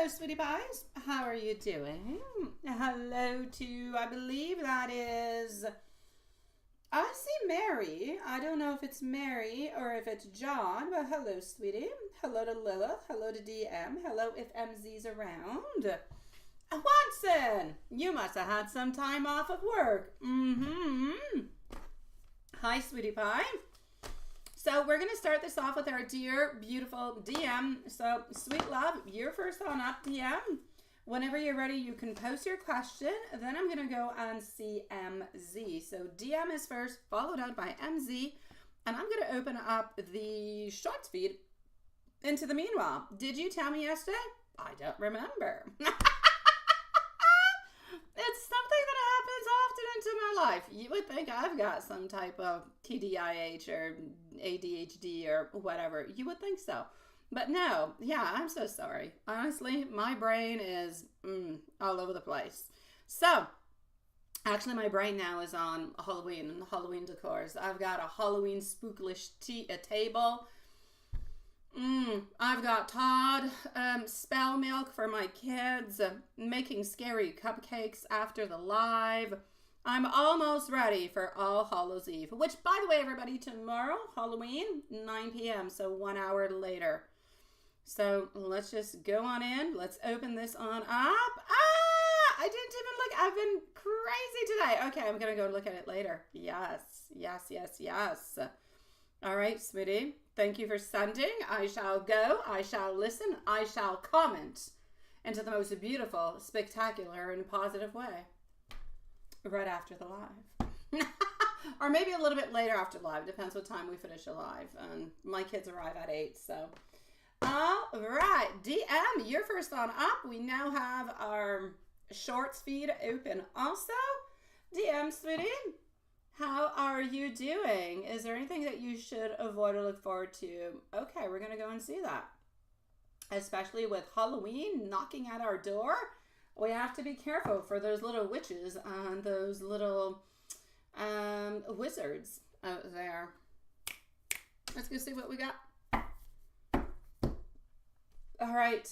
Hello, sweetie pies. How are you doing? Hello to, I believe that is, I see Mary. I don't know if it's Mary or if it's John, but hello, sweetie. Hello to Lilith. Hello to DM. Hello if MZ's around. Watson, you must have had some time off of work. Hi, sweetie pie. So we're going to start this off with our dear, beautiful DM. So, sweet love, you're first on up, DM. Whenever you're ready, you can post your question. Then I'm going to go and see MZ. So, DM is first, followed out by MZ. And I'm going to open up the shorts feed into the meanwhile. Did you tell me yesterday? I don't remember. It's something that happens often into my life. You would think I've got some type of TDIH or ADHD or whatever. You would think so. But no, yeah, I'm so sorry. Honestly, my brain is all over the place. So, actually my brain now is on Halloween and Halloween decors. I've got a Halloween spooklish table. I've got Todd, spell milk for my kids, making scary cupcakes after the live. I'm almost ready for All Hallows Eve, which, by the way, everybody, tomorrow, Halloween, 9 p.m., so 1 hour later. So let's just go on in. Let's open this on up. I didn't even look. I've been crazy today. Okay, I'm going to go look at it later. Yes. All right, sweetie. Thank you for sending. I shall go. I shall listen. I shall comment into the most beautiful, spectacular, and positive way. Right after the live. Or maybe a little bit later after the live. Depends what time we finish the live. And my kids arrive at 8, so. All right. DM, you're first on up. We now have our shorts feed open also. DM, sweetie. How are you doing? Is there anything that you should avoid or look forward to? Okay, we're going to go and see that. Especially with Halloween knocking at our door, we have to be careful for those little witches and those little wizards out there. Let's go see what we got. All right.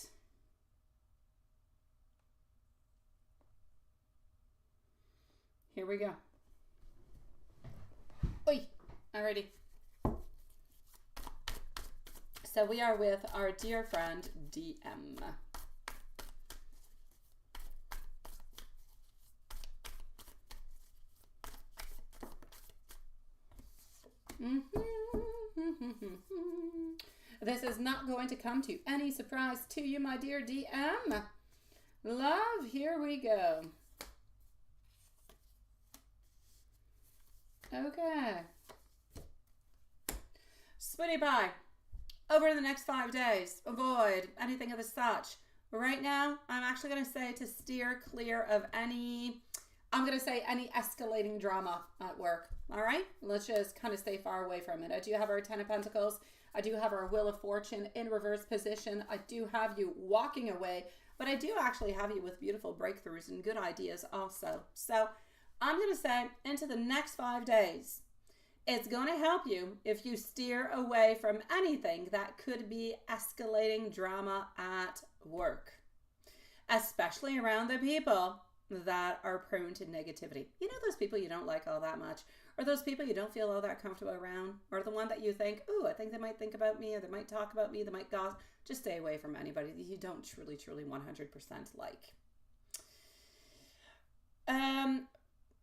Here we go. Oi, alrighty. So we are with our dear friend DM. This is not going to come to any surprise to you, my dear DM. Love, here we go. Okay. Sweetie pie, over the next 5 days, avoid anything of the such. Right now, I'm actually going to say to steer clear of any escalating drama at work. All right? Let's just kind of stay far away from it. I do have our 10 of Pentacles. I do have our Wheel of Fortune in reverse position. I do have you walking away, but I do actually have you with beautiful breakthroughs and good ideas also. So, I'm going to say into the next 5 days, it's going to help you if you steer away from anything that could be escalating drama at work, especially around the people that are prone to negativity. You know, those people you don't like all that much, or those people you don't feel all that comfortable around, or the one that you think, oh, I think they might think about me, or they might talk about me, they might gossip. Just stay away from anybody that you don't truly 100% like.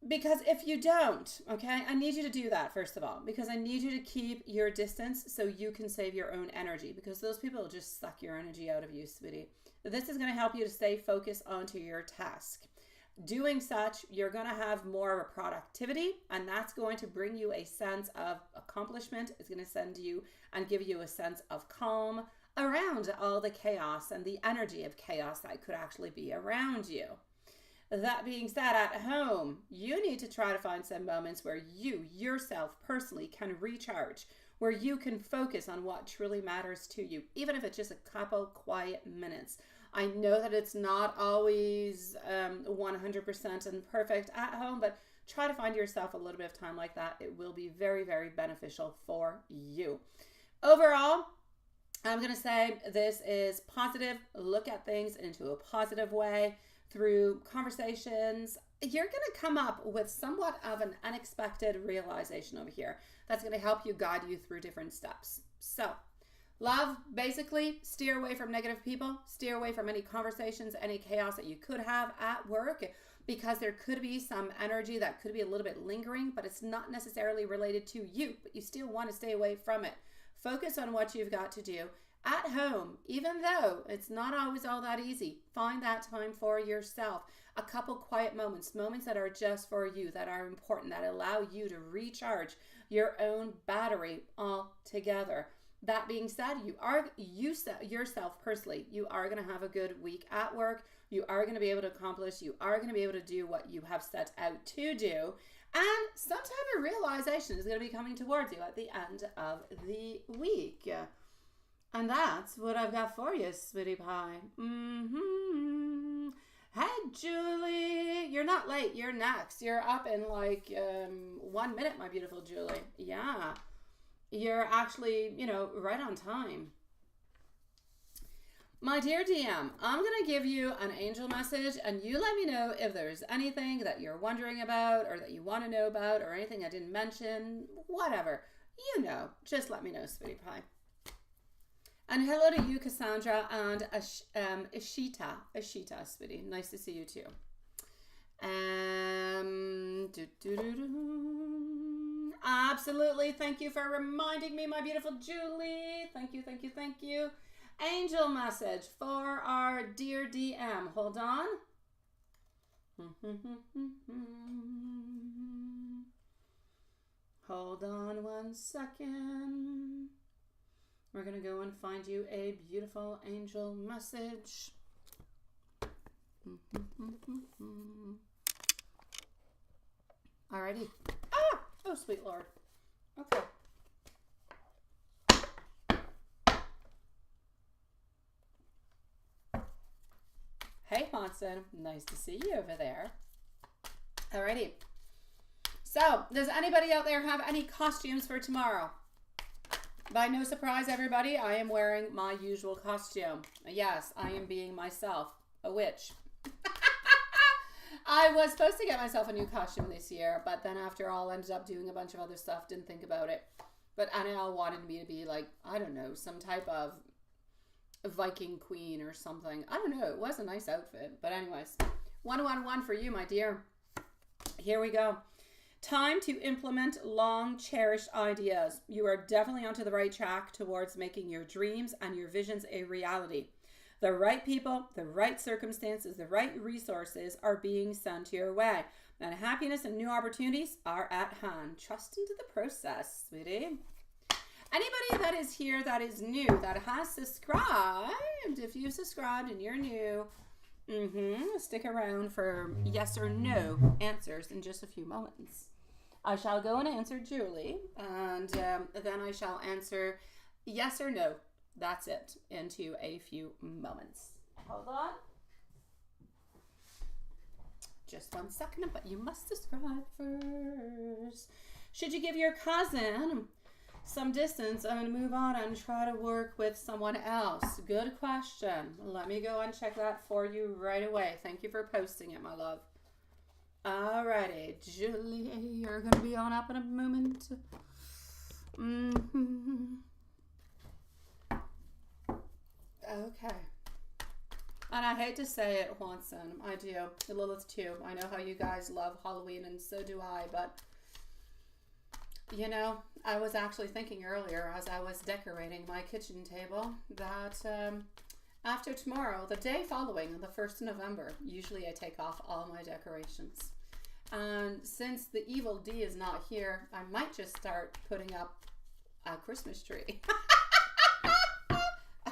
Because if you don't, okay, I need you to do that first of all, because I need you to keep your distance so you can save your own energy, because those people will just suck your energy out of you, sweetie. This is going to help you to stay focused onto your task. Doing such, you're going to have more of a productivity, and that's going to bring you a sense of accomplishment. It's going to send you and give you a sense of calm around all the chaos and the energy of chaos that could actually be around you. That being said, at home, you need to try to find some moments where you, yourself, personally can recharge, where you can focus on what truly matters to you, even if it's just a couple quiet minutes. I know that it's not always 100% and perfect at home, but try to find yourself a little bit of time like that. It will be very, very beneficial for you. Overall, I'm going to say this is positive. Look at things into a positive way through conversations. You're going to come up with somewhat of an unexpected realization over here that's going to help you, guide you through different steps. So, love, basically, steer away from negative people, steer away from any conversations, any chaos that you could have at work, because there could be some energy that could be a little bit lingering, but it's not necessarily related to you, but you still want to stay away from it. Focus on what you've got to do at home, even though it's not always all that easy. Find that time for yourself. A couple quiet moments that are just for you, that are important, that allow you to recharge your own battery all together. That being said, yourself personally, you are going to have a good week at work. You are going to be able to accomplish, you are going to be able to do what you have set out to do. And some type of realization is going to be coming towards you at the end of the week. And that's what I've got for you, sweetie pie. Hey, Julie. You're not late. You're next. You're up in like 1 minute, my beautiful Julie. Yeah. You're actually, right on time. My dear DM, I'm going to give you an angel message, and you let me know if there's anything that you're wondering about or that you want to know about or anything I didn't mention, whatever. Just let me know, sweetie pie. And hello to you, Cassandra, and Ashita, sweetie. Nice to see you too. Absolutely. Thank you for reminding me, my beautiful Julie. Thank you, thank you, thank you. Angel message for our dear DM. Hold on. Hold on 1 second. We're going to go and find you a beautiful angel message. Alrighty. Oh, sweet Lord. Okay. Hey, Watson. Nice to see you over there. Alrighty. So, does anybody out there have any costumes for tomorrow? By no surprise, everybody, I am wearing my usual costume. Yes, I am being myself, a witch. I was supposed to get myself a new costume this year, but then after all, ended up doing a bunch of other stuff, didn't think about it. But Annelle wanted me to be like, I don't know, some type of Viking queen or something. I don't know. It was a nice outfit. But anyways, 111 for you, my dear. Here we go. Time to implement long cherished ideas. You are definitely onto the right track towards making your dreams and your visions a reality. The right people, the right circumstances, the right resources are being sent your way. And happiness and new opportunities are at hand. Trust into the process, sweetie. Anybody that is here that is new, that has subscribed, if you've subscribed and you're new, stick around for yes or no answers in just a few moments. I shall go and answer Julie, and then I shall answer yes or no. That's it, into a few moments. Hold on. Just 1 second, but you must subscribe first. Should you give your cousin some distance and move on and try to work with someone else? Good question. Let me go and check that for you right away. Thank you for posting it, my love. Alrighty, Julie, you're gonna be on up in a moment. Okay. And I hate to say it, Watson. I do. Lilith too. I know how you guys love Halloween, and so do I, but I was actually thinking earlier as I was decorating my kitchen table that after tomorrow, the day following, the 1st of November, usually I take off all my decorations. And since the evil D is not here, I might just start putting up a Christmas tree.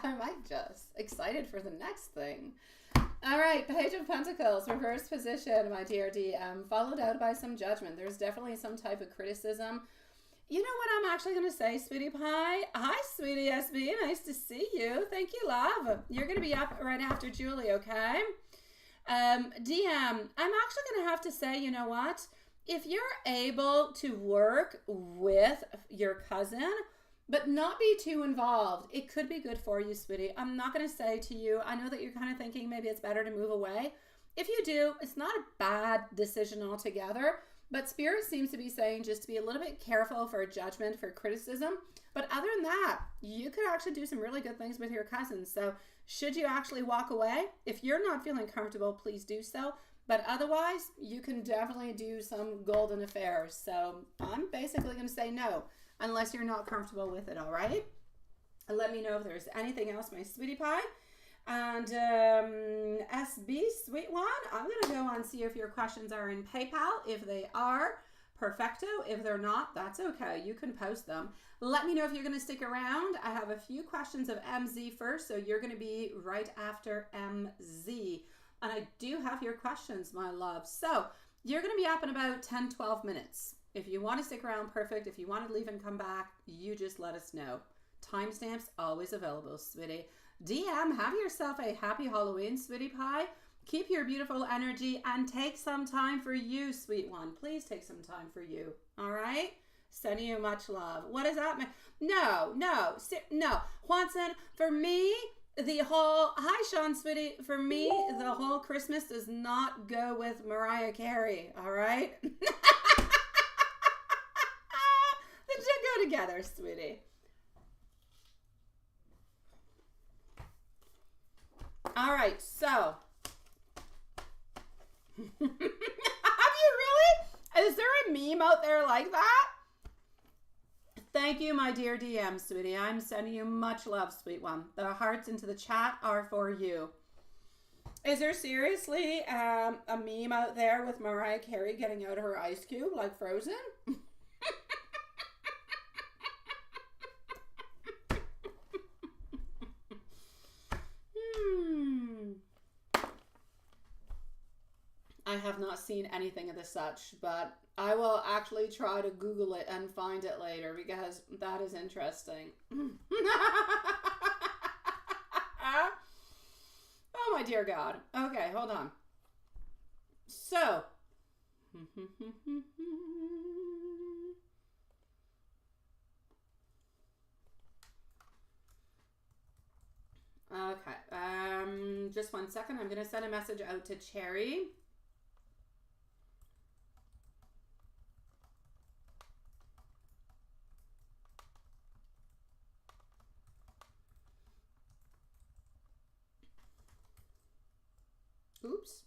I might just. Excited for the next thing. All right, Page of Pentacles, reverse position, my dear DM, followed out by some judgment. There's definitely some type of criticism. You know what I'm actually going to say, sweetie pie? Hi, sweetie SB. Nice to see you. Thank you, love. You're going to be up right after Julie, okay? DM, I'm actually going to have to say, you know what? If you're able to work with your cousin, but not be too involved. It could be good for you, sweetie. I'm not going to say to you, I know that you're kind of thinking maybe it's better to move away. If you do, it's not a bad decision altogether, but Spirit seems to be saying just to be a little bit careful for judgment, for criticism. But other than that, you could actually do some really good things with your cousins. So should you actually walk away, if you're not feeling comfortable, please do so. But otherwise, you can definitely do some golden affairs. So I'm basically going to say no, unless you're not comfortable with it, all right? And let me know if there's anything else, my sweetie pie. And SB, sweet one, I'm going to go on and see if your questions are in PayPal. If they are, perfecto. If they're not, that's okay. You can post them. Let me know if you're going to stick around. I have a few questions of MZ first, so you're going to be right after MZ. And I do have your questions, my love. So you're going to be up in about 10, 12 minutes. If you want to stick around, perfect. If you want to leave and come back, you just let us know. Timestamps always available, sweetie. DM, have yourself a happy Halloween, sweetie pie. Keep your beautiful energy and take some time for you, sweet one. Please take some time for you. All right? Sending you much love. What does that mean? No. Juanson, for me, the whole, hi Sean, sweetie. For me, the whole Christmas does not go with Mariah Carey. All right? The two go together, sweetie. All right, so. Have you really? Is there a meme out there like that? Thank you, my dear DM, sweetie. I'm sending you much love, sweet one. The hearts into the chat are for you. Is there seriously a meme out there with Mariah Carey getting out her ice cube like Frozen? I have not seen anything of the such, but I will actually try to Google it and find it later because that is interesting. Oh my dear God. Okay, hold on. So. Okay, just 1 second. I'm going to send a message out to Cherry. Oops.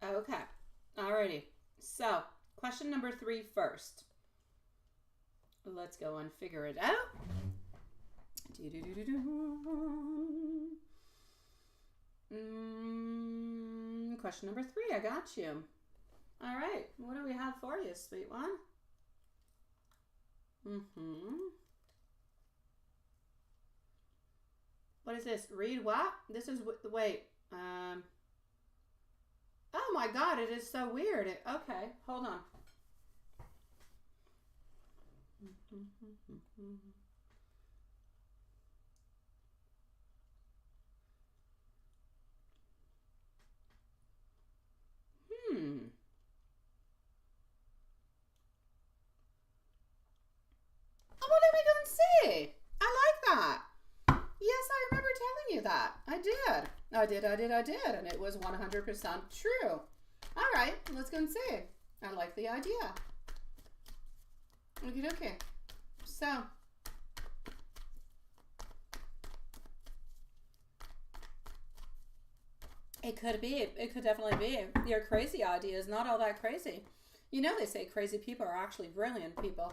Okay. Alrighty. So, question number 3 first. Let's go and figure it out. Question number 3. I got you. All right. What do we have for you, sweet one? What is this? Read what? This is, wait. Oh my God, it is so weird. Okay, hold on. Oh, well, let me go and see. I like that. Yes, I remember telling you that. I did. And it was 100% true. All right, let's go and see. I like the idea. Okay. So. It could be. It could definitely be. Your crazy idea is not all that crazy. You know they say crazy people are actually brilliant people.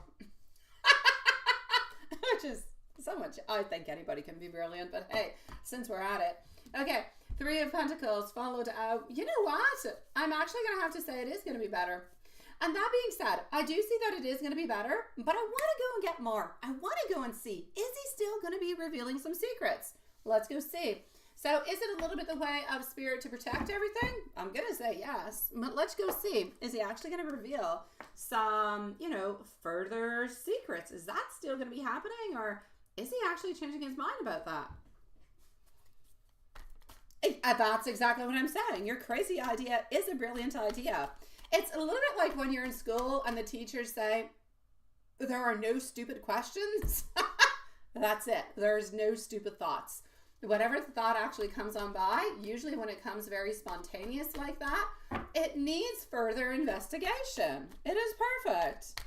Which is so much. I think anybody can be brilliant, but hey, since we're at it. Okay, 3 of Pentacles followed out. You know what? I'm actually going to have to say it is going to be better. And that being said, I do see that it is going to be better, but I want to go and get more. I want to go and see. Is he still going to be revealing some secrets? Let's go see. So is it a little bit the way of Spirit to protect everything? I'm going to say yes, but let's go see. Is he actually going to reveal some, further secrets? Is that still going to be happening, or is he actually changing his mind about that? That's exactly what I'm saying. Your crazy idea is a brilliant idea. It's a little bit like when you're in school and the teachers say, there are no stupid questions. That's it. There's no stupid thoughts. Whatever thought actually comes on by, usually when it comes very spontaneous like that, it needs further investigation. It is perfect.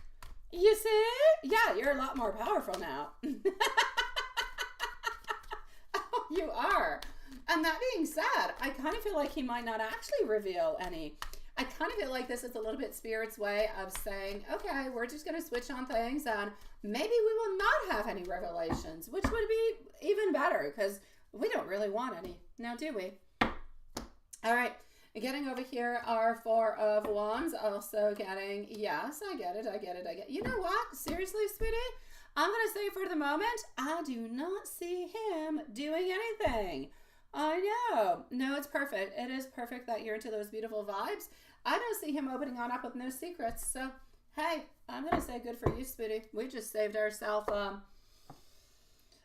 You see? Yeah, you're a lot more powerful now. Oh, you are. And that being said, I kind of feel like he might not actually reveal any. I kind of feel like this is a little bit Spirit's way of saying, okay, we're just going to switch on things and maybe we will not have any revelations, which would be even better because we don't really want any. Now, do we? All right. Getting over here are 4 of Wands. Also getting, yes, I get it. You know what? Seriously, sweetie? I'm going to say for the moment, I do not see him doing anything. I know. No, it's perfect. It is perfect that you're into those beautiful vibes. I don't see him opening on up with no secrets. So, hey, I'm going to say good for you, sweetie. We just saved ourselves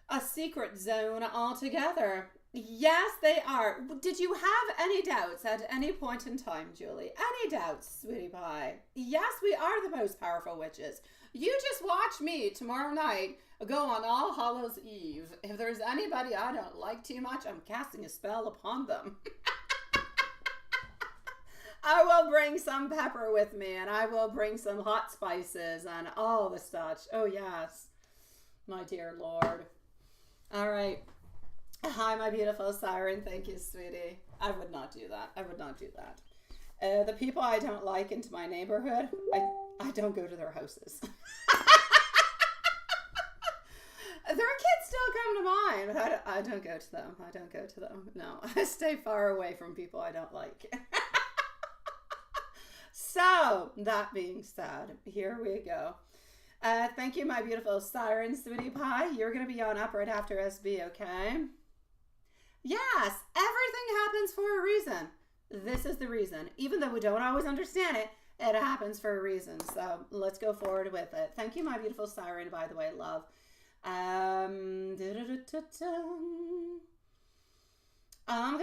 a secret zone altogether. Yes, they are. Did you have any doubts at any point in time, Julie? Any doubts, sweetie pie? Yes, we are the most powerful witches. You just watch me tomorrow night go on All Hallows Eve. If there's anybody I don't like too much, I'm casting a spell upon them. I will bring some pepper with me, and I will bring some hot spices and all the such. Oh, yes, my dear Lord. All right. Hi, my beautiful siren. Thank you, sweetie. I would not do that. I would not do that. The people I don't like into my neighborhood, I don't go to their houses. Their kids still come to mine, but I don't go to them. I don't go to them. No, I stay far away from people I don't like. So, that being said, here we go. Thank you, my beautiful siren, sweetie pie. You're going to be on up right after SB, okay? Yes, everything happens for a reason. This is the reason. Even though we don't always understand it, it happens for a reason. So let's go forward with it. Thank you, my beautiful siren, by the way, love. I'm going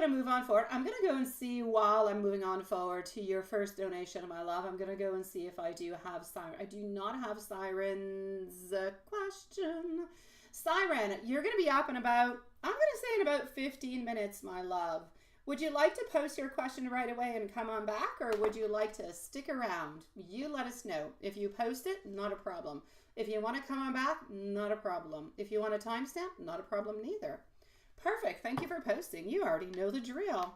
to move on forward. I'm going to go and see while I'm moving on forward to your first donation, my love. I'm going to go and see if I do have siren. I do not have siren's question. Siren, you're going to be up in about, I'm going to say in about 15 minutes, my love. Would you like to post your question right away and come on back, or would you like to stick around? You let us know. If you post it, not a problem. If you want to come on back, not a problem. If you want a timestamp, not a problem neither. Perfect. Thank you for posting. You already know the drill.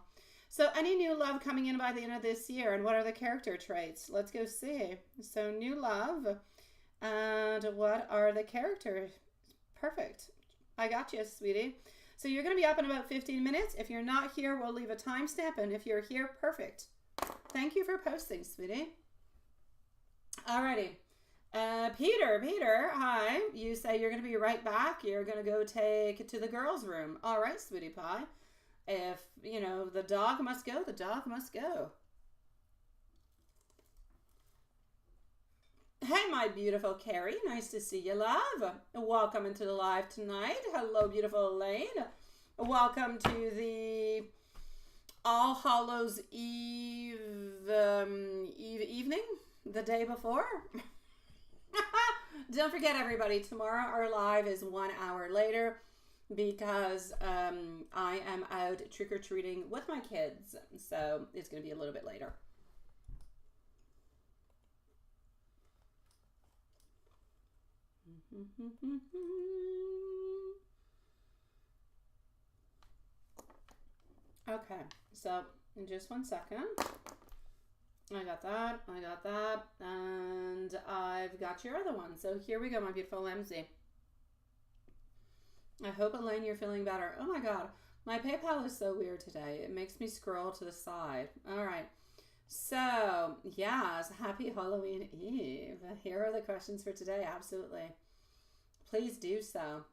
So any new love coming in by the end of this year, and what are the character traits? Let's go see. So new love, and what are the characters? Perfect. I got you, sweetie. So you're going to be up in about 15 minutes. If you're not here, we'll leave a timestamp, and if you're here, perfect. Thank you for posting, sweetie. Alrighty. Peter, hi. You say you're going to be right back. You're going to go take it to the girls' room. All right, sweetie pie. If, you know, the dog must go, the dog must go. Hey, my beautiful Carrie. Nice to see you, love. Welcome into the live tonight. Hello, beautiful Elaine. Welcome to the All Hallows Eve evening, the day before. Don't forget, everybody, tomorrow our live is 1 hour later because I am out trick-or-treating with my kids, so it's going to be a little bit later. Okay, so in just 1 second. I got that, and I've got your other one. So here we go, my beautiful Lemsy. I hope, Elaine, you're feeling better. Oh my God, my PayPal is so weird today. It makes me scroll to the side. All right, so yes, happy Halloween Eve. Here are the questions for today, absolutely. Please do so.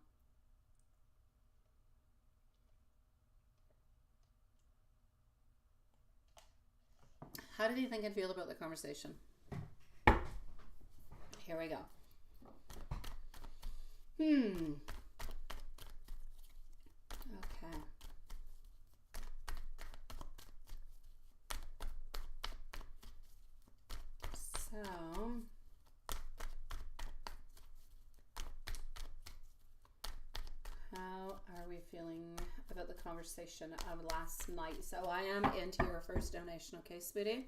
How did you think I'd feel about the conversation? Here we go. Okay. So, How are we feeling about the conversation of last night? So I am into your first donation, okay, sweetie?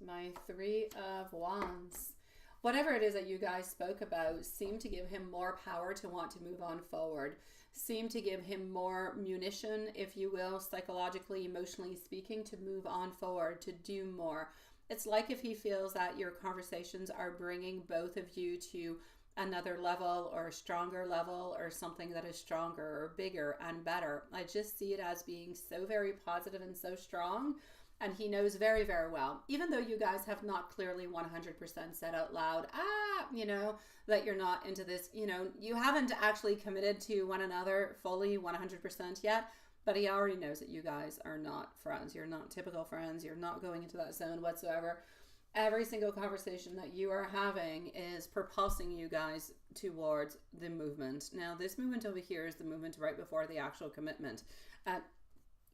My 3 of Wands. Whatever it is that you guys spoke about seemed to give him more power to want to move on forward. Seemed to give him more munition, if you will, psychologically, emotionally speaking, to move on forward, to do more. It's like if he feels that your conversations are bringing both of you to another level or a stronger level or something that is stronger or bigger and better. I just see it as being so very positive and so strong. And he knows very, very well, even though you guys have not clearly 100% said out loud, you know, that you're not into this, you know, you haven't actually committed to one another fully 100% yet, but he already knows that you guys are not friends. You're not typical friends. You're not going into that zone whatsoever. Every single conversation that you are having is propulsing you guys towards the movement. Now, this movement over here is the movement right before the actual commitment.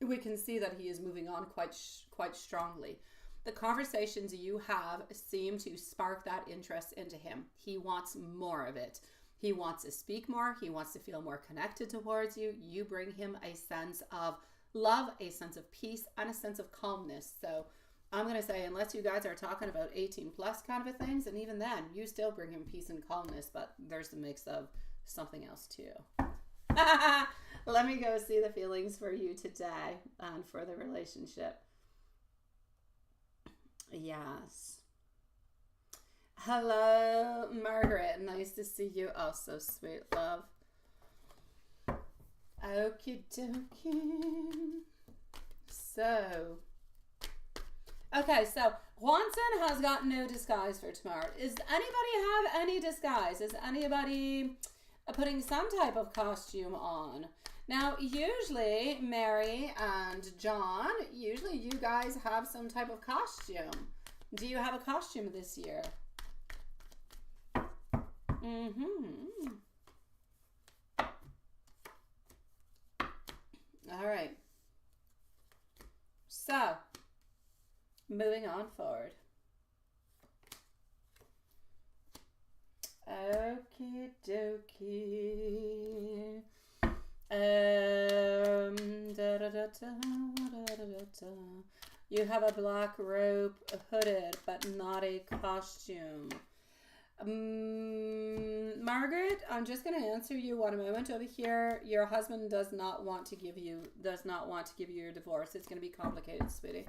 We can see that he is moving on quite strongly. The conversations you have seem to spark that interest into him. He wants more of it. He wants to speak more. He wants to feel more connected towards you. You bring him a sense of love, a sense of peace, and a sense of calmness. So I'm going to say, unless you guys are talking about 18 plus kind of things, and even then, you still bring him peace and calmness, but there's a mix of something else too. Let me go see the feelings for you today and for the relationship. Yes. Hello, Margaret. Nice to see you. Oh, so sweet, love. Okie dokie. So, okay, so Juanson has got no disguise for tomorrow. Does anybody have any disguise? Is anybody putting some type of costume on? Now, usually, Mary and John, usually you guys have some type of costume. Do you have a costume this year? All right. So, moving on forward. Okie dokie. You have a black robe hooded, but not a costume. Margaret, I'm just going to answer you one moment over here. Your husband does not want to give you your divorce. It's going to be complicated, sweetie.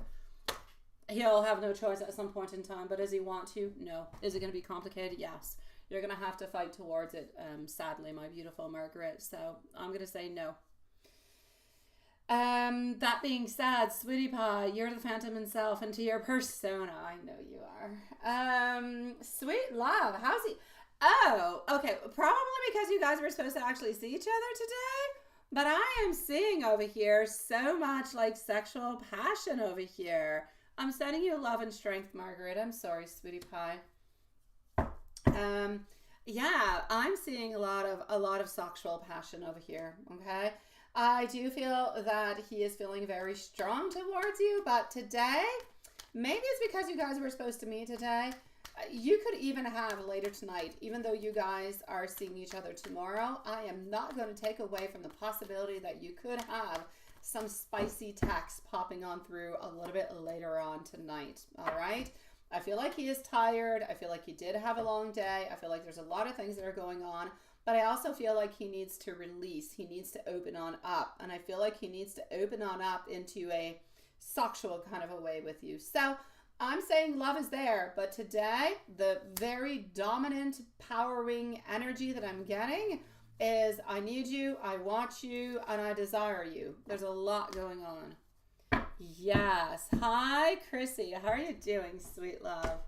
He'll have no choice at some point in time, but does he want to? No. Is it going to be complicated? Yes. You're going to have to fight towards it, sadly, my beautiful Margaret. So I'm going to say no. That being said, sweetie pie, you're the phantom himself, and to your persona, I know you are. Sweet love, how's he? Oh, okay, probably because you guys were supposed to actually see each other today, but I am seeing over here so much like sexual passion over here. I'm sending you love and strength, Margaret. I'm sorry, sweetie pie. Yeah, I'm seeing a lot of sexual passion over here. Okay. I do feel that he is feeling very strong towards you, but today, maybe it's because you guys were supposed to meet today. You could even have later tonight, even though you guys are seeing each other tomorrow, I am not going to take away from the possibility that you could have some spicy text popping on through a little bit later on tonight. All right. I feel like he is tired. I feel like he did have a long day. I feel like there's a lot of things that are going on, but I also feel like he needs to release. He needs to open on up, and I feel like he needs to open on up into a sexual kind of a way with you. So I'm saying love is there, but today the very dominant, powering energy that I'm getting is I need you, I want you, and I desire you. There's a lot going on. Yes. Hi, Chrissy. How are you doing, sweet love?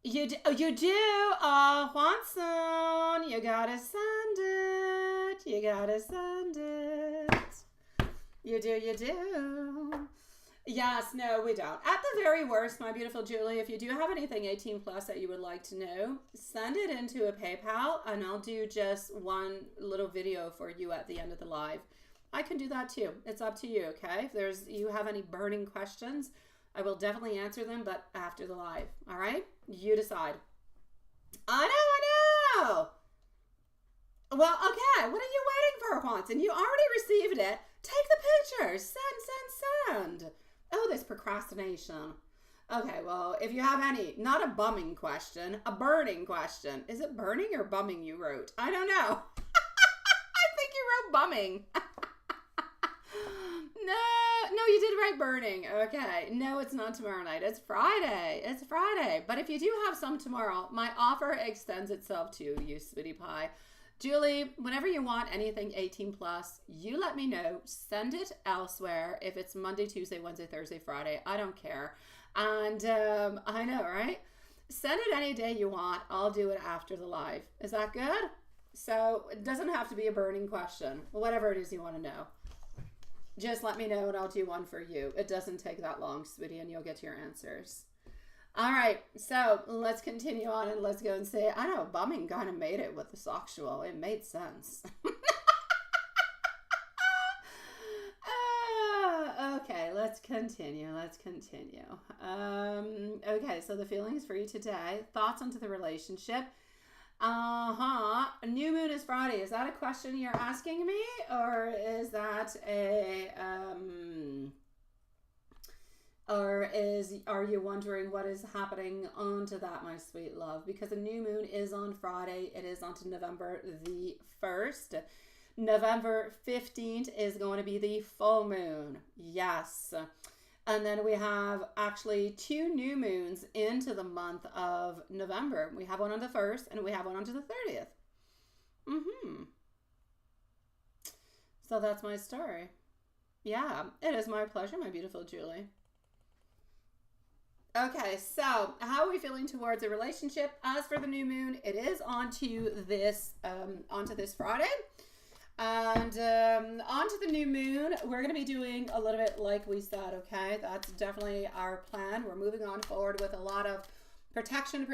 You do? Oh, Juanson, you gotta send it. You gotta send it. You do. Yes, no, we don't. At the very worst, my beautiful Julie, if you do have anything 18 plus that you would like to know, send it into a PayPal, and I'll do just one little video for you at the end of the live. I can do that too. It's up to you, okay? If you have any burning questions, I will definitely answer them, but after the live, all right? You decide. I know. Well, okay. What are you waiting for, Watson? You already received it. Take the picture. Send. Oh, this procrastination. Okay, well, if you have any, not a bumming question, a burning question. Is it burning or bumming you wrote? I don't know. I think you wrote bumming. No, you did write burning. Okay. No, it's not tomorrow night. It's Friday. But if you do have some tomorrow, my offer extends itself to you, sweetie pie. Julie, whenever you want anything 18 plus, you let me know. Send it elsewhere. If it's Monday, Tuesday, Wednesday, Thursday, Friday, I don't care. And I know, right? Send it any day you want. I'll do it after the live. Is that good? So it doesn't have to be a burning question. Whatever it is you want to know. Just let me know and I'll do one for you. It doesn't take that long, sweetie, and you'll get your answers. All right, so let's continue on and let's go and say, I know, bumming kind of made it with the sexual. It made sense. Okay, let's continue. Okay, so the feelings for you today. Thoughts onto the relationship. New moon is Friday. Is that a question you're asking me? Or is that are you wondering what is happening onto that, my sweet love? Because the new moon is on Friday. It is onto November the 1st. November 15th is going to be the full moon. Yes. And then we have actually 2 new moons into the month of November. We have one on the 1st and we have one on to the 30th. So that's my story. Yeah, it is my pleasure, my beautiful Julie. Okay, so how are we feeling towards a relationship? As for the new moon, it is onto this Friday. And onto the new moon, we're going to be doing a little bit like we said, okay? That's definitely our plan. We're moving on forward with a lot of protection.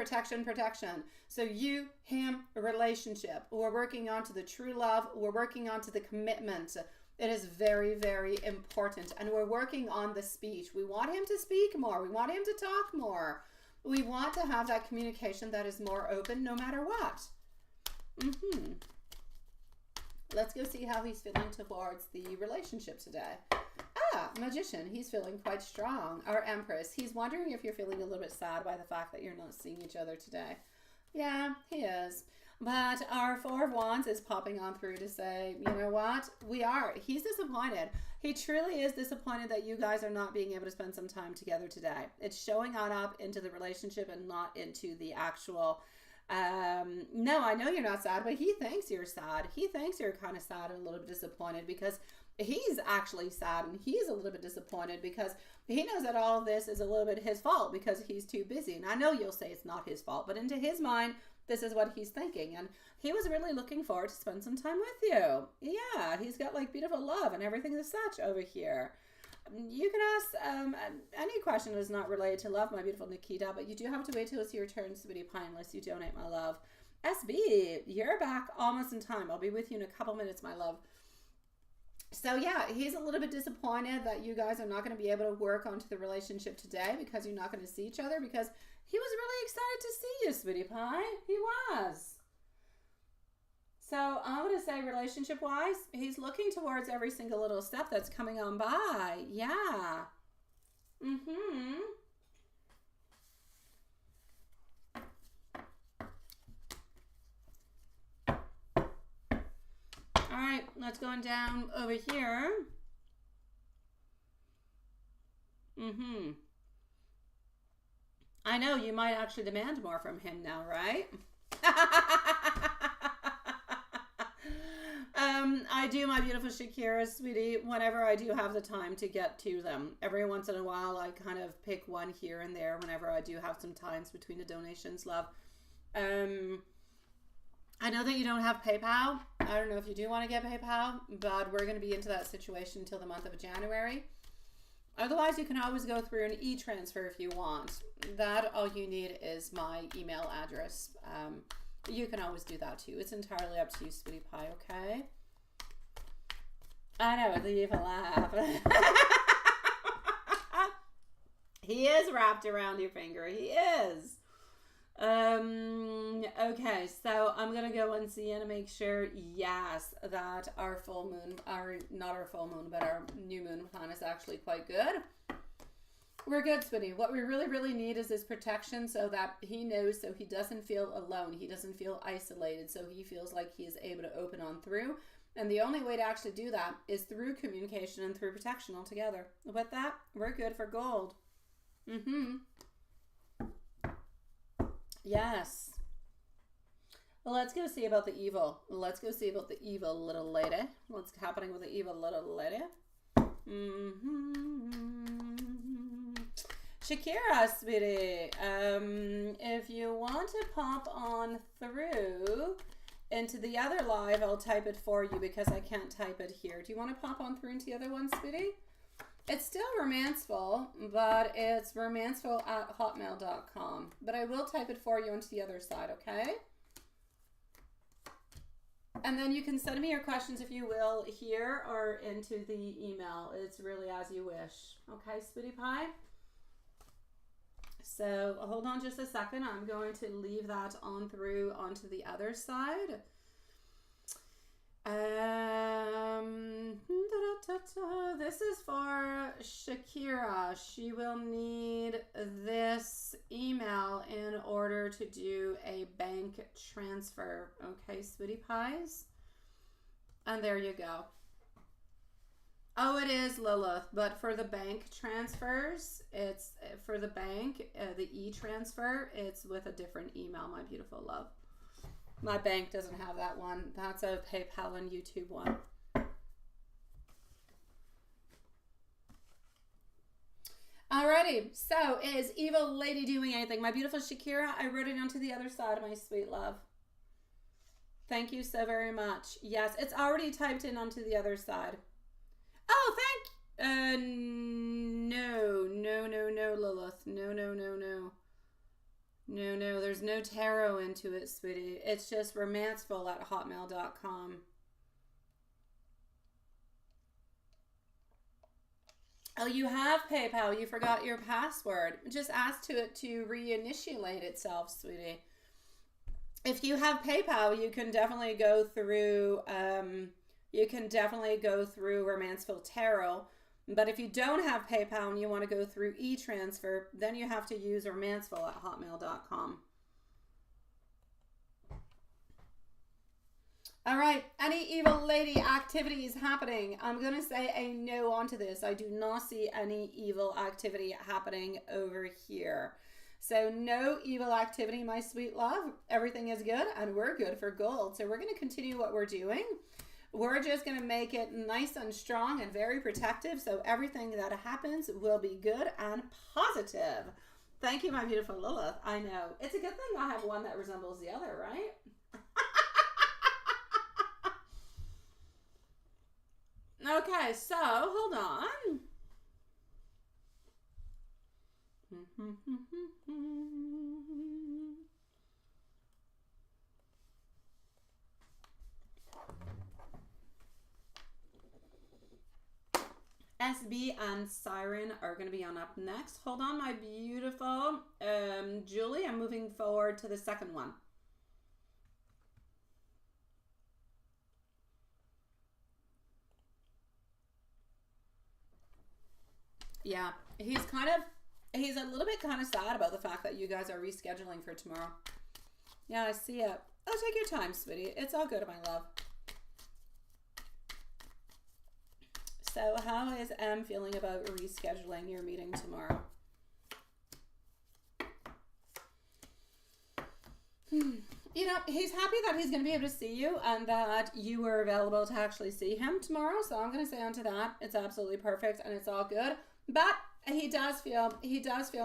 So you, him, relationship. We're working on to the true love. We're working on to the commitment. It is very, very important. And we're working on the speech. We want him to speak more. We want him to talk more. We want to have that communication that is more open no matter what. Let's go see how he's feeling towards the relationship today. Magician, he's feeling quite strong. Our Empress, he's wondering if you're feeling a little bit sad by the fact that you're not seeing each other today. Yeah, he is. But our Four of Wands is popping on through to say, you know what? He's disappointed. He truly is disappointed that you guys are not being able to spend some time together today. It's showing on up into the relationship and not into the actual... no, I know you're not sad, but he thinks you're sad. He thinks you're kind of sad and a little bit disappointed because he's actually sad and he's a little bit disappointed because he knows that all of this is a little bit his fault because he's too busy. And I know you'll say it's not his fault, but into his mind, this is what he's thinking. And he was really looking forward to spend some time with you. Yeah, he's got like beautiful love and everything as such over here. You can ask any question that is not related to love, my beautiful Nikita, but you do have to wait till it's your turn, sweetie pie, unless you donate, my love. SB, you're back almost in time. I'll be with you in a couple minutes, my love. So yeah, he's a little bit disappointed that you guys are not going to be able to work onto the relationship today because you're not going to see each other because he was really excited to see you, sweetie pie. He was. So I'm going to say relationship-wise, he's looking towards every single little step that's coming on by. Yeah. All right, let's go on down over here. I know you might actually demand more from him now, right? I do, my beautiful Shakira, sweetie, whenever I do have the time to get to them. Every once in a while, I kind of pick one here and there whenever I do have some times between the donations, love. I know that you don't have PayPal. I don't know if you do want to get PayPal, but we're going to be into that situation until the month of January. Otherwise, you can always go through an e-transfer if you want. That, all you need is my email address. You can always do that too. It's entirely up to you, sweetie pie, okay? I know, leave a laugh. He is wrapped around your finger. He is. Okay, so I'm gonna go and see and make sure, yes, that our full moon, not our full moon, but our new moon plan is actually quite good. We're good, sweetie. What we really, really need is this protection so that he knows, so he doesn't feel alone. He doesn't feel isolated, so he feels like he is able to open on through. And the only way to actually do that is through communication and through protection altogether. With that, we're good for gold. Yes. Well, let's go see about the evil. Let's go see about the evil little lady. What's happening with the evil little lady? Shakira, sweetie, if you want to pop on through into the other live, I'll type it for you because I can't type it here. Do you want to pop on through into the other one, sweetie? It's still Romancefull, but it's romancefull@hotmail.com. But I will type it for you onto the other side, okay? And then you can send me your questions, if you will, here or into the email. It's really as you wish. Okay, sweetie pie? So hold on just a second. I'm going to leave that on through onto the other side. This is for Shakira. She will need this email in order to do a bank transfer. Okay, sweetie pies? And there you go. Oh, it is Lilith, but for the bank transfers, it's for the bank, the e-transfer, it's with a different email, my beautiful love. My bank doesn't have that one. That's a PayPal and YouTube one. Alrighty, so is Evil Lady doing anything? My beautiful Shakira, I wrote it onto the other side, my sweet love. Thank you so very much. Yes, it's already typed in onto the other side. Oh, no, Lilith. No, there's no tarot into it, sweetie. It's just romancefull@hotmail.com. Oh, you have PayPal. You forgot your password. Just ask it to reinitiate itself, sweetie. If you have PayPal, you can definitely go through Romancefull Tarot. But if you don't have PayPal and you want to go through e-transfer, then you have to use romancefull@hotmail.com. All right, any Evil Lady activities happening? I'm going to say a no onto this. I do not see any evil activity happening over here. So no evil activity, my sweet love. Everything is good and we're good for gold. So we're going to continue what we're doing. We're just going to make it nice and strong and very protective. So everything that happens will be good and positive. Thank you, my beautiful Lilith. I know. It's a good thing I have one that resembles the other, right? Okay, so hold on. SB and Siren are going to be on up next. Hold on, my beautiful Julie. I'm moving forward to the second one. Yeah, he's a little bit kind of sad about the fact that you guys are rescheduling for tomorrow. Yeah, I see it. Oh, take your time, sweetie. It's all good, my love. So how is M feeling about rescheduling your meeting tomorrow? You know, he's happy that he's going to be able to see you and that you were available to actually see him tomorrow. So I'm going to say onto that, it's absolutely perfect and it's all good. But he does feel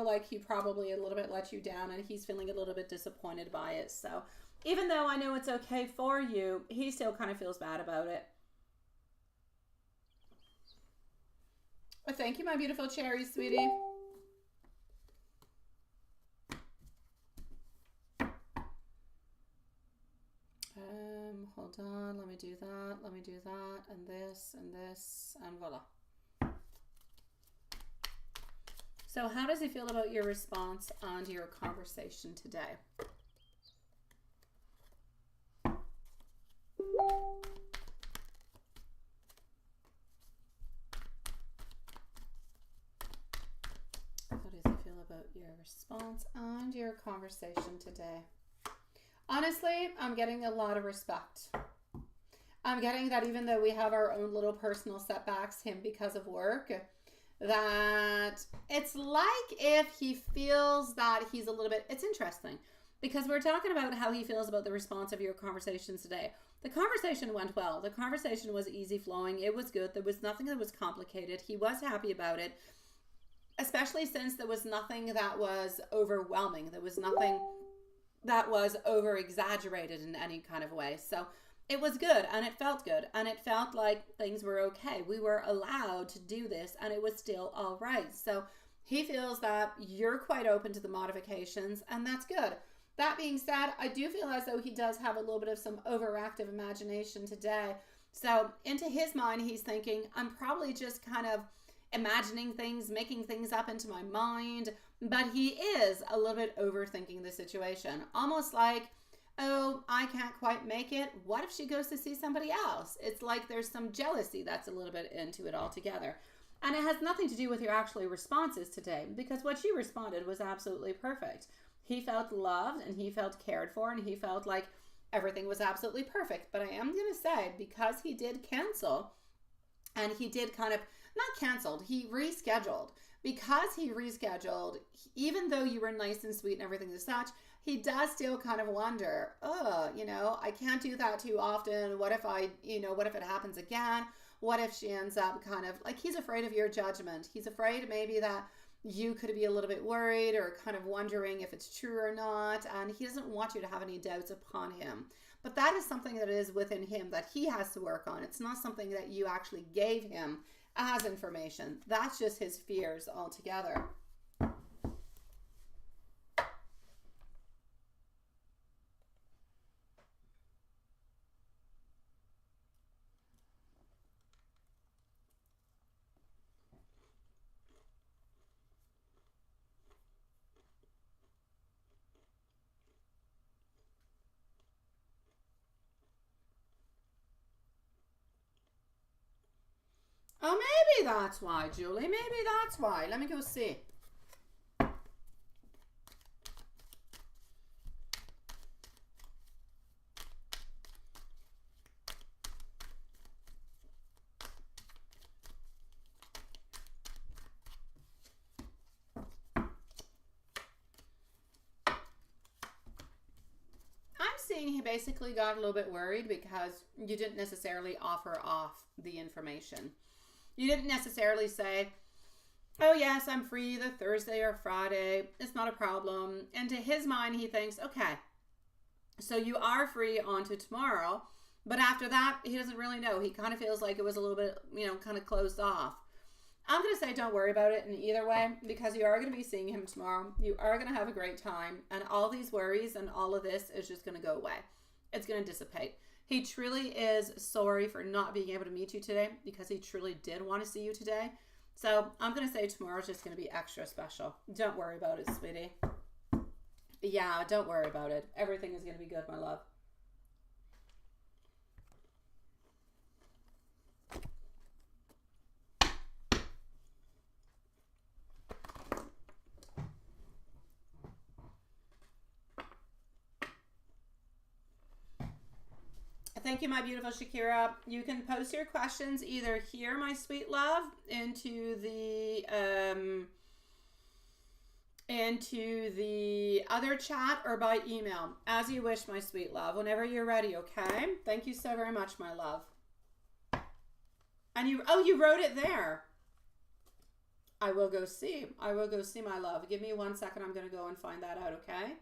like he probably a little bit let you down and he's feeling a little bit disappointed by it. So even though I know it's okay for you, he still kind of feels bad about it. Well, thank you, my beautiful cherry, sweetie. Hold on, let me do that, and this, and voila. So how does he feel about your response onto your conversation today? How does he feel about your response and your conversation today? Honestly, I'm getting a lot of respect. I'm getting that even though we have our own little personal setbacks, him because of work, that it's like if he feels that he's a little bit, it's interesting because we're talking about how he feels about the response of your conversations today. The conversation went well. The conversation was easy flowing. It was good. There was nothing that was complicated. He was happy about it, especially since there was nothing that was overwhelming. There was nothing that was over exaggerated in any kind of way. So it was good and it felt good and it felt like things were okay. We were allowed to do this and it was still all right. So he feels that you're quite open to the modifications and that's good. That being said, I do feel as though he does have a little bit of some overactive imagination today. So into his mind, he's thinking, I'm probably just kind of imagining things, making things up into my mind. But he is a little bit overthinking the situation. Almost like, oh, I can't quite make it. What if she goes to see somebody else? It's like there's some jealousy that's a little bit into it altogether. And it has nothing to do with your actually responses today because what you responded was absolutely perfect. He felt loved and he felt cared for and he felt like everything was absolutely perfect. But I am going to say, because he did cancel and he did kind of, not canceled, he rescheduled. Because he rescheduled, even though you were nice and sweet and everything as such, he does still kind of wonder, oh, I can't do that too often. What if what if it happens again? What if she ends up kind of like, he's afraid of your judgment. He's afraid maybe that you could be a little bit worried or kind of wondering if it's true or not. And he doesn't want you to have any doubts upon him. But that is something that is within him that he has to work on. It's not something that you actually gave him as information. That's just his fears altogether. Oh, maybe that's why, Julie. Maybe that's why. Let me go see. Seeing he basically got a little bit worried because you didn't necessarily offer off the information. You didn't necessarily say, oh yes, I'm free the Thursday or Friday. It's not a problem. And to his mind, he thinks, okay, so you are free on to tomorrow. But after that, he doesn't really know. He kind of feels like it was a little bit, kind of closed off. I'm going to say don't worry about it in either way because you are going to be seeing him tomorrow. You are going to have a great time. And all these worries and all of this is just going to go away. It's going to dissipate. He truly is sorry for not being able to meet you today because he truly did want to see you today. So I'm going to say tomorrow's just going to be extra special. Don't worry about it, sweetie. Yeah, don't worry about it. Everything is going to be good, my love. Thank you, my beautiful Shakira. You can post your questions either here, my sweet love, into the other chat or by email, as you wish, my sweet love, whenever you're ready, okay? Thank you so very much, my love. And you wrote it there. I will go see, my love. Give me 1 second. I'm going to go and find that out, okay?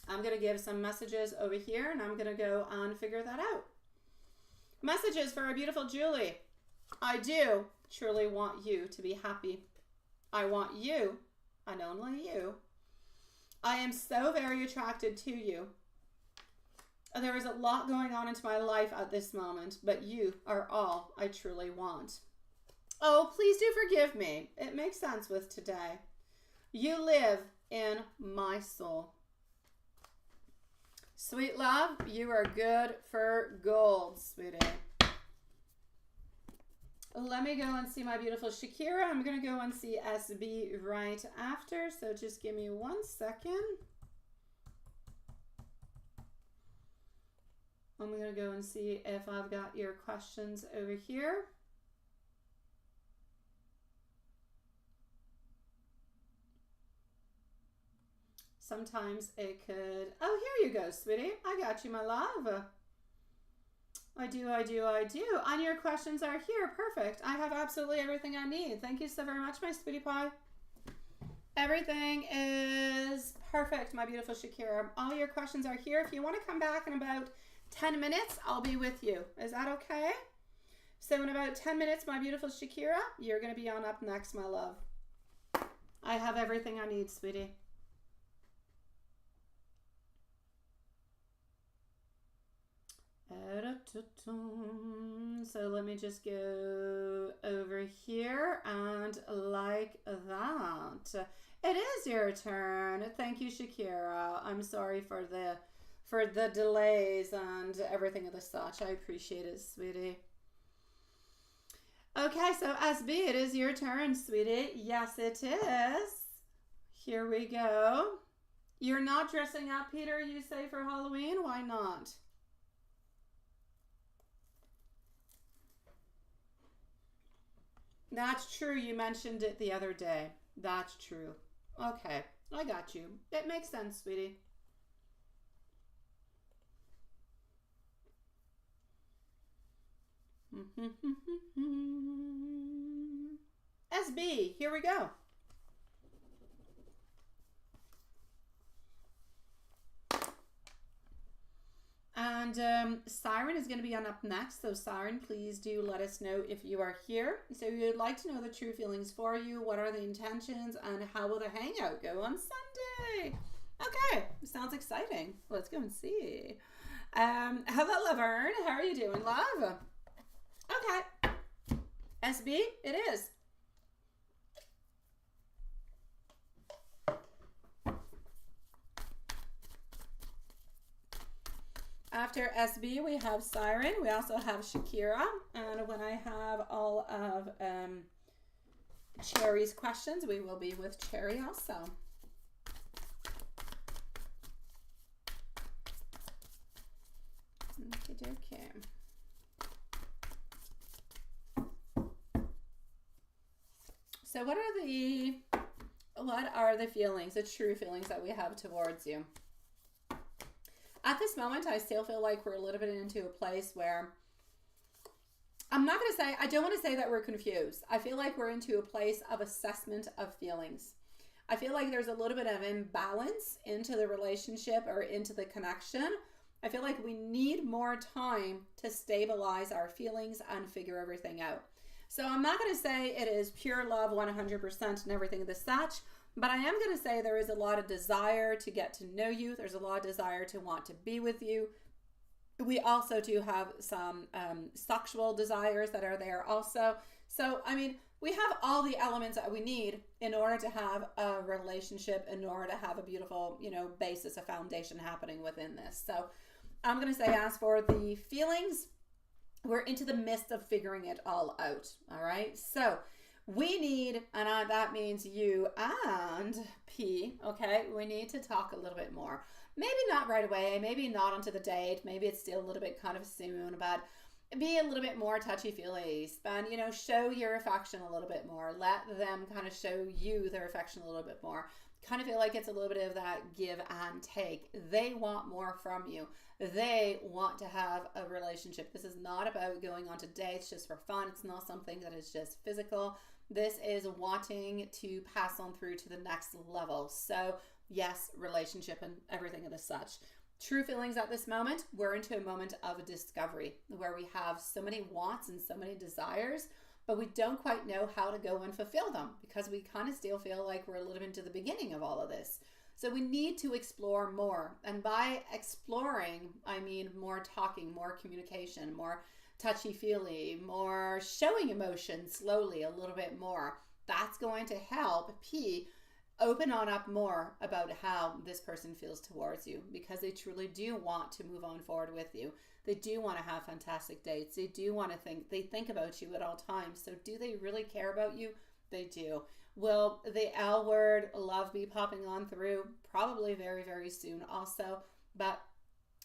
I'm going to give some messages over here and I'm going to go and figure that out. Messages for our beautiful Julie. I do truly want you to be happy. I want you, and only you. I am so very attracted to you. There is a lot going on into my life at this moment, but you are all I truly want. Oh, please do forgive me. It makes sense with today. You live in my soul. Sweet love, you are good for gold, sweetie. Let me go and see my beautiful Shakira. I'm going to go and see SB right after. So just give me 1 second. I'm going to go and see if I've got your questions over here. Sometimes it could... Oh, here you go, sweetie. I got you, my love. I do. And your questions are here. Perfect. I have absolutely everything I need. Thank you so very much, my sweetie pie. Everything is perfect, my beautiful Shakira. All your questions are here. If you want to come back in about 10 minutes, I'll be with you. Is that okay? So in about 10 minutes, my beautiful Shakira, you're going to be on up next, my love. I have everything I need, sweetie. So let me just go over here and like that. It is your turn. Thank you, Shakira. I'm sorry for the delays and everything of the such. I appreciate it, sweetie. Okay, so SB, it is your turn, sweetie. Yes, it is. Here we go. You're not dressing up, Peter, you say, for Halloween? Why not? That's true. You mentioned it the other day. That's true. Okay. I got you. It makes sense, sweetie. SB, here we go. And Siren is going to be on up next. So Siren, please do let us know if you are here. So you'd like to know the true feelings for you. What are the intentions and how will the hangout go on Sunday? Okay, sounds exciting. Let's go and see. Hello, Laverne. How are you doing, love? Okay. SB, it is. After SB, we have Siren. We also have Shakira. And when I have all of Cherry's questions, we will be with Cherry also. Okay. So what are the feelings, the true feelings that we have towards you? At this moment, I still feel like we're a little bit into a place where I don't want to say that we're confused. I feel like we're into a place of assessment of feelings. I feel like there's a little bit of imbalance into the relationship or into the connection. I feel like we need more time to stabilize our feelings and figure everything out. So I'm not going to say it is pure love 100% and everything of the such. But I am going to say there is a lot of desire to get to know you. There's a lot of desire to want to be with you. We also do have some sexual desires that are there also. So, I mean, we have all the elements that we need in order to have a relationship, in order to have a beautiful, basis, a foundation happening within this. So I'm going to say, as for the feelings, we're into the midst of figuring it all out. All right. So we need, and that means you and P, okay? We need to talk a little bit more. Maybe not right away, maybe not onto the date, maybe it's still a little bit kind of soon, but be a little bit more touchy-feely. And, show your affection a little bit more. Let them kind of show you their affection a little bit more. Kind of feel like it's a little bit of that give and take. They want more from you. They want to have a relationship. This is not about going on to dates just for fun. It's not something that is just physical. This is wanting to pass on through to the next level. So yes, relationship and everything of the such. True feelings at this moment, we're into a moment of discovery where we have so many wants and so many desires, but we don't quite know how to go and fulfill them because we kind of still feel like we're a little bit into the beginning of all of this. So we need to explore more. And by exploring, I mean more talking, more communication, more touchy-feely, more showing emotion slowly a little bit more. That's going to help P open on up more about how this person feels towards you, because they truly do want to move on forward with you. They do want to have fantastic dates. They do want to think about you at all times. So do they really care about you? They do. Will the L word, love, be popping on through? Probably very, very soon also. But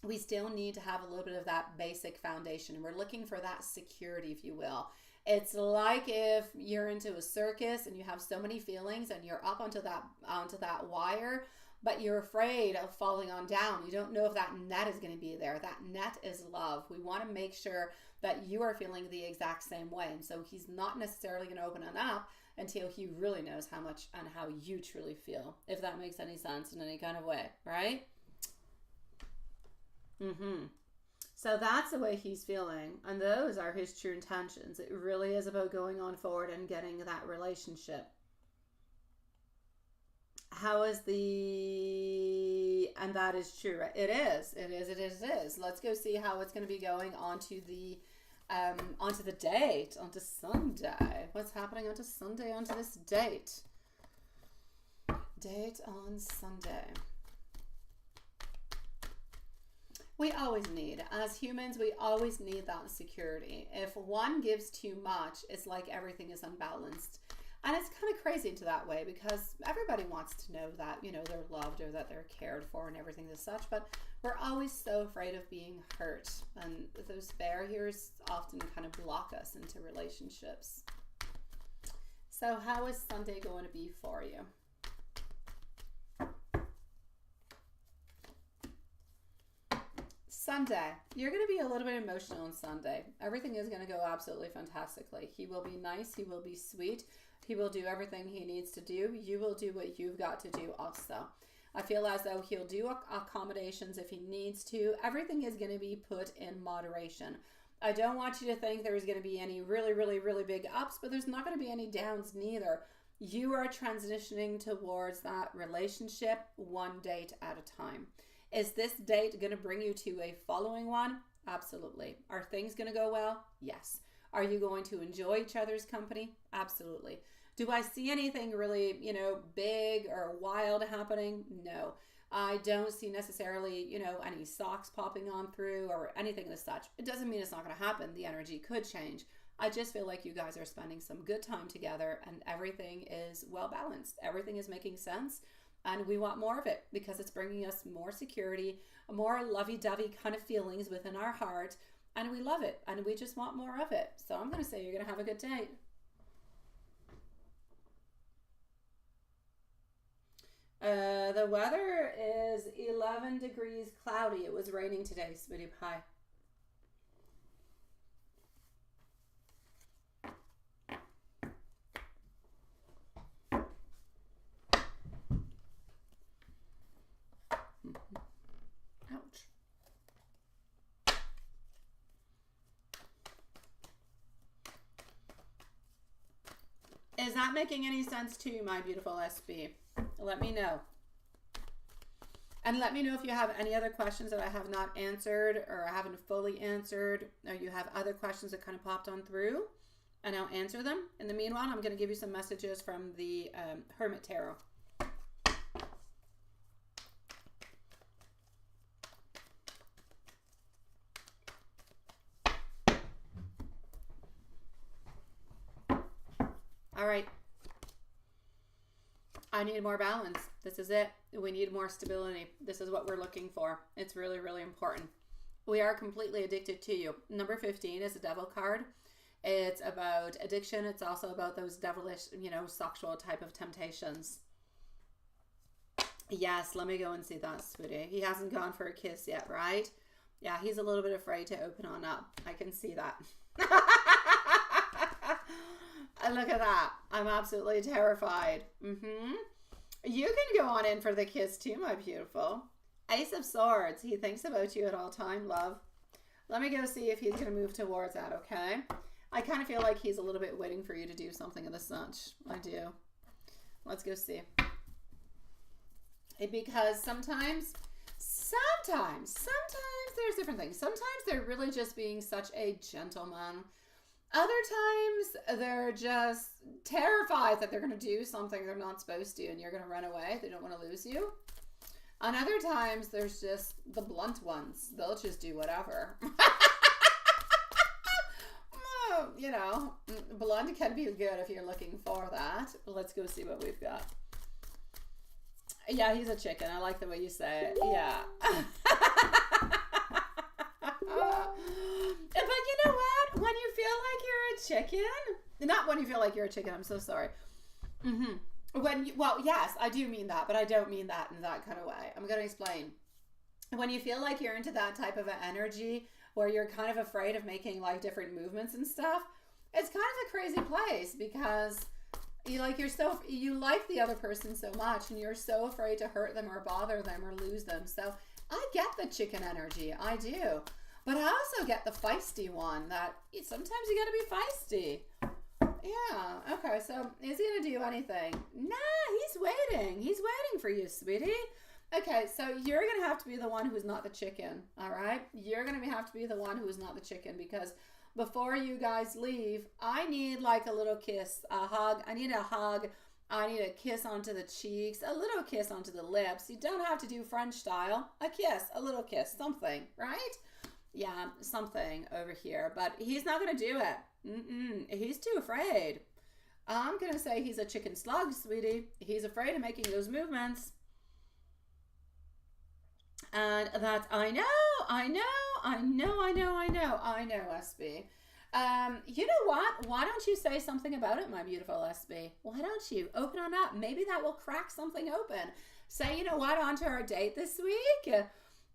we still need to have a little bit of that basic foundation. We're looking for that security, if you will. It's like if you're into a circus and you have so many feelings and you're up onto that wire, but you're afraid of falling on down. You don't know if that net is going to be there. That net is love. We want to make sure that you are feeling the exact same way. And so he's not necessarily going to open it up until he really knows how much and how you truly feel, if that makes any sense in any kind of way, right? So that's the way he's feeling, and those are his true intentions. It really is about going on forward and getting that relationship. How is and that is true, right? It is. Let's go see how it's going to be going onto the date, onto Sunday. What's happening onto Sunday, onto this date? Date on Sunday. We always need, as humans, we always need that security. If one gives too much, it's like everything is unbalanced. And it's kind of crazy into that way, because everybody wants to know that, you know, they're loved or that they're cared for and everything as such. But we're always so afraid of being hurt. And those barriers often kind of block us into relationships. So how is Sunday going to be for you? Sunday, you're going to be a little bit emotional on Sunday. Everything is going to go absolutely fantastically. He will be nice. He will be sweet. He will do everything he needs to do. You will do what you've got to do also. I feel as though he'll do accommodations if he needs to. Everything is going to be put in moderation. I don't want you to think there's going to be any really, really, really big ups, but there's not going to be any downs neither. You are transitioning towards that relationship one date at a time. Is this date going to bring you to a following one? Absolutely. Are things going to go well? Yes. Are you going to enjoy each other's company? Absolutely. Do I see anything really, you know, big or wild happening? No. I don't see necessarily, you know, any socks popping on through or anything as such. It doesn't mean it's not going to happen. The energy could change. I just feel like you guys are spending some good time together and everything is well balanced. Everything is making sense. And we want more of it because it's bringing us more security, more lovey-dovey kind of feelings within our heart. And we love it. And we just want more of it. So I'm going to say you're going to have a good date. The weather is 11 degrees cloudy. It was raining today, sweetie pie. Ouch. Is that making any sense to you, my beautiful SB? Let me know. And let me know if you have any other questions that I have not answered or I haven't fully answered, or you have other questions that kind of popped on through, and I'll answer them. In the meanwhile, I'm going to give you some messages from the Hermit Tarot. All right. I need more balance. This is it. We need more stability. This is what we're looking for. It's really, really important. We are completely addicted to you. Number 15 is a devil card. It's about addiction. It's also about those devilish, you know, sexual type of temptations. Yes, let me go and see that, sweetie. He hasn't gone for a kiss yet, right? Yeah, he's a little bit afraid to open on up. I can see that. And look at that. I'm absolutely terrified. You can go on in for the kiss too, my beautiful. Ace of Swords. He thinks about you at all time, love. Let me go see if he's going to move towards that, okay? I kind of feel like he's a little bit waiting for you to do something of the such. I do. Let's go see. Because sometimes Sometimes there's different things. Sometimes they're really just being such a gentleman. Other times they're just terrified that they're going to do something they're not supposed to and you're going to run away. They don't want to lose you. And other times there's just the blunt ones. They'll just do whatever. You know, blunt can be good if you're looking for that. Let's go see what we've got. Yeah, he's a chicken. I like the way you say it. Yeah. But you know what? When you feel like you're a chicken, not when you feel like you're a chicken, I'm so sorry. Well, yes, I do mean that, but I don't mean that in that kind of way. I'm going to explain. When you feel like you're into that type of an energy where you're kind of afraid of making like different movements and stuff, it's kind of a crazy place because you like the other person so much and you're so afraid to hurt them or bother them or lose them. So I get the chicken energy. I do. But I also get the feisty one that sometimes you got to be feisty. Yeah. Okay. So is he going to do anything? Nah, he's waiting. He's waiting for you, sweetie. Okay. So you're going to have to be the one who's not the chicken. All right. You're going to have to be the one who's not the chicken because before you guys leave, I need like a little kiss, a hug. I need a hug. I need a kiss onto the cheeks, a little kiss onto the lips. You don't have to do French style. A kiss, a little kiss, something, right? Yeah, something over here. But he's not going to do it. He's too afraid. I'm going to say he's a chicken slug, sweetie. He's afraid of making those movements. And that's, I know, SB. You know what? Why don't you say something about it, my beautiful SB? Why don't you open on up? Maybe that will crack something open. Say, you know what, on to our date this week.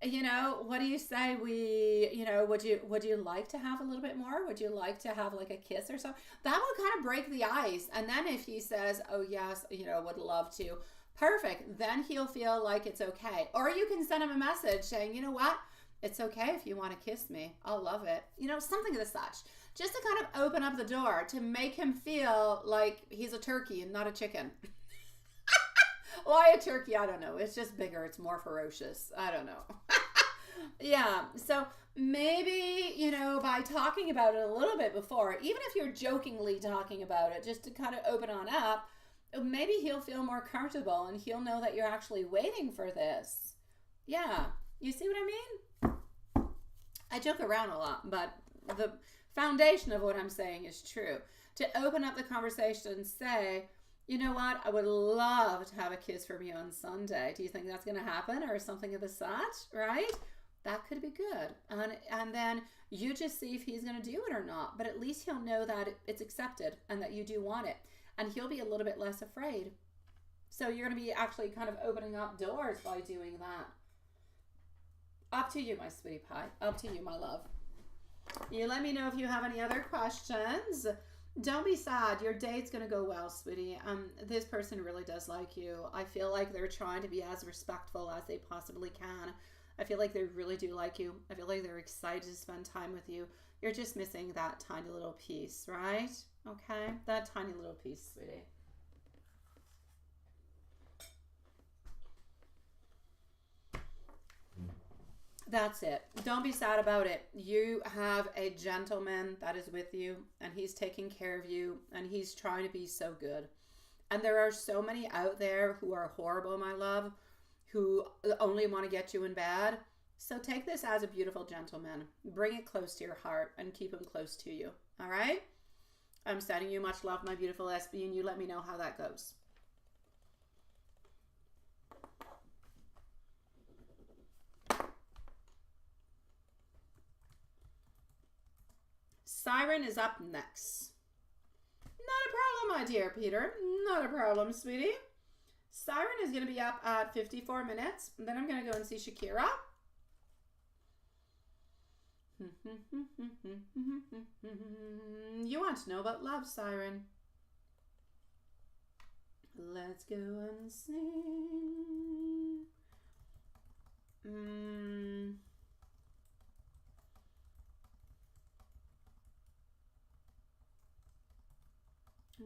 You know, what do you say we, you know, would you like to have a little bit more? Would you like to have like a kiss or something? That will kind of break the ice. And then if he says, oh yes, you know, would love to, perfect. Then he'll feel like it's okay. Or you can send him a message saying, you know what? It's okay if you want to kiss me. I'll love it. You know, something of the such. Just to kind of open up the door to make him feel like he's a turkey and not a chicken. Why a turkey? I don't know. It's just bigger. It's more ferocious. I don't know. Yeah. So maybe, you know, by talking about it a little bit before, even if you're jokingly talking about it, just to kind of open on up, maybe he'll feel more comfortable and he'll know that you're actually waiting for this. Yeah. You see what I mean? I joke around a lot, but the foundation of what I'm saying is true. To open up the conversation and say, you know what, I would love to have a kiss from you on Sunday. Do you think that's going to happen or something of the such, right? That could be good. And then you just see if he's going to do it or not. But at least he'll know that it's accepted and that you do want it. And he'll be a little bit less afraid. So you're going to be actually kind of opening up doors by doing that. Up to you, my sweetie pie. Up to you, my love. You let me know if you have any other questions. Don't be sad. Your date's going to go well, sweetie. This person really does like you. I feel like they're trying to be as respectful as they possibly can. I feel like they really do like you. I feel like they're excited to spend time with you. You're just missing that tiny little piece, right? Okay? That tiny little piece, sweetie. That's it. Don't be sad about it. You have a gentleman that is with you and he's taking care of you and he's trying to be so good. And there are so many out there who are horrible, my love, who only want to get you in bad. So take this as a beautiful gentleman. Bring it close to your heart and keep him close to you. All right? I'm sending you much love, my beautiful SB, and you let me know how that goes. Siren is up next. Not a problem, my dear Peter. Not a problem, sweetie. Siren is going to be up at 54 minutes. And then I'm going to go and see Shakira. You want to know about love, Siren? Let's go and sing.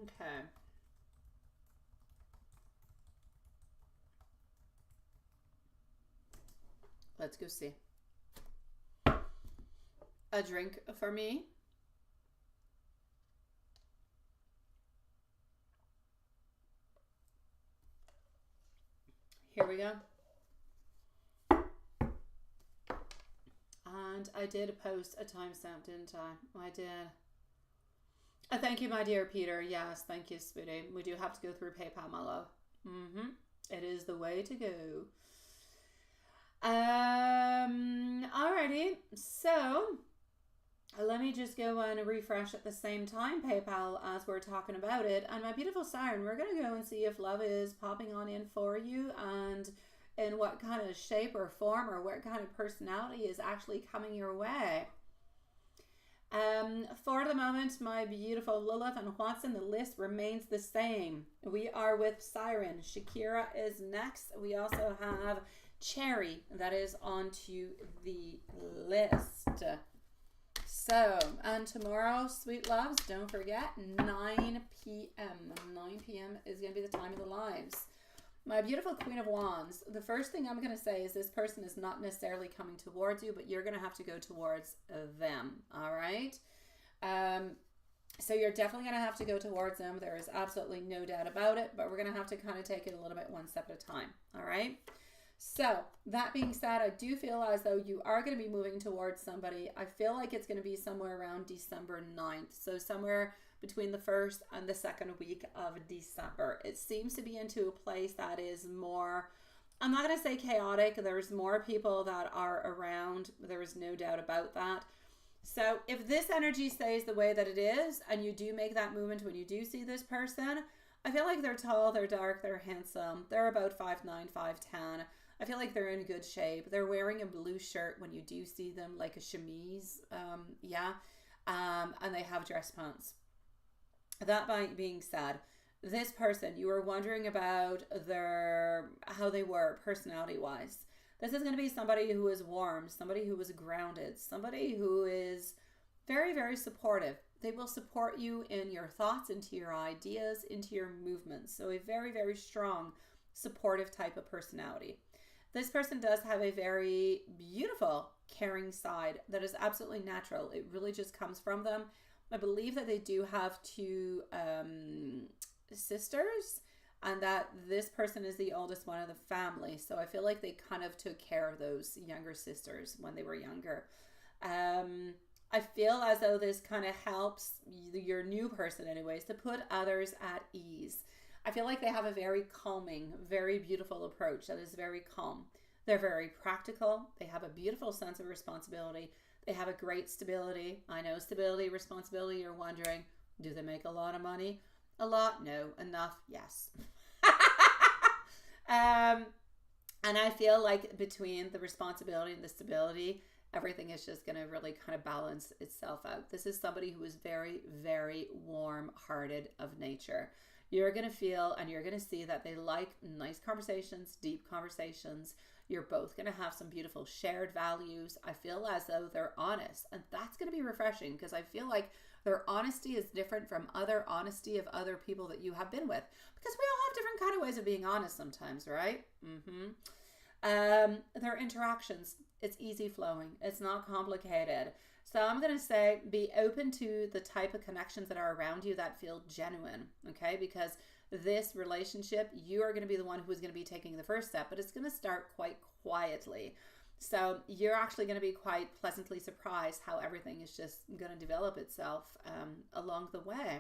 Okay. Let's go see. A drink for me. Here we go. And I did post a timestamp, didn't I? I did. Thank you, my dear Peter. Yes, thank you, sweetie. We do have to go through PayPal, my love. It is the way to go. Alrighty. So let me just go and refresh at the same time PayPal as we're talking about it. And my beautiful siren, we're going to go and see if love is popping on in for you and in what kind of shape or form or what kind of personality is actually coming your way. For the moment, my beautiful Lilith, and what's in the list remains the same. We are with Siren. Shakira is next. We also have Cherry that is onto the list. So, and tomorrow, sweet loves, don't forget, 9 p.m. 9 p.m. is going to be the time of the lives. My beautiful Queen of Wands, the first thing I'm going to say is this person is not necessarily coming towards you, but you're going to have to go towards them, all right? So you're definitely going to have to go towards them. There is absolutely no doubt about it, but we're going to have to kind of take it a little bit one step at a time, all right? So that being said, I do feel as though you are going to be moving towards somebody. I feel like it's going to be somewhere around December 9th, so somewhere between the first and the second week of December. It seems to be into a place that is more, I'm not going to say chaotic. There's more people that are around. There is no doubt about that. So if this energy stays the way that it is, and you do make that movement when you do see this person, I feel like they're tall, they're dark, they're handsome. They're about 5'9", 5'10". I feel like they're in good shape. They're wearing a blue shirt when you do see them, like a chemise. And they have dress pants. That being said, this person, you were wondering about how they were personality-wise. This is going to be somebody who is warm, somebody who is grounded, somebody who is very, very supportive. They will support you in your thoughts, into your ideas, into your movements. So a very, very strong, supportive type of personality. This person does have a very beautiful, caring side that is absolutely natural. It really just comes from them. I believe that they do have two sisters, and that this person is the oldest one of the family. So I feel like they kind of took care of those younger sisters when they were younger. I feel as though this kind of helps your new person anyways to put others at ease. I feel like they have a very calming, very beautiful approach that is very calm. They're very practical. They have a beautiful sense of responsibility. They have a great stability. I know stability, responsibility, you're wondering, do they make a lot of money? A lot? No. Enough? Yes. And I feel like between the responsibility and the stability, everything is just going to really kind of balance itself out. This is somebody who is very, very warm-hearted of nature. You're going to feel and you're going to see that they like nice conversations, deep conversations. You're both going to have some beautiful shared values. I feel as though they're honest, and that's going to be refreshing because I feel like their honesty is different from other honesty of other people that you have been with, because we all have different kind of ways of being honest sometimes, right? Their interactions, it's easy flowing. It's not complicated. So I'm going to say be open to the type of connections that are around you that feel genuine, okay? Because this relationship, you are going to be the one who is going to be taking the first step, but it's going to start quite quietly. So you're actually going to be quite pleasantly surprised how everything is just going to develop itself along the way.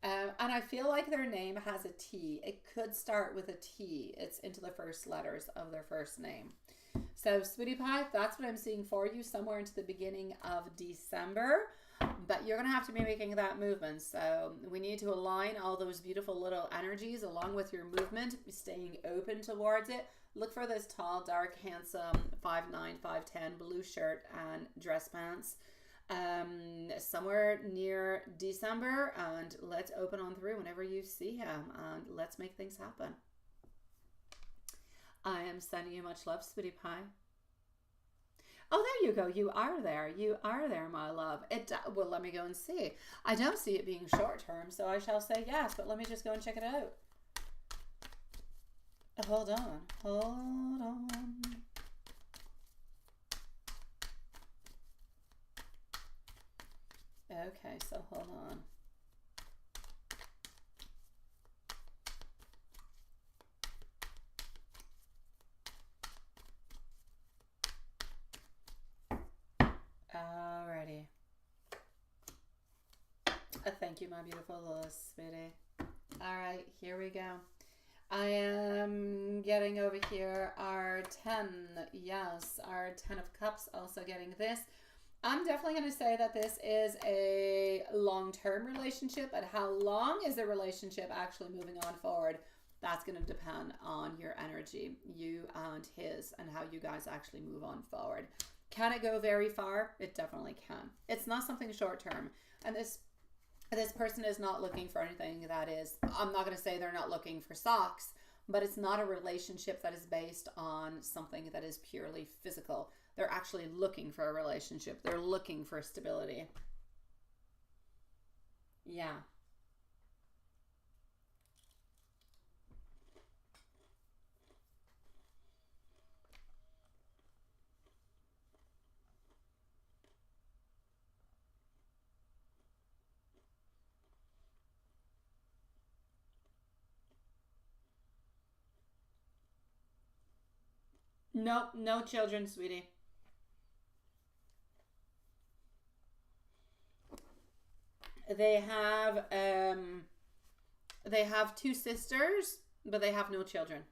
And I feel like their name has a T. It could start with a T. It's into the first letters of their first name. So, Sweetie Pie, that's what I'm seeing for you somewhere into the beginning of December. But you're going to have to be making that movement. So we need to align all those beautiful little energies along with your movement, staying open towards it. Look for this tall, dark, handsome 5'9", 5'10", blue shirt and dress pants somewhere near December. And let's open on through whenever you see him. And let's make things happen. I am sending you much love, Sweetie Pie. Oh, there you go. You are there. You are there, my love. Well, let me go and see. I don't see it being short term, so I shall say yes, but let me just go and check it out. Hold on. Hold on. Okay, so hold on. Alrighty. Thank you, my beautiful little sweetie. Alright, here we go. I am getting over here our 10. Yes, our 10 of Cups, also getting this. I'm definitely going to say that this is a long-term relationship, and how long is the relationship actually moving on forward? That's going to depend on your energy, you and his, and how you guys actually move on forward. Can it go very far? It definitely can. It's not something short-term, and this person is not looking for anything that is, I'm not going to say they're not looking for socks, but it's not a relationship that is based on something that is purely physical. They're actually looking for a relationship. They're looking for stability. Yeah. Nope, no children, sweetie. They have 2 sisters, but they have no children.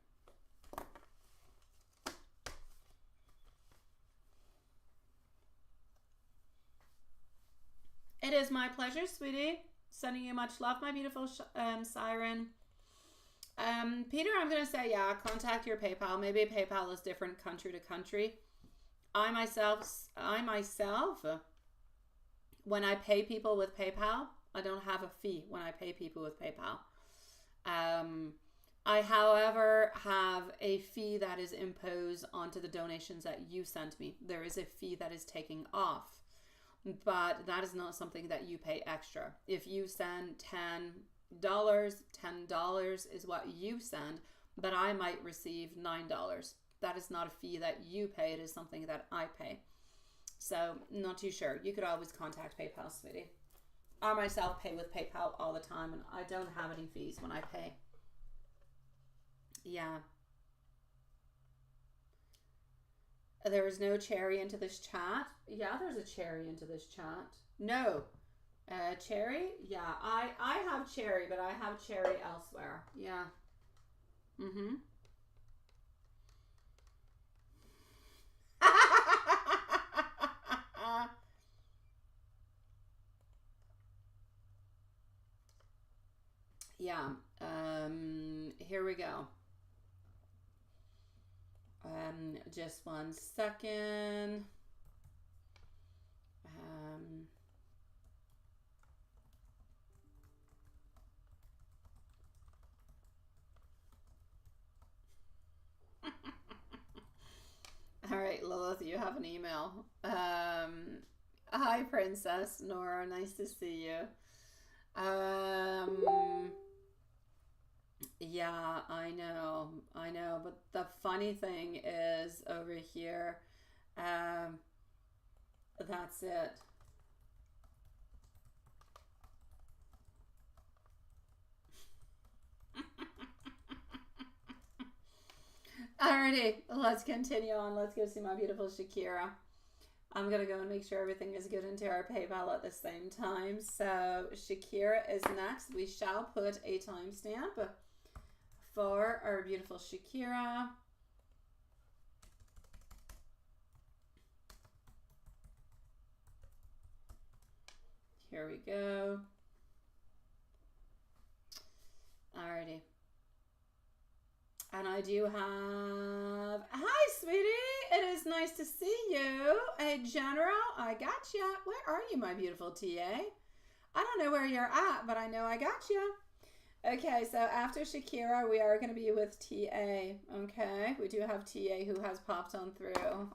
It is my pleasure, sweetie. Sending you much love, my beautiful siren. Peter, I'm going to say, yeah, contact your PayPal. Maybe PayPal is different country to country. I myself, when I pay people with PayPal, I don't have a fee when I pay people with PayPal. I, however, have a fee that is imposed onto the donations that you sent me. There is a fee that is taken off, but that is not something that you pay extra. If you send $10 is what you send, but I might receive $9. That is not a fee that you pay. It is something that I pay. So, not too sure. You could always contact PayPal, sweetie. I myself pay with PayPal all the time, and I don't have any fees when I pay. Yeah. There is no cherry into this chat. Yeah, there's a cherry into this chat. No. Cherry? Yeah, I have cherry, but I have cherry elsewhere. Yeah. Mm-hmm. Yeah. Here we go. Just one second. All right, Lilith, you have an email. Hi, Princess Nora. Nice to see you. Yeah, I know. But the funny thing is over here, that's it. Alrighty, let's continue on. Let's go see my beautiful Shakira. I'm going to go and make sure everything is good into our PayPal at the same time. So Shakira is next. We shall put a timestamp for our beautiful Shakira. Here we go. Alrighty. And I do have, hi sweetie, it is nice to see you. Hey General, I got ya. Where are you, my beautiful TA? I don't know where you're at, but I know I got you. Okay, so after Shakira, we are going to be with TA. Okay, we do have TA who has popped on through.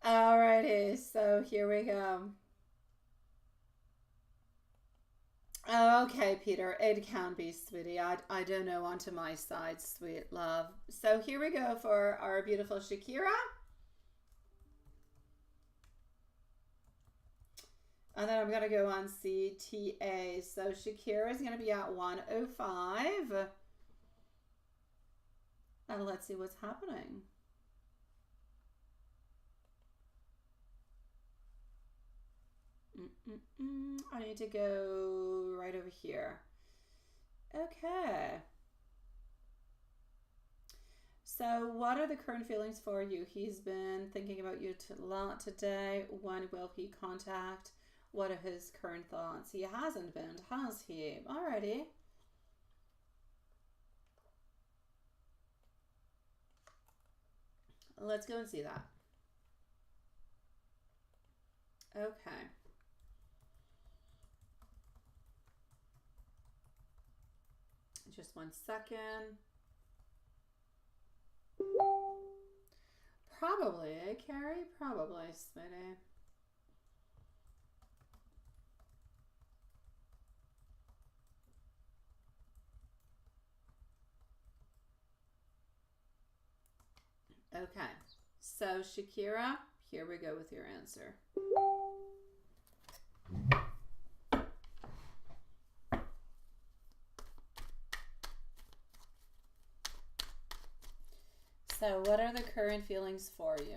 Alrighty, so here we go. Okay, Peter. It can be, sweetie. I don't know, onto my side, sweet love. So here we go for our beautiful Shakira. And then I'm going to go on CTA. So Shakira is going to be at 105. And let's see what's happening. I need to go right over here. Okay. So what are the current feelings for you? He's been thinking about you a lot today. When will he contact? What are his current thoughts? He hasn't been, has he? Alrighty. Let's go and see that. Okay. Just 1 second. Probably, eh, Carrie? Probably, sweetie. Okay, so Shakira, here we go with your answer. So what are the current feelings for you?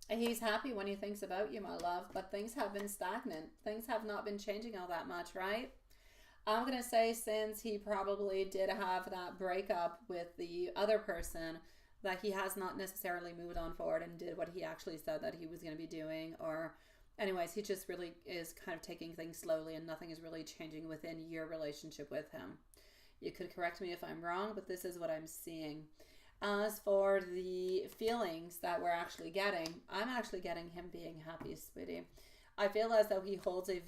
He's happy when he thinks about you, my love, but things have been stagnant. Things have not been changing all that much, right? I'm going to say since he probably did have that breakup with the other person, that he has not necessarily moved on forward and did what he actually said that he was going to be doing. Or anyways, he just really is kind of taking things slowly and nothing is really changing within your relationship with him. You could correct me if I'm wrong, but this is what I'm seeing. As for the feelings that we're actually getting, I'm actually getting him being happy, sweetie. I feel as though he holds he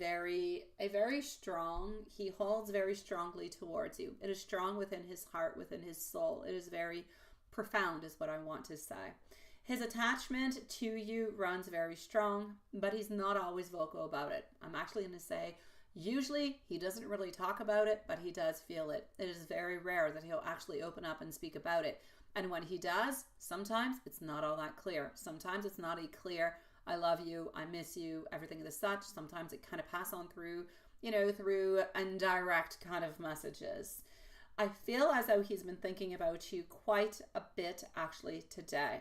holds very strongly towards you. It is strong within his heart, within his soul. It is very profound is what I want to say. His attachment to you runs very strong, but he's not always vocal about it. I'm actually going to say usually he doesn't really talk about it, but he does feel it. It is very rare that he'll actually open up and speak about it. And when he does, sometimes it's not all that clear. Sometimes it's not a clear, I love you, I miss you, everything is such. Sometimes it kind of pass on through, through indirect kind of messages. I feel as though he's been thinking about you quite a bit actually today.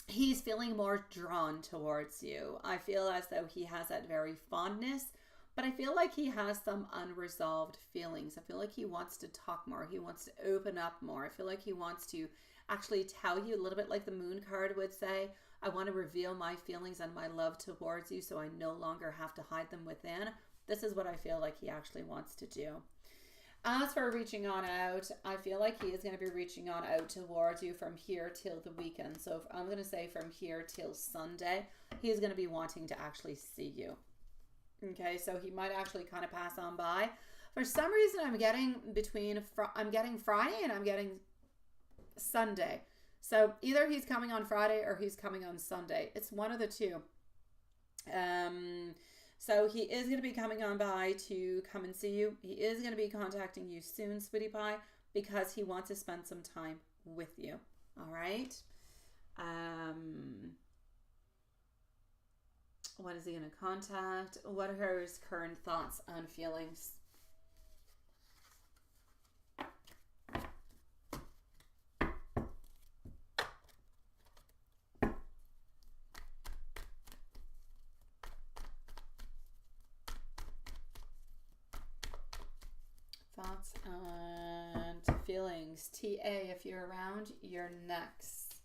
He's feeling more drawn towards you. I feel as though he has that very fondness, but I feel like he has some unresolved feelings. I feel like he wants to talk more. He wants to open up more. I feel like he wants to actually tell you a little bit like the moon card would say, I want to reveal my feelings and my love towards you so I no longer have to hide them within. This is what I feel like he actually wants to do. As for reaching on out, I feel like he is going to be reaching on out towards you from here till the weekend. So I'm going to say from here till Sunday, he is going to be wanting to actually see you. Okay, so he might actually kind of pass on by. For some reason, I'm getting Friday and I'm getting Sunday. So either he's coming on Friday or he's coming on Sunday. It's one of the two. So he is going to be coming on by to come and see you. He is going to be contacting you soon, sweetie pie, because he wants to spend some time with you. All right. What is he going to contact? What are his current thoughts and feelings? Thoughts and feelings. TA, if you're around, you're next.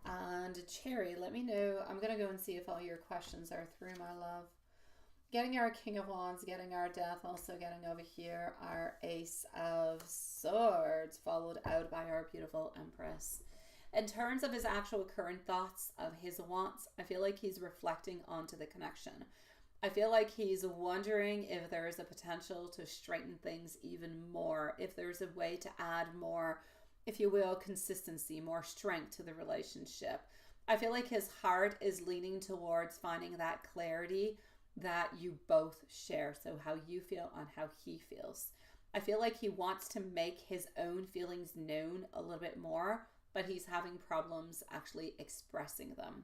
And Cherry, let me know. I'm going to go and see if all your questions are through, my love. Getting our King of Wands, getting our Death, also getting over here our Ace of Swords, followed out by our beautiful Empress. In terms of his actual current thoughts of his wants, I feel like he's reflecting onto the connection. I feel like he's wondering if there is a potential to straighten things even more, if there's a way to add more, if you will, consistency, more strength to the relationship. I feel like his heart is leaning towards finding that clarity that you both share. So how you feel and how he feels. I feel like he wants to make his own feelings known a little bit more, but he's having problems actually expressing them.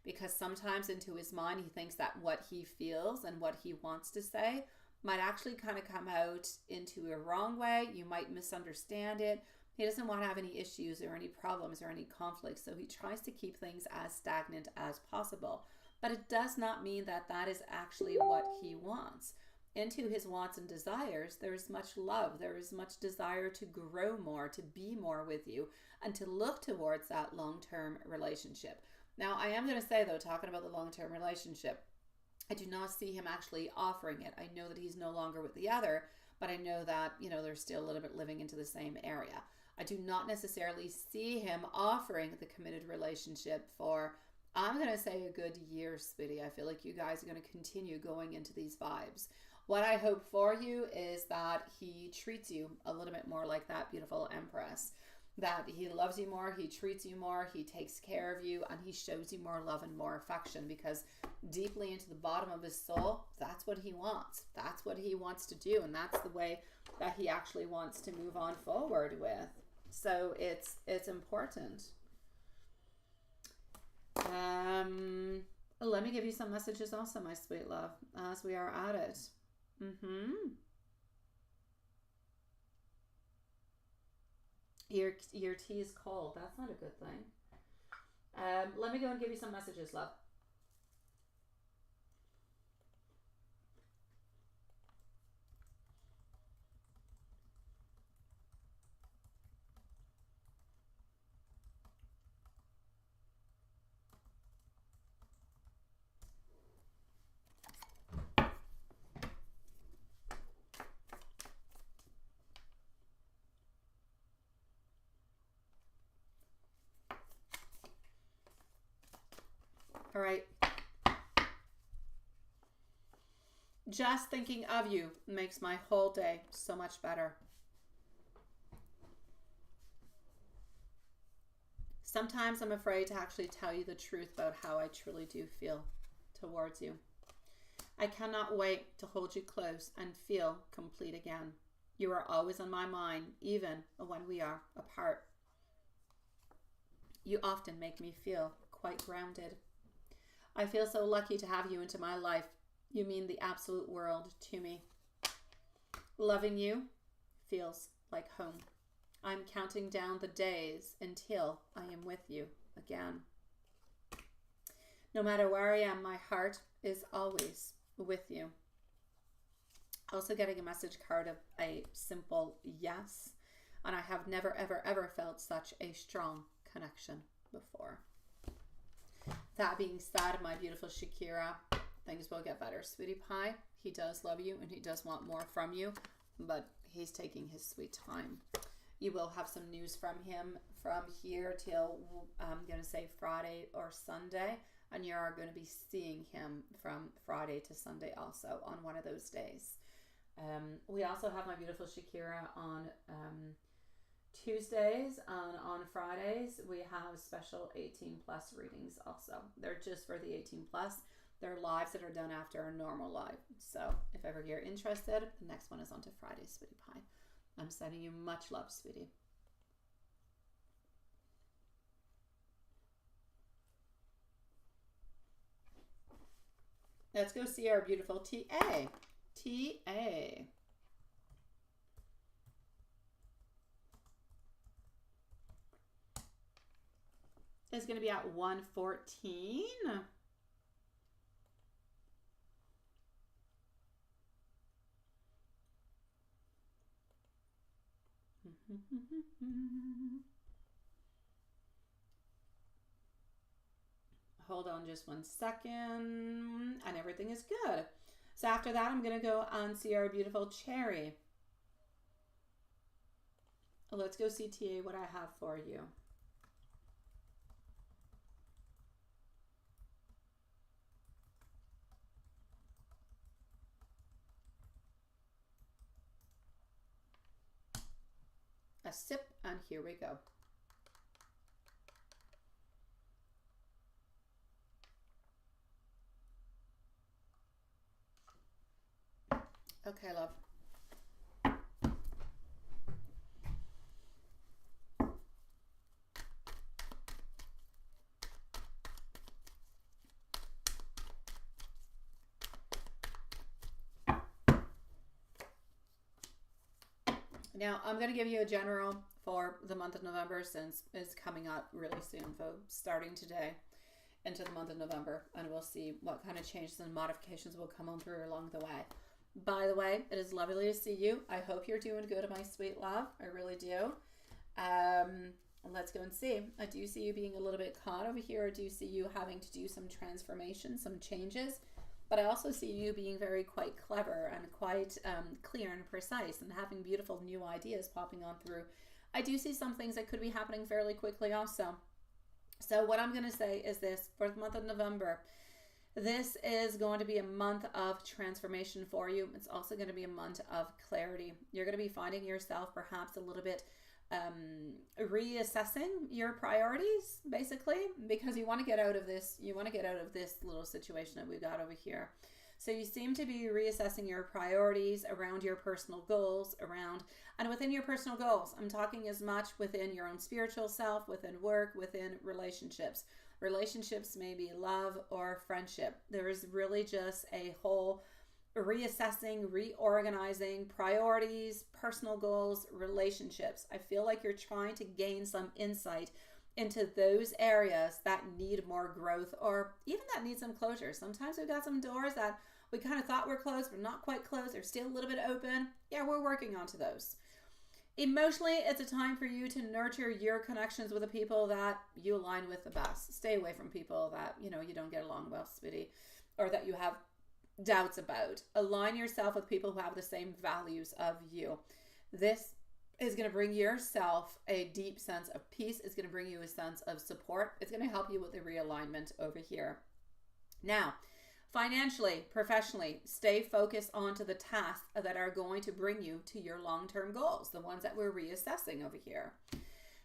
Because sometimes into his mind, he thinks that what he feels and what he wants to say might actually kind of come out into a wrong way. You might misunderstand it. He doesn't want to have any issues or any problems or any conflicts. So he tries to keep things as stagnant as possible. But it does not mean that that is actually what he wants. Into his wants and desires, there is much love. There is much desire to grow more, to be more with you, and to look towards that long-term relationship. Now, I am going to say, though, talking about the long-term relationship, I do not see him actually offering it. I know that he's no longer with the other, but I know that, they're still a little bit living into the same area. I do not necessarily see him offering the committed relationship for, I'm going to say, a good year, sweetie. I feel like you guys are going to continue going into these vibes. What I hope for you is that he treats you a little bit more like that beautiful Empress. That he loves you more, he treats you more, he takes care of you, and he shows you more love and more affection, because deeply into the bottom of his soul, that's what he wants. That's what he wants to do, and that's the way that he actually wants to move on forward with. So it's important. Let me give you some messages also, my sweet love, as we are at it. Your tea is cold. That's not a good thing. Let me go and give you some messages, love. All right. Just thinking of you makes my whole day so much better. Sometimes I'm afraid to actually tell you the truth about how I truly do feel towards you. I cannot wait to hold you close and feel complete again. You are always on my mind, even when we are apart. You often make me feel quite grounded. I feel so lucky to have you into my life. You mean the absolute world to me. Loving you feels like home. I'm counting down the days until I am with you again. No matter where I am, my heart is always with you. Also getting a message card of a simple yes. And I have never, ever, ever felt such a strong connection before. That being said, my beautiful Shakira, things will get better. Sweetie pie, he does love you and he does want more from you, but he's taking his sweet time. You will have some news from him from here till, I'm going to say Friday or Sunday, and you are going to be seeing him from Friday to Sunday also on one of those days. We also have my beautiful Shakira on Tuesdays, and on Fridays we have special 18 plus readings also. They're just for the 18 plus. They're lives that are done after a normal live. So if ever you're interested, the next one is on to Friday, sweetie pie. I'm sending you much love, sweetie. Let's go see our beautiful TA. TA. Is going to be at 114. Hold on just 1 second, and everything is good. So after that, I'm going to go and see our beautiful Cherry. Let's go see TA what I have for you. a sip, and here we go. Okay, love. Now, I'm going to give you a general for the month of November, since it's coming up really soon, folks, starting today into the month of November, and we'll see what kind of changes and modifications will come on through along the way. By the way, it is lovely to see you. I hope you're doing good, my sweet love. I really do. Let's go and see. I do see you being a little bit caught over here. I do see you having to do some transformation, some changes. But I also see you being quite clever and quite clear and precise, and having beautiful new ideas popping on through. I do see some things that could be happening fairly quickly also. So what I'm going to say is this: for the month of November, this is going to be a month of transformation for you. It's also going to be a month of clarity. You're going to be finding yourself perhaps a little bit reassessing your priorities, basically, because you want to get out of this. You want to get out of this little situation that we've got over here. So you seem to be reassessing your priorities around your personal goals, and within your personal goals, I'm talking as much within your own spiritual self, within work, within relationships. Relationships may be love or friendship. There is really just a whole reassessing, reorganizing priorities, personal goals, relationships. I feel like you're trying to gain some insight into those areas that need more growth, or even that need some closure. Sometimes we've got some doors that we kind of thought were closed, but not quite closed. They're still a little bit open. Yeah, we're working onto those. Emotionally, it's a time for you to nurture your connections with the people that you align with the best. Stay away from people that, you don't get along well, sweetie, or that you have doubts about. Align yourself with people who have the same values of you. This is going to bring yourself a deep sense of peace. It's going to bring you a sense of support. It's going to help you with the realignment over here. Now, financially, professionally, stay focused onto the tasks that are going to bring you to your long-term goals, the ones that we're reassessing over here.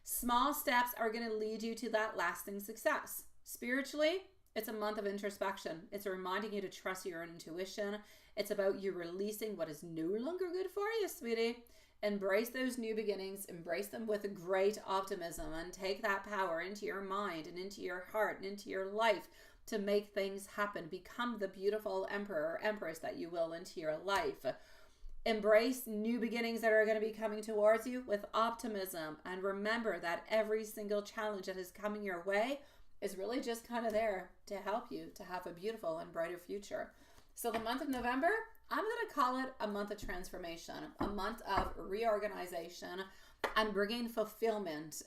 Small steps are going to lead you to that lasting success. Spiritually, it's a month of introspection. It's reminding you to trust your own intuition. It's about you releasing what is no longer good for you, sweetie. Embrace those new beginnings. Embrace them with great optimism, and take that power into your mind and into your heart and into your life to make things happen. Become the beautiful emperor or empress that you will into your life. Embrace new beginnings that are going to be coming towards you with optimism. And remember that every single challenge that is coming your way is really just kind of there to help you to have a beautiful and brighter future. So the month of November, I'm going to call it a month of transformation, a month of reorganization and bringing fulfillment,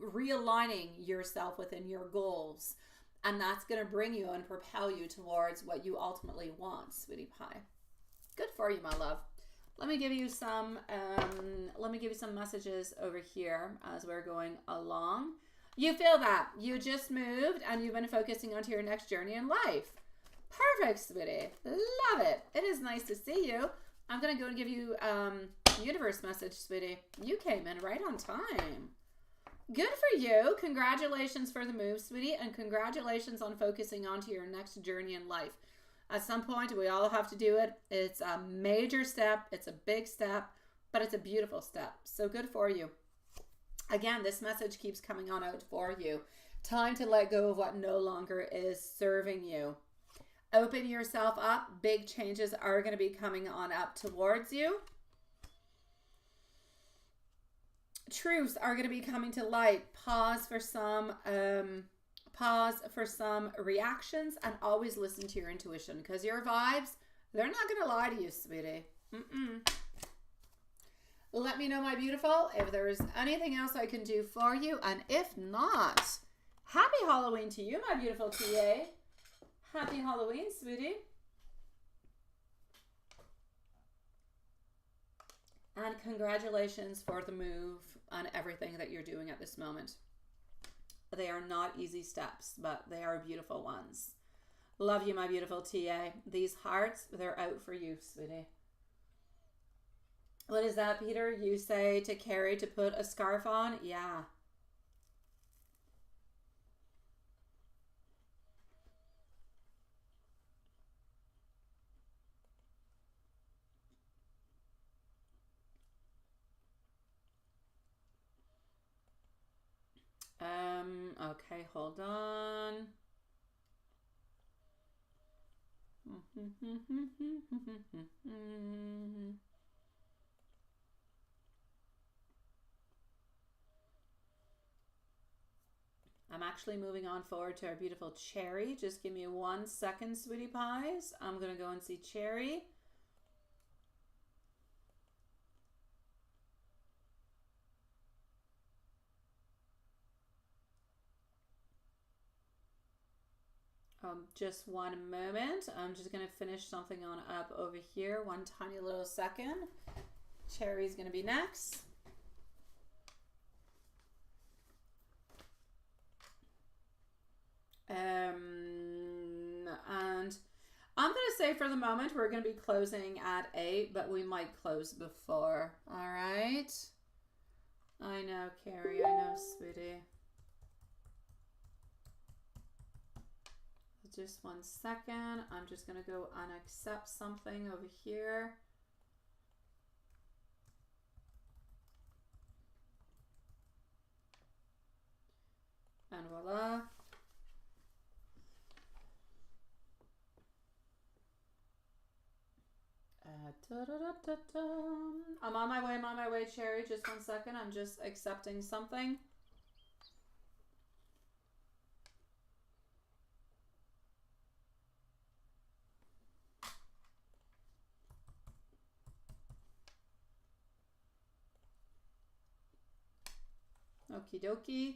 realigning yourself within your goals. And that's going to bring you and propel you towards what you ultimately want, sweetie pie. Good for you, my love. Let me give you some messages over here as we're going along. You feel that you just moved and you've been focusing onto your next journey in life. Perfect, sweetie. Love it. It is nice to see you. I'm going to go and give you universe message, sweetie. You came in right on time. Good for you. Congratulations for the move, sweetie, and congratulations on focusing onto your next journey in life. At some point, we all have to do it. It's a major step. It's a big step, but it's a beautiful step. So good for you. Again, this message keeps coming on out for you. Time to let go of what no longer is serving you. Open yourself up. Big changes are going to be coming on up towards you. Truths are going to be coming to light. Pause for some reactions, and always listen to your intuition, because your vibes, they're not going to lie to you, sweetie. Let me know, my beautiful, if there's anything else I can do for you, and if not, happy Halloween to you, my beautiful TA. Happy Halloween, sweetie. And congratulations for the move and everything that you're doing at this moment. They are not easy steps, but they are beautiful ones. Love you, my beautiful TA. These hearts, they're out for you, sweetie. What is that, Peter? You say to carry, to put a scarf on? Yeah. Okay, hold on. I'm actually moving on forward to our beautiful Cherry. Just give me 1 second, sweetie pies. I'm going to go and see Cherry. Just 1 moment. I'm just going to finish something on up over here. 1 tiny little second. Cherry's going to be next. And I'm going to say for the moment we're going to be closing at 8, but we might close before. All right. I know, Carrie. I know, sweetie. Just 1 second. I'm just going to go and accept something over here. And voila. I'm on my way, Cherry. Just 1 second. I'm just accepting something. Okie dokie.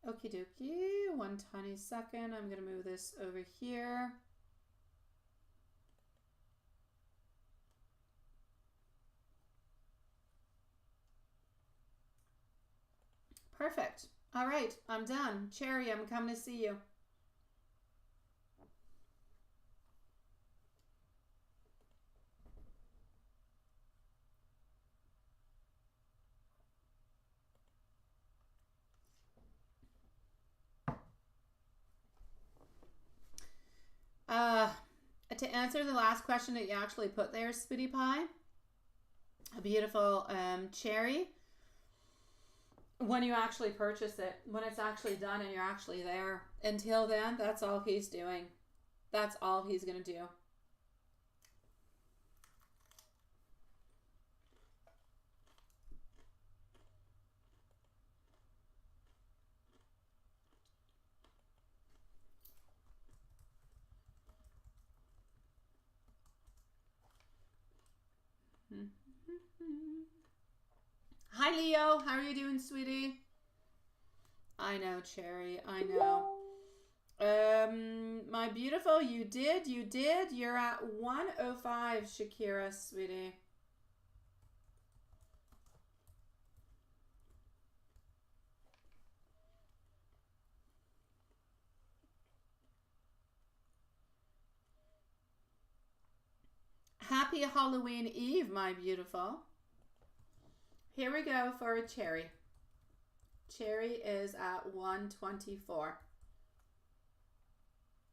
Okie dokie. 1 tiny second. I'm going to move this over here. Perfect. All right, I'm done. Cherry, I'm coming to see you. To answer the last question that you actually put there, Spitty Pie, a beautiful Cherry, when you actually purchase it, when it's actually done and you're actually there, until then, that's all he's doing. That's all he's going to do. Hi, Leo. How are you doing, sweetie? I know, Cherry. I know. My beautiful, you did. You're at 105, Shakira, sweetie. Happy Halloween Eve, my beautiful. Here we go for a Cherry. Cherry is at 124.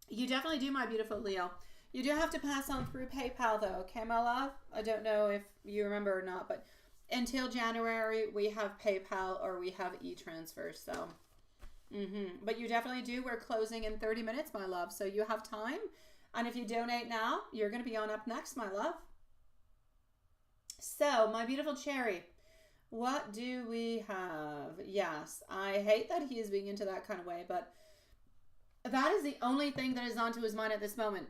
You definitely do, my beautiful Leo. You do have to pass on through PayPal, though, okay, my love? I don't know if you remember or not, but until January, we have PayPal or we have e-transfer, so. But you definitely do. We're closing in 30 minutes, my love, so you have time. And if you donate now, you're going to be on up next, my love. So, my beautiful Cherry, what do we have? Yes, I hate that he is being into that kind of way, but that is the only thing that is onto his mind at this moment.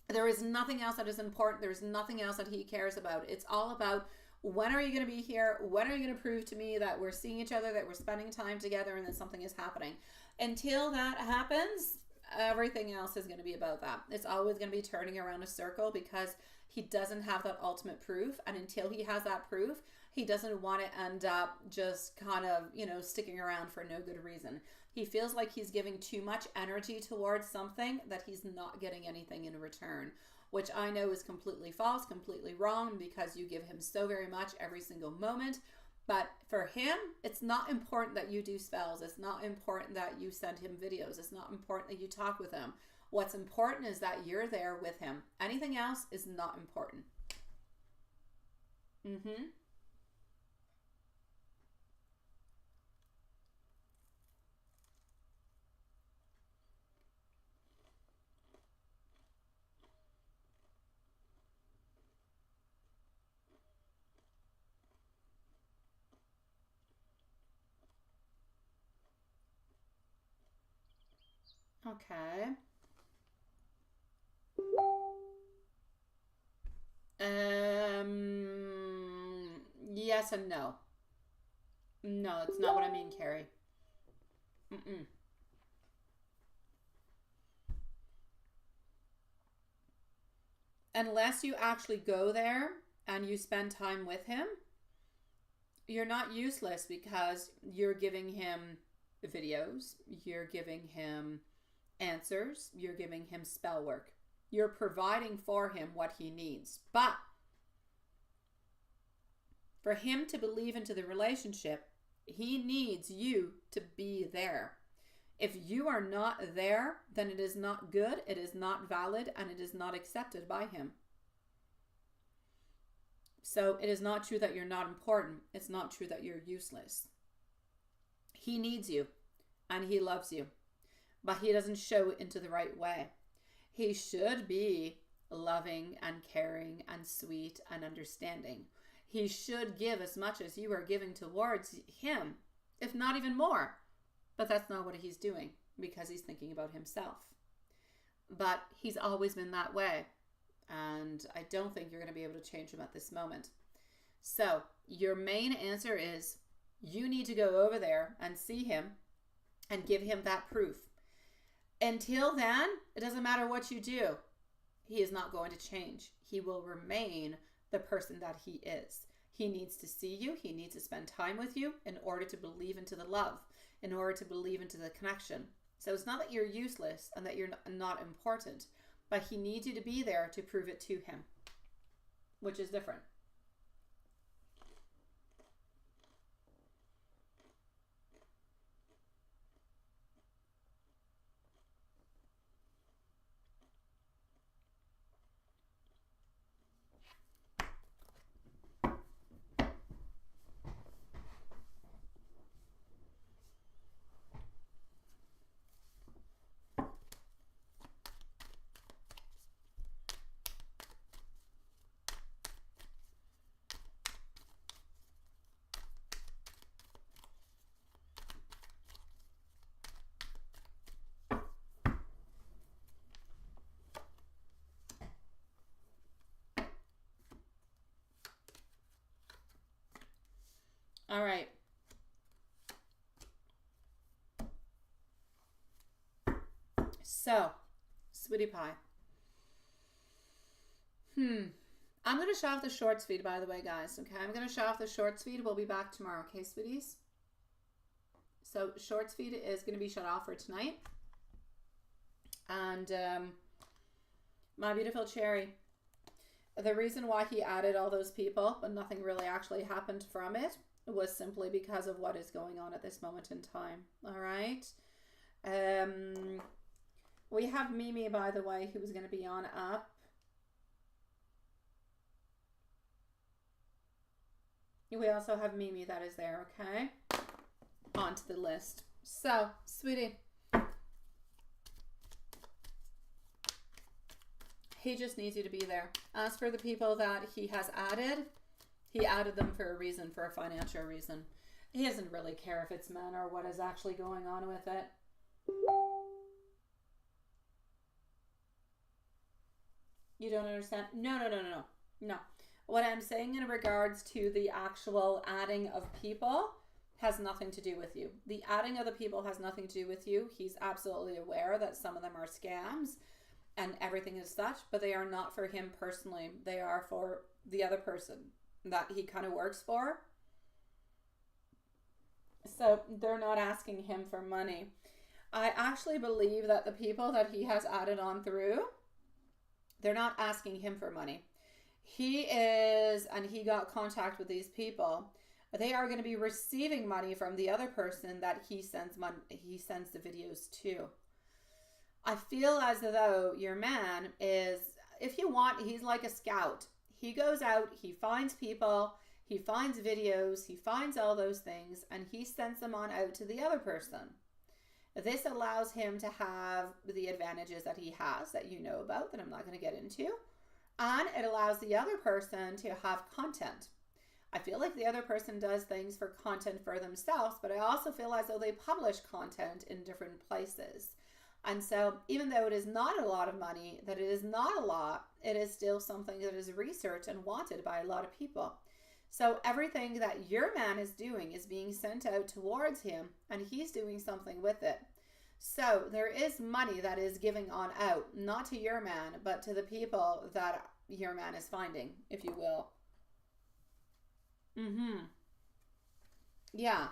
There is nothing else that is important. There's nothing else that he cares about. It's all about, when are you going to be here? When are you going to prove to me that we're seeing each other, that we're spending time together, and that something is happening? Until that happens, everything else is going to be about that. It's always going to be turning around a circle because he doesn't have that ultimate proof. And until he has that proof, he doesn't want to end up just kind of, sticking around for no good reason. He feels like he's giving too much energy towards something that he's not getting anything in return, which I know is completely false, completely wrong, because you give him so very much every single moment. But for him, it's not important that you do spells. It's not important that you send him videos. It's not important that you talk with him. What's important is that you're there with him. Anything else is not important. Okay. Yes and no. No, that's not what I mean, Carrie. Unless you actually go there and you spend time with him, you're not useless because you're giving him videos, you're giving him answers, you're giving him spell work. You're providing for him what he needs. But for him to believe into the relationship, he needs you to be there. If you are not there, then it is not good, it is not valid, and it is not accepted by him. So it is not true that you're not important. It's not true that you're useless. He needs you and he loves you, but he doesn't show it into the right way. He should be loving and caring and sweet and understanding. He should give as much as you are giving towards him, if not even more. But that's not what he's doing because he's thinking about himself. But he's always been that way. And I don't think you're going to be able to change him at this moment. So your main answer is you need to go over there and see him and give him that proof. Until then, it doesn't matter what you do. He is not going to change. He will remain the person that he is. He needs to see you. He needs to spend time with you in order to believe into the love, in order to believe into the connection. So it's not that you're useless and that you're not important, but he needs you to be there to prove it to him, which is different. All right. So, sweetie pie. I'm going to shut off the shorts feed, by the way, guys. Okay, I'm going to shut off the shorts feed. We'll be back tomorrow. Okay, sweeties? So, shorts feed is going to be shut off for tonight. And my beautiful cherry. The reason why he added all those people, but nothing really actually happened from it, was simply because of what is going on at this moment in time. All right. We have Mimi, by the way, who is going to be on up. We also have Mimi that is there, okay? Onto the list. So, sweetie. He just needs you to be there. As for the people that he has added, he added them for a reason, for a financial reason. He doesn't really care if it's men or what is actually going on with it. You don't understand? No. What I'm saying in regards to the actual adding of people, has nothing to do with you. The adding other people has nothing to do with you. He's absolutely aware that some of them are scams and everything is such, but they are not for him personally. They are for the other person that he kind of works for. So they're not asking him for money. I actually believe that the people that he has added on through, they're not asking him for money. He is, and he got contact with these people. They are going to be receiving money from the other person that he sends money. He sends the videos to. I feel as though your man is, if you want, he's like a scout. He goes out, he finds people, he finds videos, he finds all those things, and he sends them on out to the other person. This allows him to have the advantages that he has that you know about that I'm not going to get into. And it allows the other person to have content. I feel like the other person does things for content for themselves, but I also feel as though they publish content in different places. And so even though it is not a lot of money, that it is not a lot, it is still something that is researched and wanted by a lot of people. So everything that your man is doing is being sent out towards him, and he's doing something with it. So there is money that is giving on out, not to your man, but to the people that your man is finding, if you will. Yeah.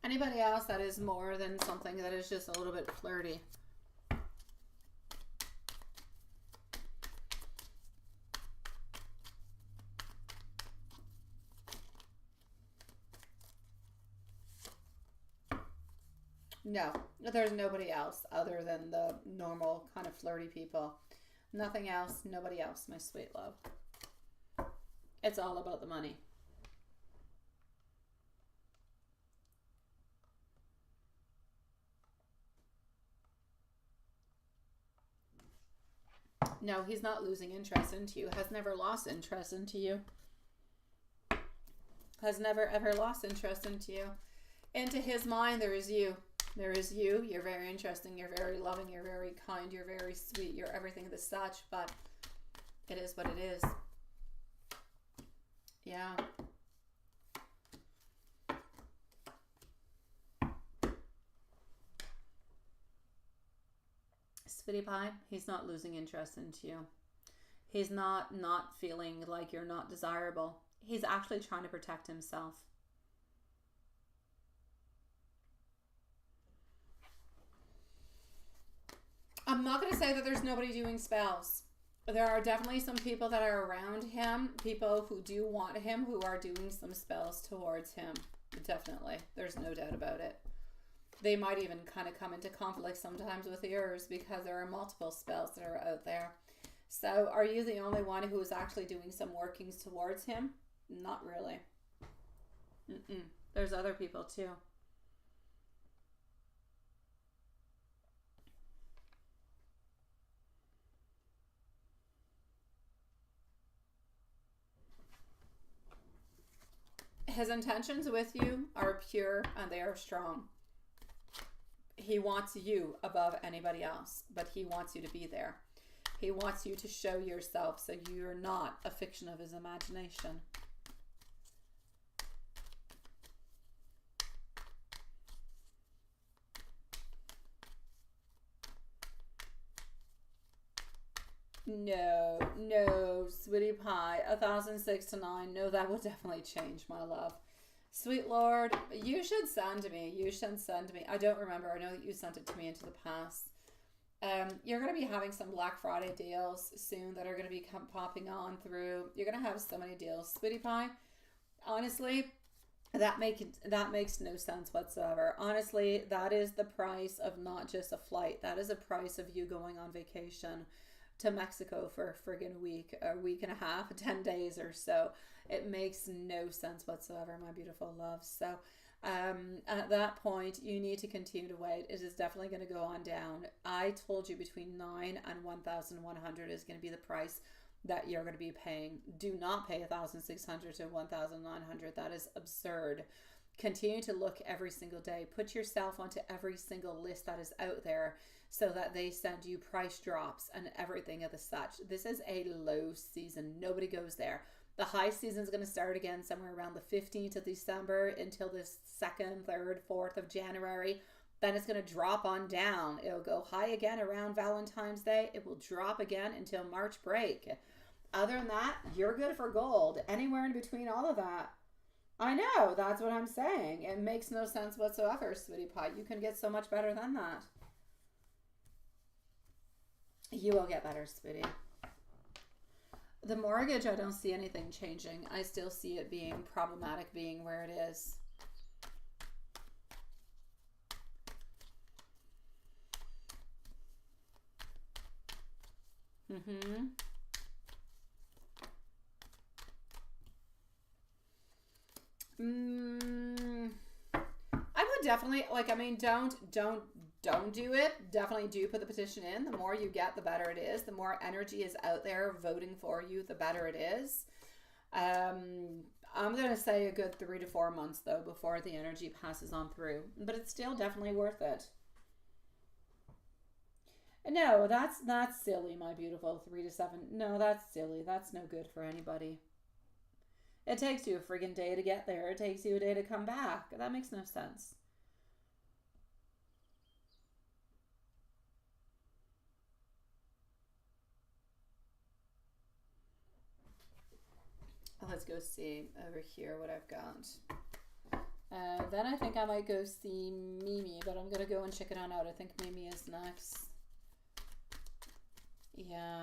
Anybody else that is more than something that is just a little bit flirty? No, there's nobody else other than the normal kind of flirty people. Nothing else, nobody else, my sweet love. It's all about the money. No, he's not losing interest into you. Has never lost interest into you. Has never ever lost interest into you. Into his mind, there is you. There is you. You're very interesting. You're very loving. You're very kind. You're very sweet. You're everything the such. But it is what it is. Yeah. Sweetie pie, he's not losing interest into you. He's not feeling like you're not desirable. He's actually trying to protect himself. I'm not going to say that there's nobody doing spells. There are definitely some people that are around him, people who do want him, who are doing some spells towards him. Definitely. There's no doubt about it. They might even kind of come into conflict sometimes with yours because there are multiple spells that are out there. So are you the only one who is actually doing some workings towards him? Not really. There's other people too. His intentions with you are pure and they are strong. He wants you above anybody else, but he wants you to be there. He wants you to show yourself so you're not a fiction of his imagination. No, sweetie pie, 1006 to 9. No, that will definitely change, my love. Sweet Lord, you should send me. You should send me. I don't remember. I know that you sent it to me into the past. You're going to be having some Black Friday deals soon that are going to be popping on through. You're going to have so many deals. Sweetie pie, honestly, that makes no sense whatsoever. Honestly, that is the price of not just a flight. That is a price of you going on vacation to Mexico for a friggin' week, a week and a half, 10 days or so. It makes no sense whatsoever, my beautiful love. So At that point, you need to continue to wait. It is definitely going to go on down. I told you between 9 and 1,100 is going to be the price that you're going to be paying. Do not pay 1,600 to 1,900. That is absurd. Continue to look every single day. Put yourself onto every single list that is out there so that they send you price drops and everything of the such. This is a low season. Nobody goes there. The high season is going to start again somewhere around the 15th of December until the 2nd, 3rd, 4th of January. Then it's going to drop on down. It'll go high again around Valentine's Day. It will drop again until March break. Other than that, you're good for gold. Anywhere in between all of that. I know, that's what I'm saying. It makes no sense whatsoever, sweetie pie. You can get so much better than that. You will get better, sweetie. The mortgage, I don't see anything changing. I still see it being problematic being where it is. I would definitely, like, I mean, don't do it. Definitely do put the petition in. The more you get, the better it is. The more energy is out there voting for you, the better it is. I'm going to say a good 3 to 4 months, though, before the energy passes on through. But it's still definitely worth it. No, that's silly, my beautiful. 3 to 7. No, that's silly. That's no good for anybody. It takes you a friggin' day to get there. It takes you a day to come back. That makes no sense. Let's go see over here what I've got. Then I think I might go see Mimi, but I'm going to go and check it on out. I think Mimi is next. Yeah.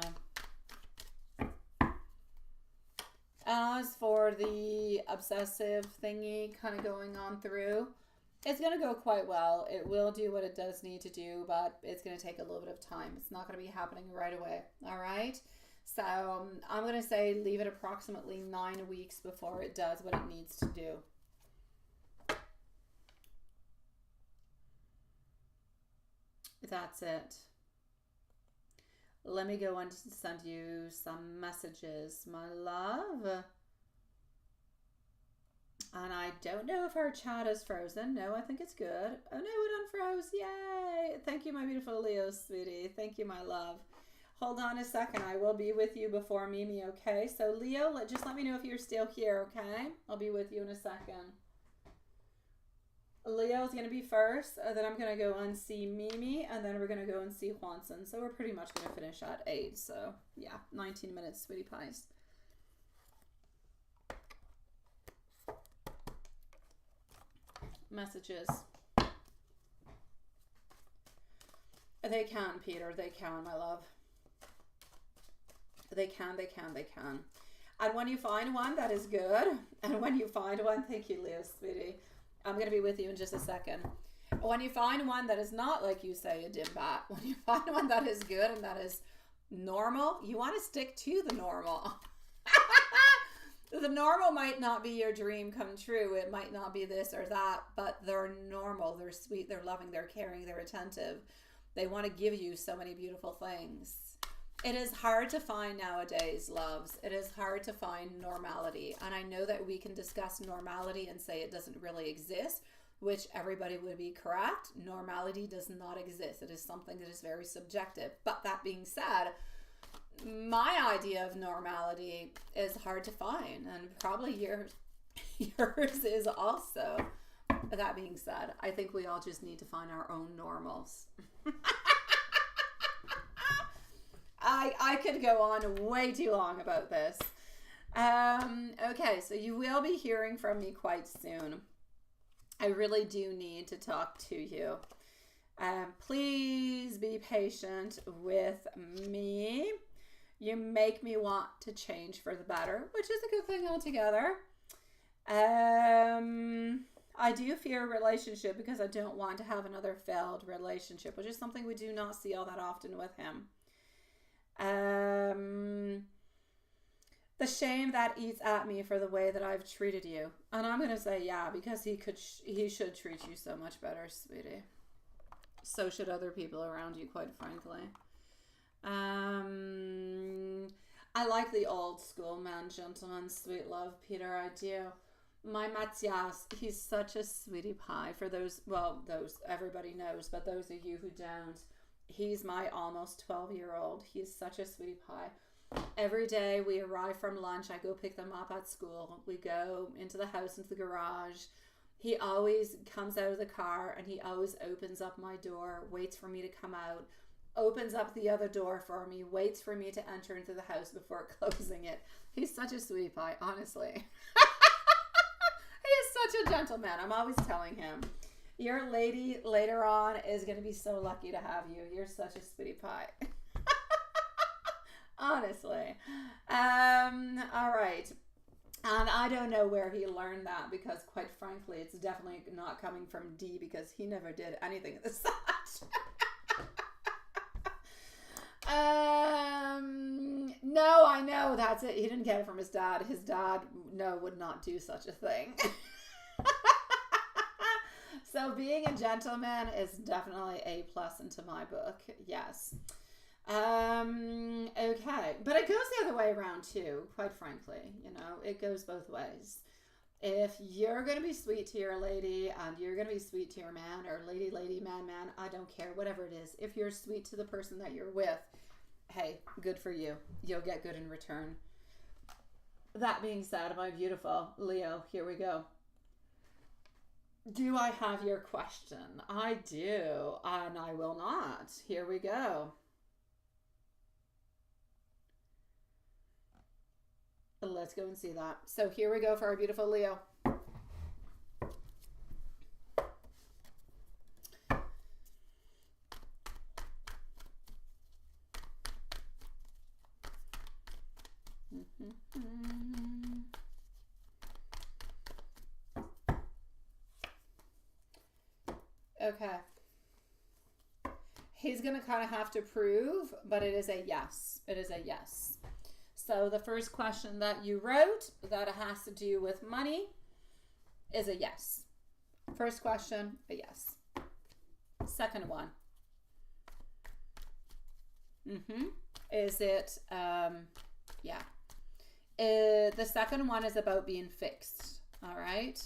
As for the obsessive thingy kind of going on through, it's going to go quite well. It will do what it does need to do, but it's going to take a little bit of time. It's not going to be happening right away. All right. So I'm going to say leave it approximately 9 weeks before it does what it needs to do. That's it. Let me go and send you some messages, my love. And I don't know if our chat is frozen. No, I think it's good. Oh no, it unfroze. Yay. Thank you, my beautiful Leo, sweetie. Thank you, my love. Hold on a second. I will be with you before Mimi, okay? So Leo, just let me know if you're still here, okay? I'll be with you in a second. Leo's going to be first, and then I'm going to go and see Mimi, and then we're going to go and see Juanson. So we're pretty much going to finish at 8. So, yeah, 19 minutes, sweetie pies. Messages. They can, Peter. They can, my love. They can. And when you find one that is good, and when you find one, thank you, Leo, sweetie. I'm going to be with you in just a second. When you find one that is not, like you say, a dimbat, when you find one that is good and that is normal, you want to stick to the normal. The normal might not be your dream come true. It might not be this or that, but they're normal. They're sweet. They're loving. They're caring. They're attentive. They want to give you so many beautiful things. It is hard to find nowadays, loves. It is hard to find normality. And I know that we can discuss normality and say it doesn't really exist, which everybody would be correct. Normality does not exist. It is something that is very subjective. But that being said, my idea of normality is hard to find. And probably yours is also. That being said, I think we all just need to find our own normals. I could go on way too long about this. Okay, so you will be hearing from me quite soon. I really do need to talk to you. Please be patient with me. You make me want to change for the better, which is a good thing altogether. I do fear a relationship because I don't want to have another failed relationship, which is something we do not see all that often with him. The shame that eats at me for the way that I've treated you. And I'm going to say, yeah, because he should treat you so much better, sweetie. So should other people around you, quite frankly. I like the old school man, gentlemen, sweet love, Peter, I do. My Matthias, he's such a sweetie pie. For those, well, those everybody knows, but those of you who don't, he's my almost 12-year-old. He's such a sweetie pie. Every day we arrive from lunch, I go pick them up at school. We go into the house, into the garage. He always comes out of the car and he always opens up my door, waits for me to come out, opens up the other door for me, waits for me to enter into the house before closing it. He's such a sweetie pie, honestly. He is such a gentleman. I'm always telling him, your lady later on is going to be so lucky to have you. You're such a sweetie pie. Honestly. All right. And I don't know where he learned that, because quite frankly, it's definitely not coming from D, because he never did anything of the such. No, I know, that's it. He didn't get it from his dad. His dad, no, would not do such a thing. So being a gentleman is definitely a plus into my book. Yes. Okay, but it goes the other way around too, quite frankly. You know, it goes both ways. If you're going to be sweet to your lady and you're going to be sweet to your man, or lady, man, I don't care, whatever it is. If you're sweet to the person that you're with, hey, good for you. You'll get good in return. That being said, my beautiful Leo, here we go. Do I have your question? I do, and I will not. Here we go. Let's go and see that. So here we go for our beautiful Leo. Okay. He's going to kind of have to prove, but it is a yes. It is a yes. So the first question that you wrote that has to do with money is a yes. First question, a yes. Second one. Is it, yeah. The second one is about being fixed. All right.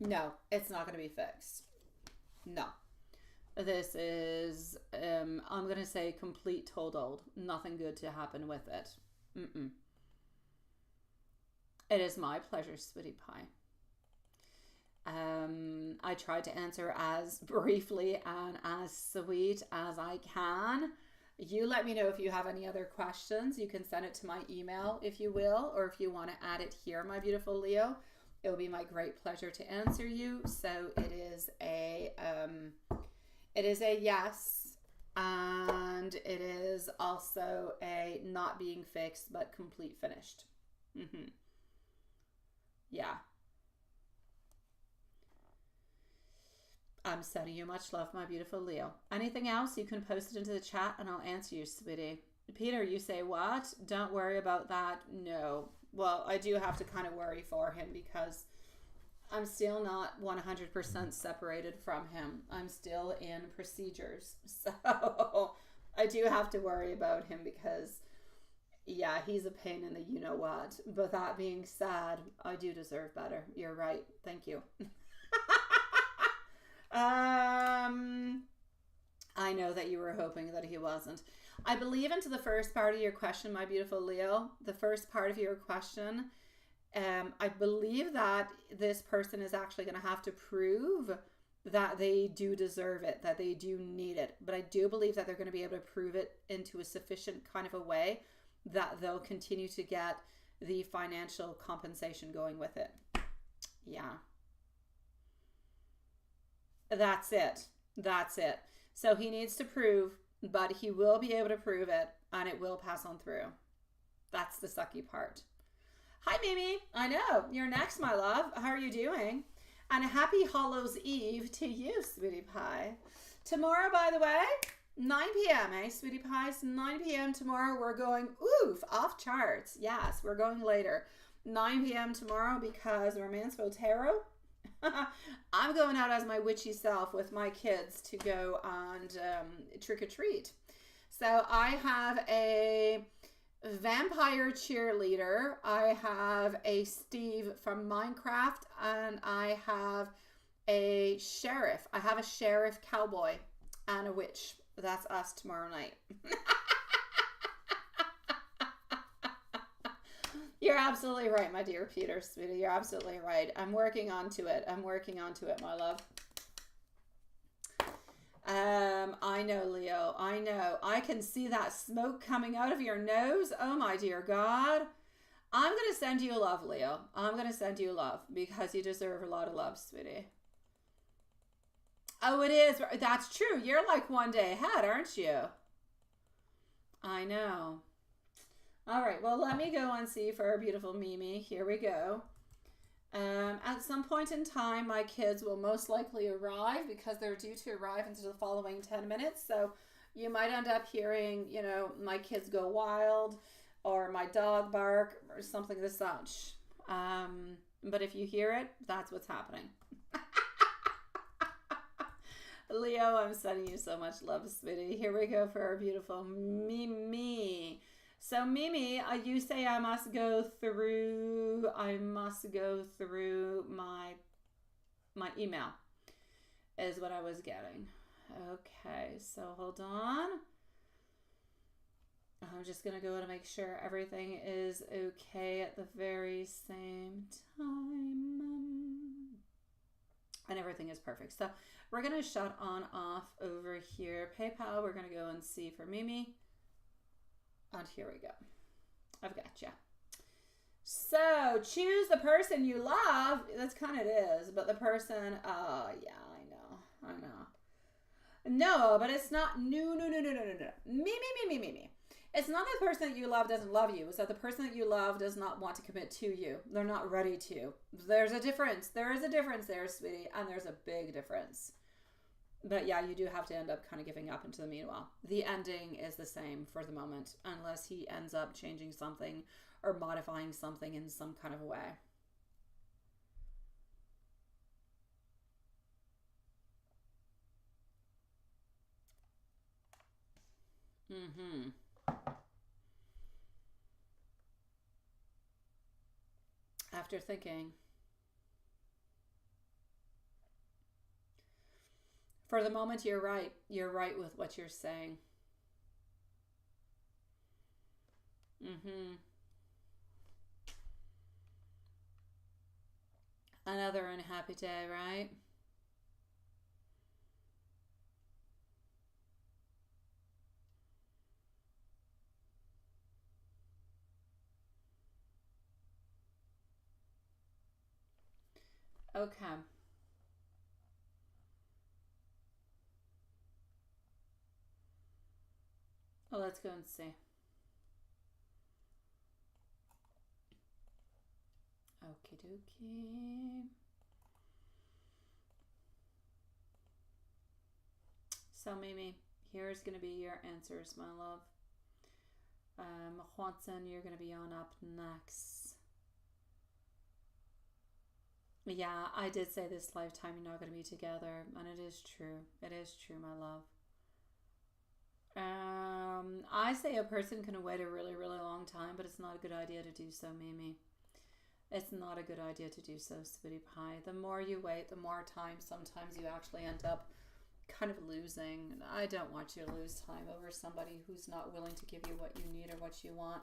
No, it's not going to be fixed. No. This is, I'm going to say complete total. Nothing good to happen with it. It is my pleasure, sweetie pie. I tried to answer as briefly and as sweet as I can. You let me know if you have any other questions. You can send it to my email if you will, or if you want to add it here, my beautiful Leo. It will be my great pleasure to answer you. So it is a yes, and it is also a not being fixed but complete finished. Yeah. I'm sending you much love, my beautiful Leo. Anything else, you can post it into the chat and I'll answer you, sweetie. Peter, you say what? Don't worry about that. No. Well, I do have to kind of worry for him because I'm still not 100% separated from him. I'm still in procedures. So I do have to worry about him because, yeah, he's a pain in the you-know-what. But that being said, I do deserve better. You're right. Thank you. I know that you were hoping that he wasn't. I believe into the first part of your question, my beautiful Leo, the first part of your question, I believe that this person is actually going to have to prove that they do deserve it, that they do need it. But I do believe that they're going to be able to prove it into a sufficient kind of a way that they'll continue to get the financial compensation going with it. Yeah. That's it. That's it. So he needs to prove, but he will be able to prove it and it will pass on through. That's the sucky part. Hi, Mimi. I know. You're next, my love. How are you doing? And a happy Hallows Eve to you, sweetie pie. Tomorrow, by the way, 9 p.m., eh, sweetie pies? 9 p.m. tomorrow, we're going, oof, off charts. Yes, we're going later. 9 p.m. tomorrow because Romancefull Tarot. I'm going out as my witchy self with my kids to go and trick-or-treat. So I have a vampire cheerleader. I have a Steve from Minecraft. And I have a sheriff. I have a sheriff cowboy and a witch. That's us tomorrow night. You're absolutely right, my dear Peter, sweetie. You're absolutely right. I'm working onto it. I'm working onto it, my love. I know, Leo. I know. I can see that smoke coming out of your nose. Oh, my dear God. I'm going to send you love, Leo. I'm going to send you love because you deserve a lot of love, sweetie. Oh, it is. That's true. You're like one day ahead, aren't you? I know. All right, well, let me go and see for our beautiful Mimi. Here we go. At some point in time, my kids will most likely arrive because they're due to arrive into the following 10 minutes. So you might end up hearing, you know, my kids go wild or my dog bark or something of the such. But if you hear it, that's what's happening. Leo, I'm sending you so much love, sweetie. Here we go for our beautiful Mimi. So Mimi, you say I must go through my email is what I was getting. Okay, so hold on. I'm just going to go and make sure everything is okay at the very same time. And everything is perfect. So we're going to shut on off over here. PayPal, we're going to go and see for Mimi. And here we go. I've got you. So choose the person you love. That's kind of it is. But the person, oh, yeah, I know. No, but it's not. No. Me. It's not that the person that you love doesn't love you. It's that the person that you love does not want to commit to you. They're not ready to. There's a difference. There is a difference there, sweetie. And there's a big difference. But yeah, you do have to end up kind of giving up into the meanwhile. The ending is the same for the moment, unless he ends up changing something or modifying something in some kind of a way. After thinking. For the moment, you're right. You're right with what you're saying. Another unhappy day, right? Okay. Well, let's go and see. Okie dokie. So, Mimi, here's going to be your answers, my love. Juanson, you're going to be on up next. Yeah, I did say this lifetime you're not going to be together, and it is true. It is true, my love. I say a person can wait a really, really long time, but it's not a good idea to do so, Mimi. It's not a good idea to do so, sweetie pie. The more you wait, the more time sometimes you actually end up kind of losing. I don't want you to lose time over somebody who's not willing to give you what you need or what you want.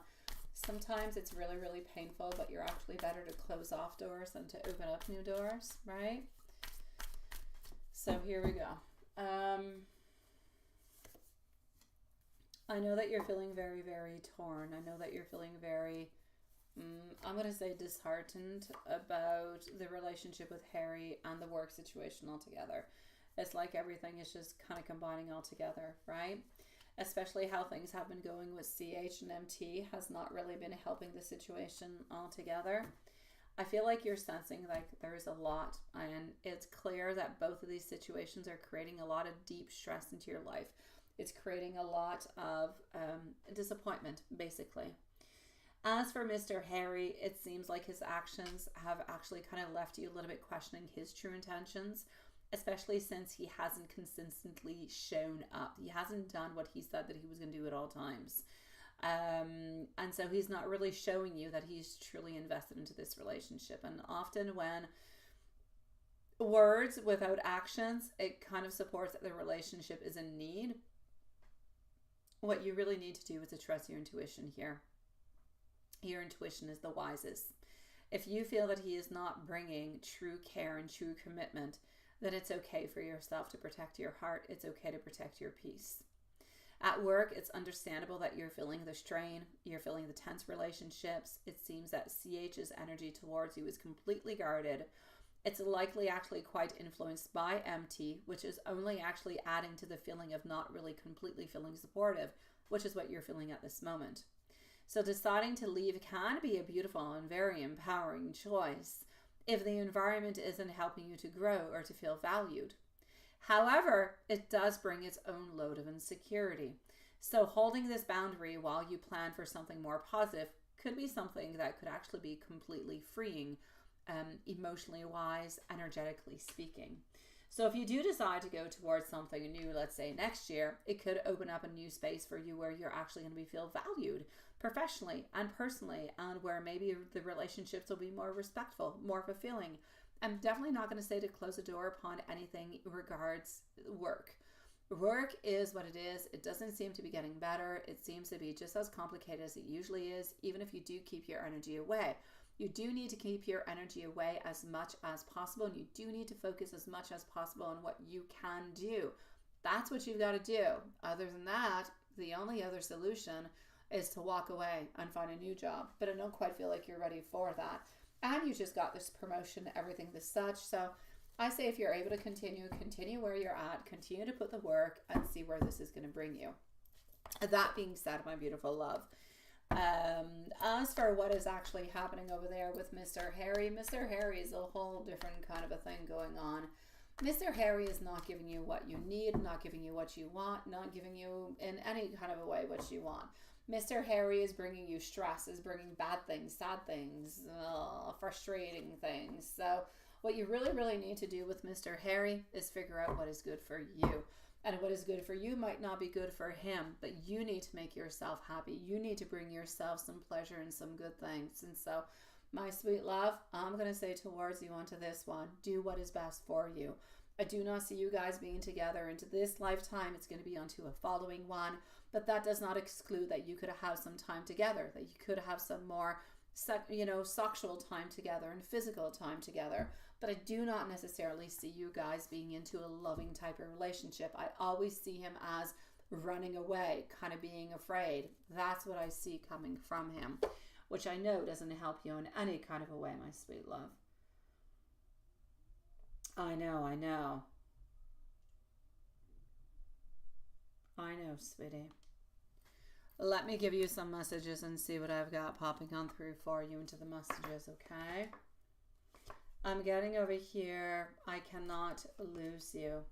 Sometimes it's really, really painful, but you're actually better to close off doors than to open up new doors, right? So here we go. I know that you're feeling very, very torn. I know that you're feeling very, I'm going to say disheartened about the relationship with Harry and the work situation altogether. It's like everything is just kind of combining all together, right? Especially how things have been going with CH and MT has not really been helping the situation altogether. I feel like you're sensing like there's a lot, and it's clear that both of these situations are creating a lot of deep stress into your life. It's creating a lot of disappointment, basically. As for Mr. Harry, it seems like his actions have actually kind of left you a little bit questioning his true intentions, especially since he hasn't consistently shown up. He hasn't done what he said that he was going to do at all times. And so he's not really showing you that he's truly invested into this relationship. And often when words without actions, it kind of supports that the relationship is in need. What you really need to do is to trust your intuition here. Your intuition is the wisest. If you feel that he is not bringing true care and true commitment, then it's okay for yourself to protect your heart. It's okay to protect your peace. At work, it's understandable that you're feeling the strain, you're feeling the tense relationships. It seems that CH's energy towards you is completely guarded. It's likely actually quite influenced by MT, which is only actually adding to the feeling of not really completely feeling supportive, which is what you're feeling at this moment. So deciding to leave can be a beautiful and very empowering choice if the environment isn't helping you to grow or to feel valued. However, it does bring its own load of insecurity. So holding this boundary while you plan for something more positive could be something that could actually be completely freeing, emotionally wise, energetically speaking. So if you do decide to go towards something new, let's say next year, it could open up a new space for you where you're actually going to feel valued professionally and personally, and where maybe the relationships will be more respectful, more fulfilling. I'm definitely not going to say to close the door upon anything regards work. Work is what it is. It doesn't seem to be getting better. It seems to be just as complicated as it usually is, even if you do keep your energy away. You do need to keep your energy away as much as possible, and you do need to focus as much as possible on what you can do. That's what you've got to do. Other than that, the only other solution is to walk away and find a new job. But I don't quite feel like you're ready for that. And you just got this promotion, everything this such. So I say if you're able to continue where you're at, continue to put the work and see where this is going to bring you. That being said, my beautiful love, as for what is actually happening over there with Mr. Harry is a whole different kind of a thing going on. Mr. Harry is not giving you what you need, not giving you what you want, not giving you in any kind of a way what you want. Mr. Harry is bringing you stress, is bringing bad things, sad things, frustrating things. So what you really, really need to do with Mr. Harry is figure out what is good for you. And what is good for you might not be good for him, but you need to make yourself happy. You need to bring yourself some pleasure and some good things. And so, my sweet love, I'm going to say towards you onto this one, do what is best for you. I do not see you guys being together into this lifetime. It's going to be onto a following one, but that does not exclude that you could have some time together, that you could have some more, sexual time together and physical time together. But I do not necessarily see you guys being into a loving type of relationship. I always see him as running away, kind of being afraid. That's what I see coming from him, which I know doesn't help you in any kind of a way, my sweet love. I know, sweetie. Let me give you some messages and see what I've got popping on through for you into the messages, okay? I'm getting over here. I cannot lose you.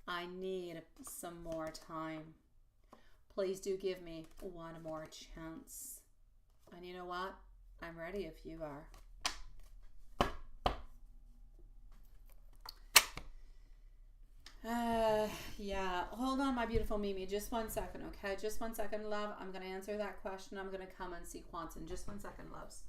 I need some more time. Please do give me one more chance. And you know what? I'm ready if you are. Yeah, hold on, my beautiful Mimi, just 1 second, okay? Just 1 second, love. I'm going to answer that question. I'm going to come in sequence in just 1 second, loves.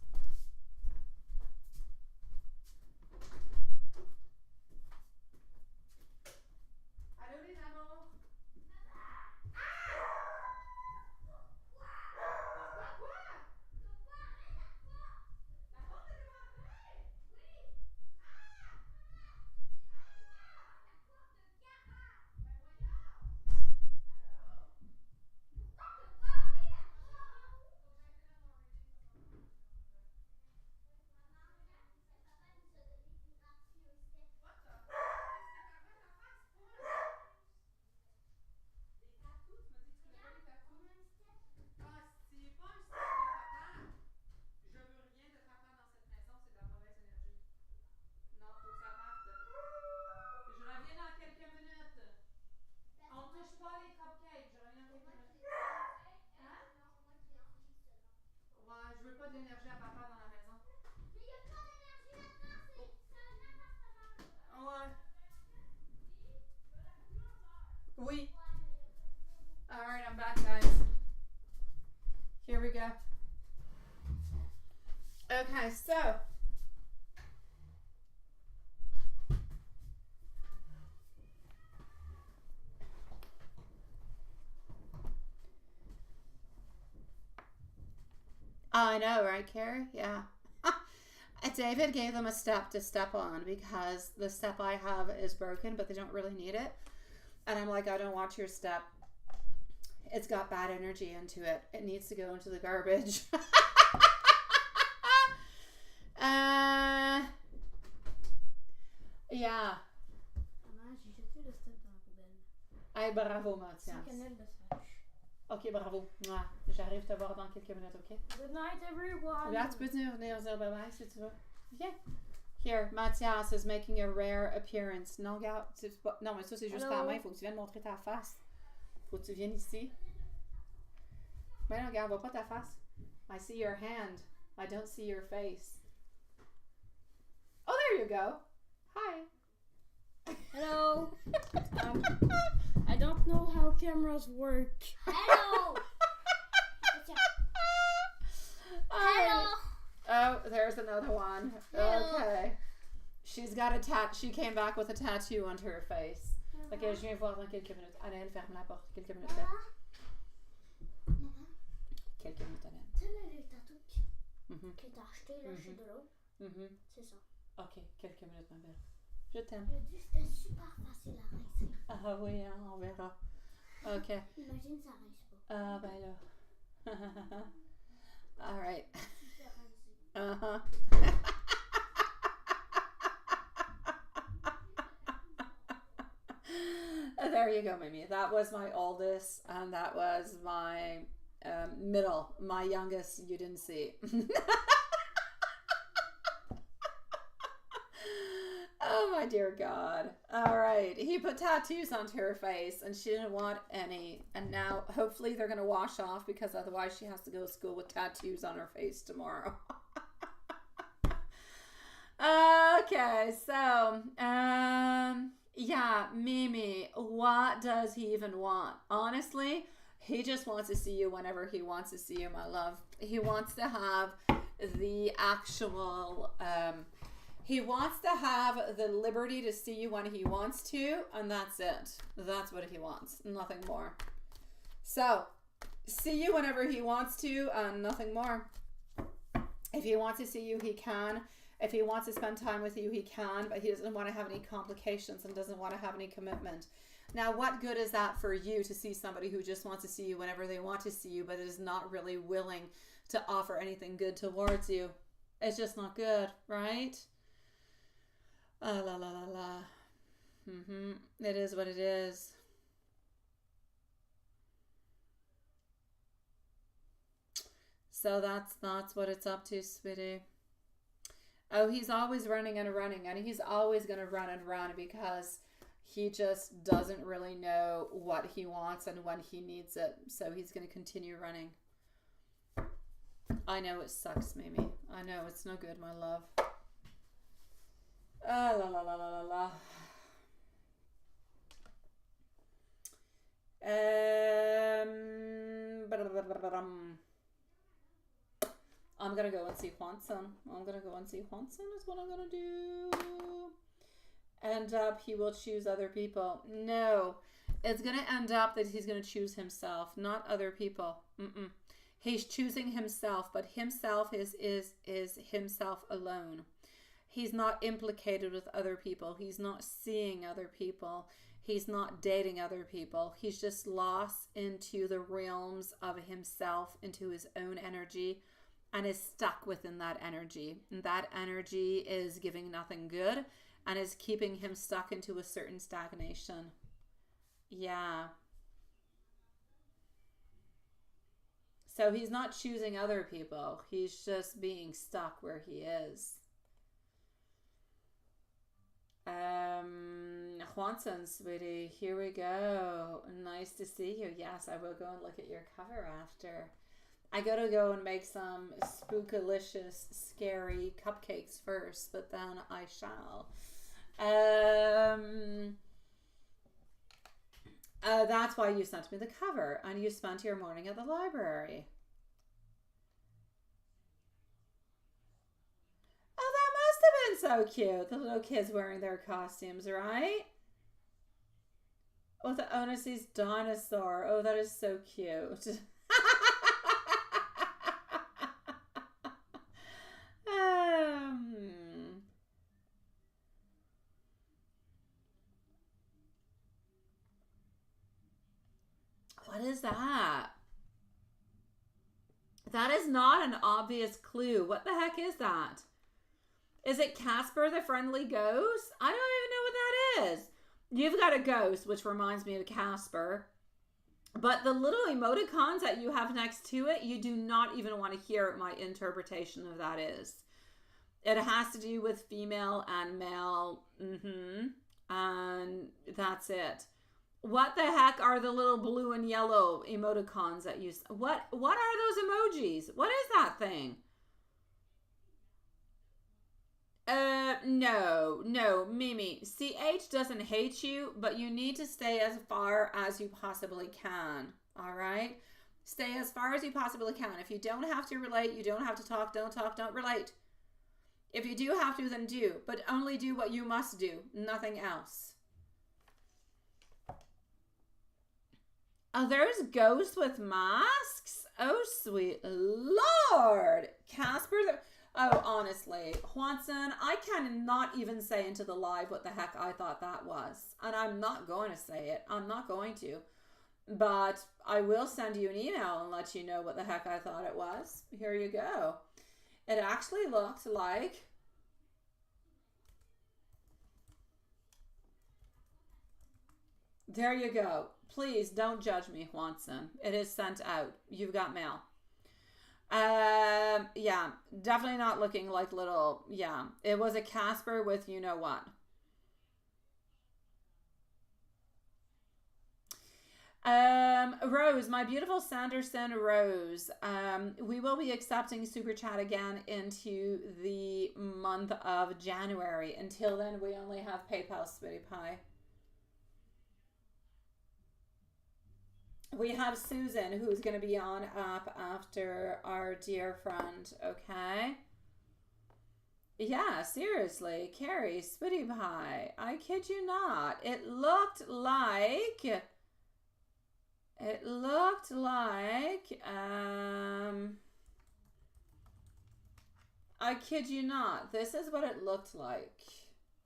l'énergie à papa dans la maison. Mais il y a pas d'énergie là-dedans, c'est un appartement. Ouais. Oui. Alright, I'm back, guys. Here we go. Okay, so. I know, right, Carrie? Yeah. David gave them a step to step on because the step I have is broken, but they don't really need it. And I'm like, I don't want your step. It's got bad energy into it. It needs to go into the garbage. Yeah. Maman, j'ai jeté le step dans la poubelle. Hey, bravo, Mathias. Sans cannelle de sèche. Ok, bravo. Ouais. J'arrive te voir dans quelques minutes, ok? Good night, everyone. Là, tu peux venir dire bye-bye si tu veux. Viens. Here, Mathias is making a rare appearance. Non, regarde. Non, mais ça, c'est juste ta main. Faut que tu viennes montrer ta face. Faut que tu viennes ici. Mais non, regarde, vois pas ta face. I see your hand. I don't see your face. Oh, there you go. Hi. Hello. I don't know how cameras work. Hello. Hello. Oh, there's another one. Hello. Okay. She's got a she came back with a tattoo on her face. Ok, je viens voir dans quelques minutes. Annelle, ferme la porte. Quelques minutes. Maman. Quelques minutes, Annelle. Tu sais, les tatous que t'as acheté là chez de l'eau, c'est ça. Ok, quelques minutes, ma belle. Je t'aime. Il a dit que c'était super facile à rincer. Ah oui, hein, on verra. Ok. Imagine ça rince pas. Ah, ben là. All right. Super rincé. Uh-huh. There you go, Mimi. That was my oldest, and that was my middle. My youngest, you didn't see. Oh my dear God. All right. He put tattoos onto her face and she didn't want any. And now hopefully they're going to wash off because otherwise she has to go to school with tattoos on her face tomorrow. Okay. So, yeah, Mimi, what does he even want? Honestly, he just wants to see you whenever he wants to see you, my love. He wants to have the actual, he wants to have the liberty to see you when he wants to, and that's it. That's what he wants, nothing more. So, see you whenever he wants to, and nothing more. If he wants to see you, he can. If he wants to spend time with you, he can, but he doesn't want to have any complications and doesn't want to have any commitment. Now, what good is that for you to see somebody who just wants to see you whenever they want to see you, but is not really willing to offer anything good towards you? It's just not good, right? La la la la. It is what it is. So that's what it's up to, sweetie. Oh, he's always running and running, and he's always going to run and run because he just doesn't really know what he wants and when he needs it. So he's going to continue running. I know it sucks, Mimi. I know it's no good, my love. Ah, la la la la la la. I'm gonna go and see Juanson. I'm gonna go and see Juanson is what I'm gonna do. End up, he will choose other people. No, it's gonna end up that he's gonna choose himself, not other people. He's choosing himself, but himself is himself alone. He's not implicated with other people. He's not seeing other people. He's not dating other people. He's just lost into the realms of himself, into his own energy, and is stuck within that energy. And that energy is giving nothing good and is keeping him stuck into a certain stagnation. Yeah. So he's not choosing other people. He's just being stuck where he is. Juanson, sweetie, here we go. Nice to see you. Yes, I will go and look at your cover after. I gotta go and make some spookalicious, scary cupcakes first, but then I shall. That's why you sent me the cover, and you spent your morning at the library. Oh, that must have been so cute. The little kids wearing their costumes, right? Oh, the Onassis dinosaur. Oh, that is so cute. What is that? That is not an obvious clue. What the heck is that? Is it Casper the Friendly Ghost? I don't even know what that is. You've got a ghost, which reminds me of Casper. But the little emoticons that you have next to it, you do not even want to hear what my interpretation of that is. It has to do with female and male. And that's it. What the heck are the little blue and yellow emoticons that you... What are those emojis? What is that thing? No, Mimi. CH doesn't hate you, but you need to stay as far as you possibly can. All right? Stay as far as you possibly can. If you don't have to relate, you don't have to talk, don't relate. If you do have to, then do. But only do what you must do. Nothing else. Oh, there's ghosts with masks? Oh, sweet Lord. Casper the... Oh, honestly, Juanson, I cannot even say into the live what the heck I thought that was. And I'm not going to say it. I'm not going to. But I will send you an email and let you know what the heck I thought it was. Here you go. It actually looked like... There you go. Please don't judge me, Juanson. It is sent out. You've got mail. Yeah, definitely not looking like little, yeah. It was a Casper with you know what. Rose, my beautiful Sanderson Rose, we will be accepting Super Chat again into the month of January. Until then, we only have PayPal, Sweetie Pie. We have Susan, who's going to be on up after our dear friend, okay? Yeah, seriously, Carrie, Sweetie Pie, I kid you not. It looked like, I kid you not, this is what it looked like.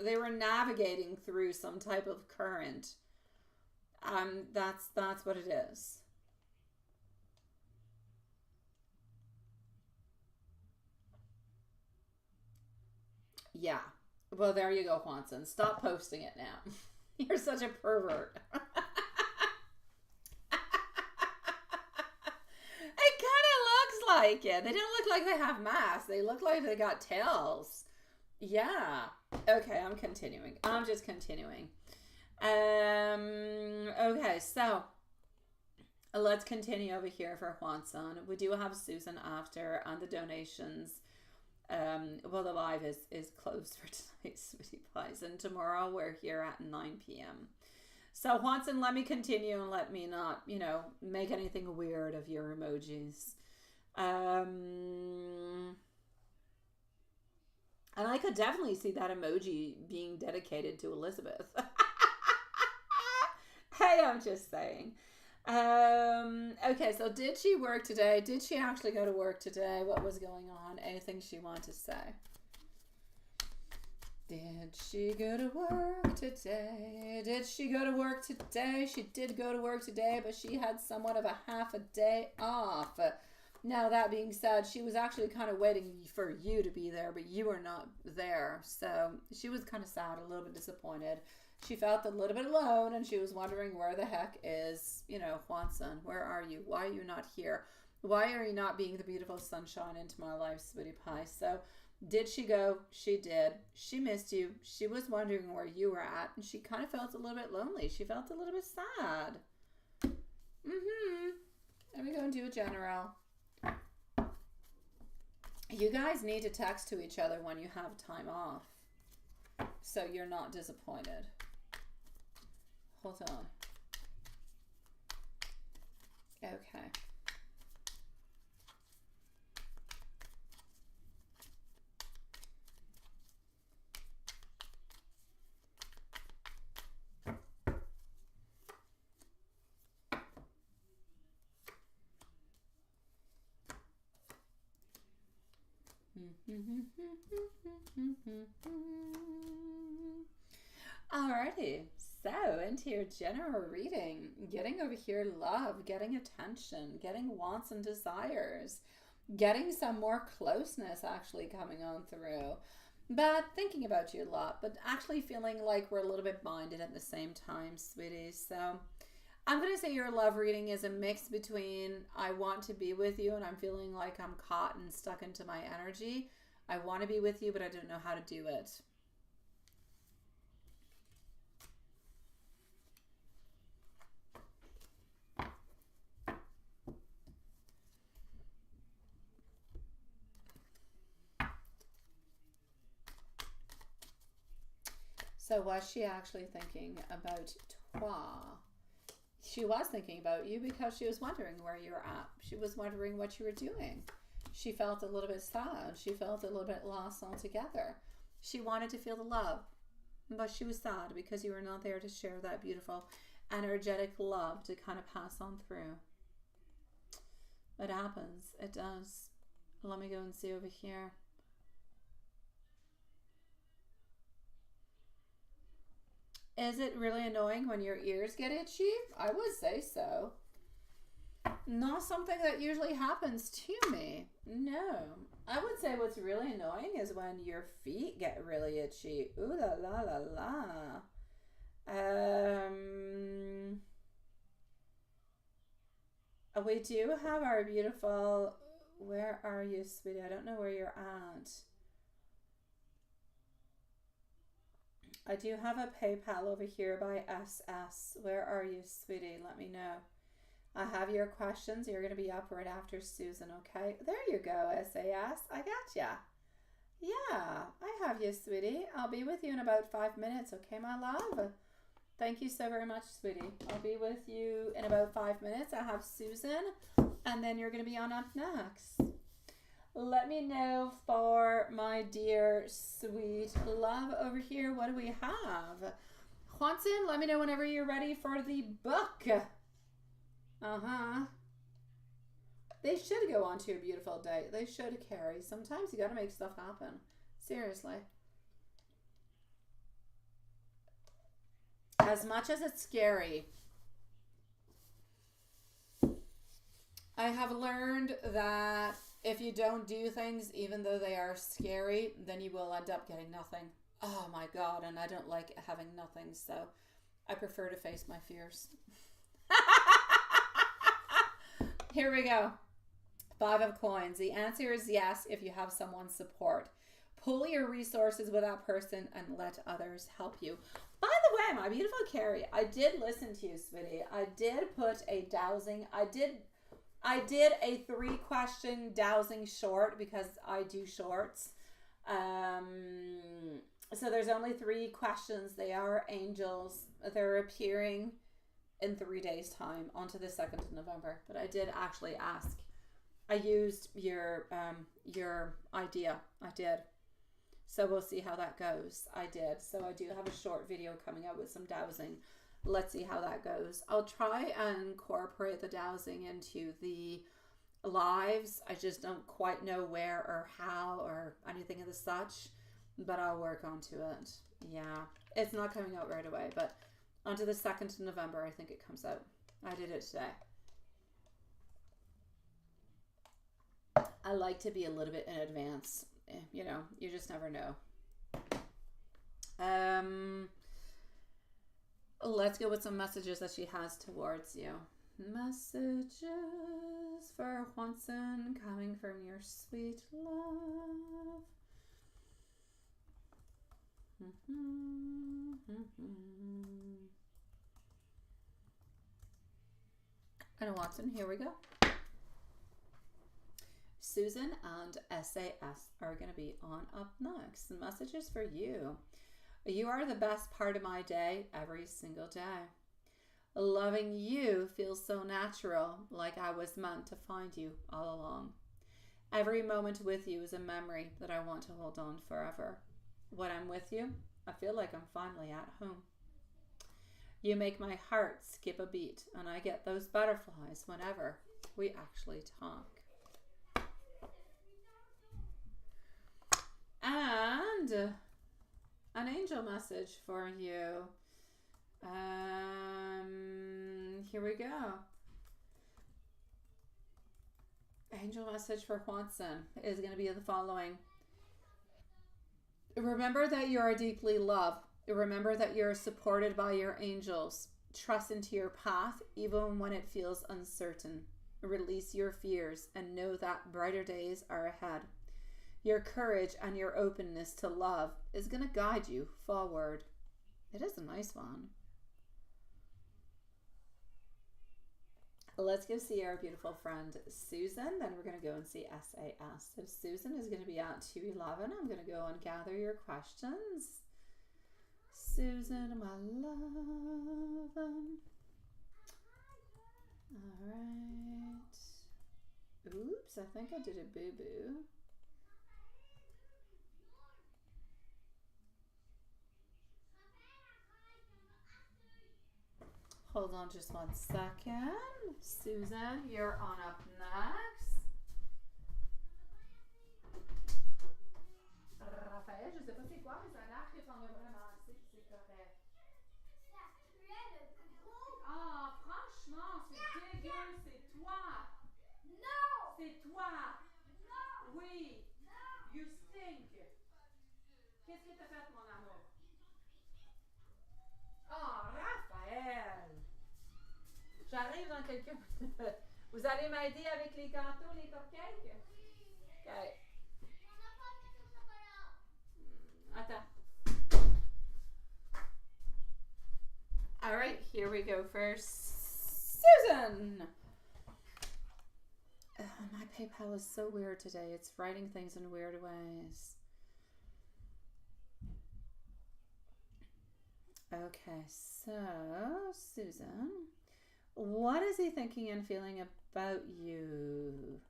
They were navigating through some type of current. That's what it is. Yeah. Well, there you go, Juanson. Stop posting it now. You're such a pervert. It kind of looks like it. They don't look like they have masks. They look like they got tails. Yeah. Okay, I'm continuing. I'm just continuing. Okay, so let's continue over here for Juanson. We do have Susan after, and the donations. Well, the live is closed for tonight, Sweetie Pies, and tomorrow we're here at 9 p.m. So Juanson, let me continue and let me not, make anything weird of your emojis. And I could definitely see that emoji being dedicated to Elizabeth. Hey, I'm just saying. Okay, so did she work today? Did she actually go to work today? What was going on? Anything she wanted to say? Did she go to work today? Did she go to work today? She did go to work today, but she had somewhat of a half a day off. Now, that being said, she was actually kind of waiting for you to be there, but you were not there. So she was kind of sad, a little bit disappointed. She felt a little bit alone, and she was wondering where the heck is, Juanson, where are you? Why are you not here? Why are you not being the beautiful sunshine into my life, Sweetie Pie? So, did she go? She did. She missed you. She was wondering where you were at, and she kind of felt a little bit lonely. She felt a little bit sad. Let me go and do a general. You guys need to text to each other when you have time off, so you're not disappointed. Hold on. Okay. Alrighty, so into your general reading, getting over here love, getting attention, getting wants and desires, getting some more closeness actually coming on through, but thinking about you a lot, but actually feeling like we're a little bit bonded at the same time, sweeties. So I'm going to say your love reading is a mix between I want to be with you and I'm feeling like I'm caught and stuck into my energy. I want to be with you, but I don't know how to do it. So was she actually thinking about toi? She was thinking about you because she was wondering where you're at. She was wondering what you were doing. She felt a little bit sad. She felt a little bit lost altogether. She wanted to feel the love, but she was sad because you were not there to share that beautiful, energetic love to kind of pass on through. It happens. It does. Let me go and see over here. Is it really annoying when your ears get itchy? I would say so. Not something that usually happens to me. No. I would say what's really annoying is when your feet get really itchy. Ooh la la la la. We do have our beautiful... Where are you, sweetie? I don't know where you're at. I do have a PayPal over here by SS. Where are you, sweetie? Let me know. I have your questions. You're going to be up right after Susan, okay? There you go, SAS. I got ya. Yeah, I have you, sweetie. I'll be with you in about 5 minutes, okay, my love? Thank you so very much, sweetie. I'll be with you in about 5 minutes. I have Susan, and then you're going to be on up next. Let me know for my dear, sweet love over here. What do we have? Juanson, let me know whenever you're ready for the book. They should go on to a beautiful day. They should, Carrie. Sometimes you got to make stuff happen. Seriously. As much as it's scary, I have learned that if you don't do things, even though they are scary, then you will end up getting nothing. Oh my God, and I don't like having nothing, so I prefer to face my fears. Here we go. 5 of coins. The answer is yes if you have someone's support. Pull your resources with that person and let others help you. By the way, my beautiful Carrie, I did listen to you, sweetie. I did put a dowsing. I did a 3-question dowsing short because I do shorts. So there's only 3 questions. They are angels. They're appearing in 3 days' time onto the 2nd of November. But I did actually ask. I used your idea. I did. So we'll see how that goes. I did. So I do have a short video coming out with some dowsing. Let's see how that goes. I'll try and incorporate the dowsing into the lives. I just don't quite know where or how or anything of the such, but I'll work onto it. Yeah, it's not coming out right away, but onto the 2nd of November, I think it comes out. I did it today. I like to be a little bit in advance. You know, you just never know. Let's go with some messages that she has towards you. Messages for Juanson coming from your sweet love. And Watson, here we go. Susan and SAS are going to be on up next. The messages for you. You are the best part of my day every single day. Loving you feels so natural, like I was meant to find you all along. Every moment with you is a memory that I want to hold on forever. When I'm with you, I feel like I'm finally at home. You make my heart skip a beat, and I get those butterflies whenever we actually talk. And an angel message for you. Here we go. Angel message for Juanson is going to be the following. Remember that you are deeply loved. Remember that you're supported by your angels. Trust into your path even when it feels uncertain. Release your fears and know that brighter days are ahead. Your courage and your openness to love is going to guide you forward. It is a nice one. Let's go see our beautiful friend Susan. Then we're going to go and see SAS. So Susan is going to be at 2:11. I'm going to go and gather your questions. Susan, my love. All right. Oops, I think I did a boo-boo. Hold on just one second. Susan, you're on up next. Raphaël, je sais pas c'est quoi, mais ça a l'air que t'en as vraiment assez, c'est correct. Ah, franchement, c'est dégueu, c'est toi. Non! C'est toi. Non! Oui. Non! You stink. Qu'est-ce que t'as fait, mon amour? Oh, Raphaël! J'arrive dans quelques minutes. Vous allez m'aider avec les gâteaux, les cupcakes? OK. Attends. All right, here we go first. Susan! My PayPal is so weird today. It's writing things in weird ways. Okay, so Susan, what is he thinking and feeling about you?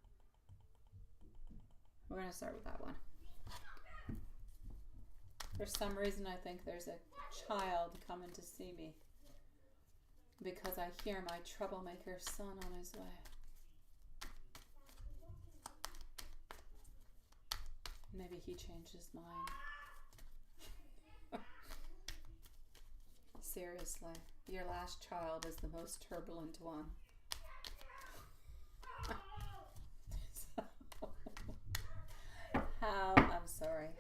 We're going to start with that one. For some reason, I think there's a child coming to see me because I hear my troublemaker son on his way. Maybe he changed his mind. Seriously, your last child is the most turbulent one.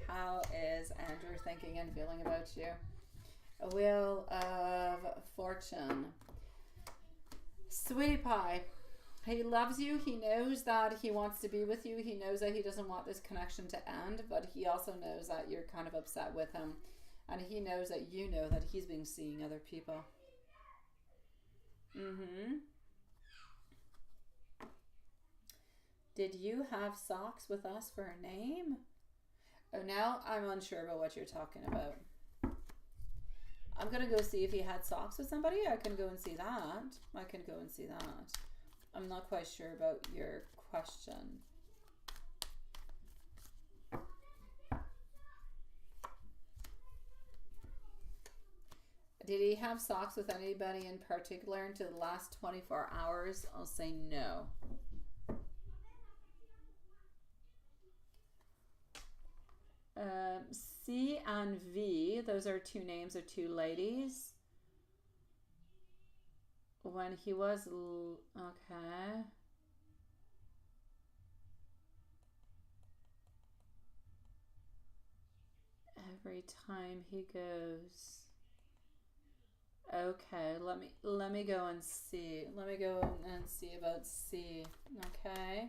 How is Andrew thinking and feeling about you? A Wheel of Fortune. Sweetie pie. He loves you. He knows that he wants to be with you. He knows that he doesn't want this connection to end, but he also knows that you're kind of upset with him. And he knows that you know that he's been seeing other people. Did you have socks with us for a name? Oh, now I'm unsure about what you're talking about. I'm going to go see if he had socks with somebody. I can go and see that. I'm not quite sure about your question. Did he have socks with anybody in particular into the last 24 hours? I'll say no. C and V, those are two names of two ladies. When he was, okay. Every time he goes. Okay, let me go and see. Let me go and see about C. Okay.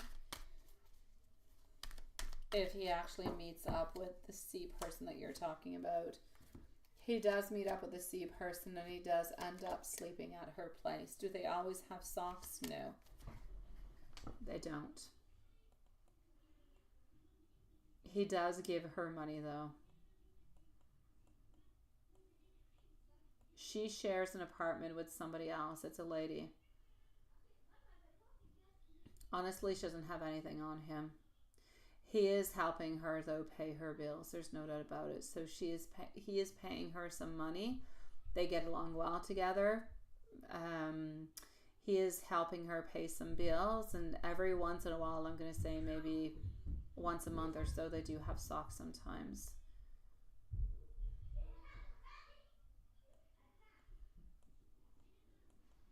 If he actually meets up with the C person that you're talking about. He does meet up with the C person and he does end up sleeping at her place. Do they always have socks? No. They don't. He does give her money, though. She shares an apartment with somebody else. It's a lady. Honestly, she doesn't have anything on him. He is helping her, though, pay her bills. There's no doubt about it. So he is paying her some money. They get along well together. He is helping her pay some bills. And every once in a while, I'm going to say maybe once a month or so, they do have socks sometimes.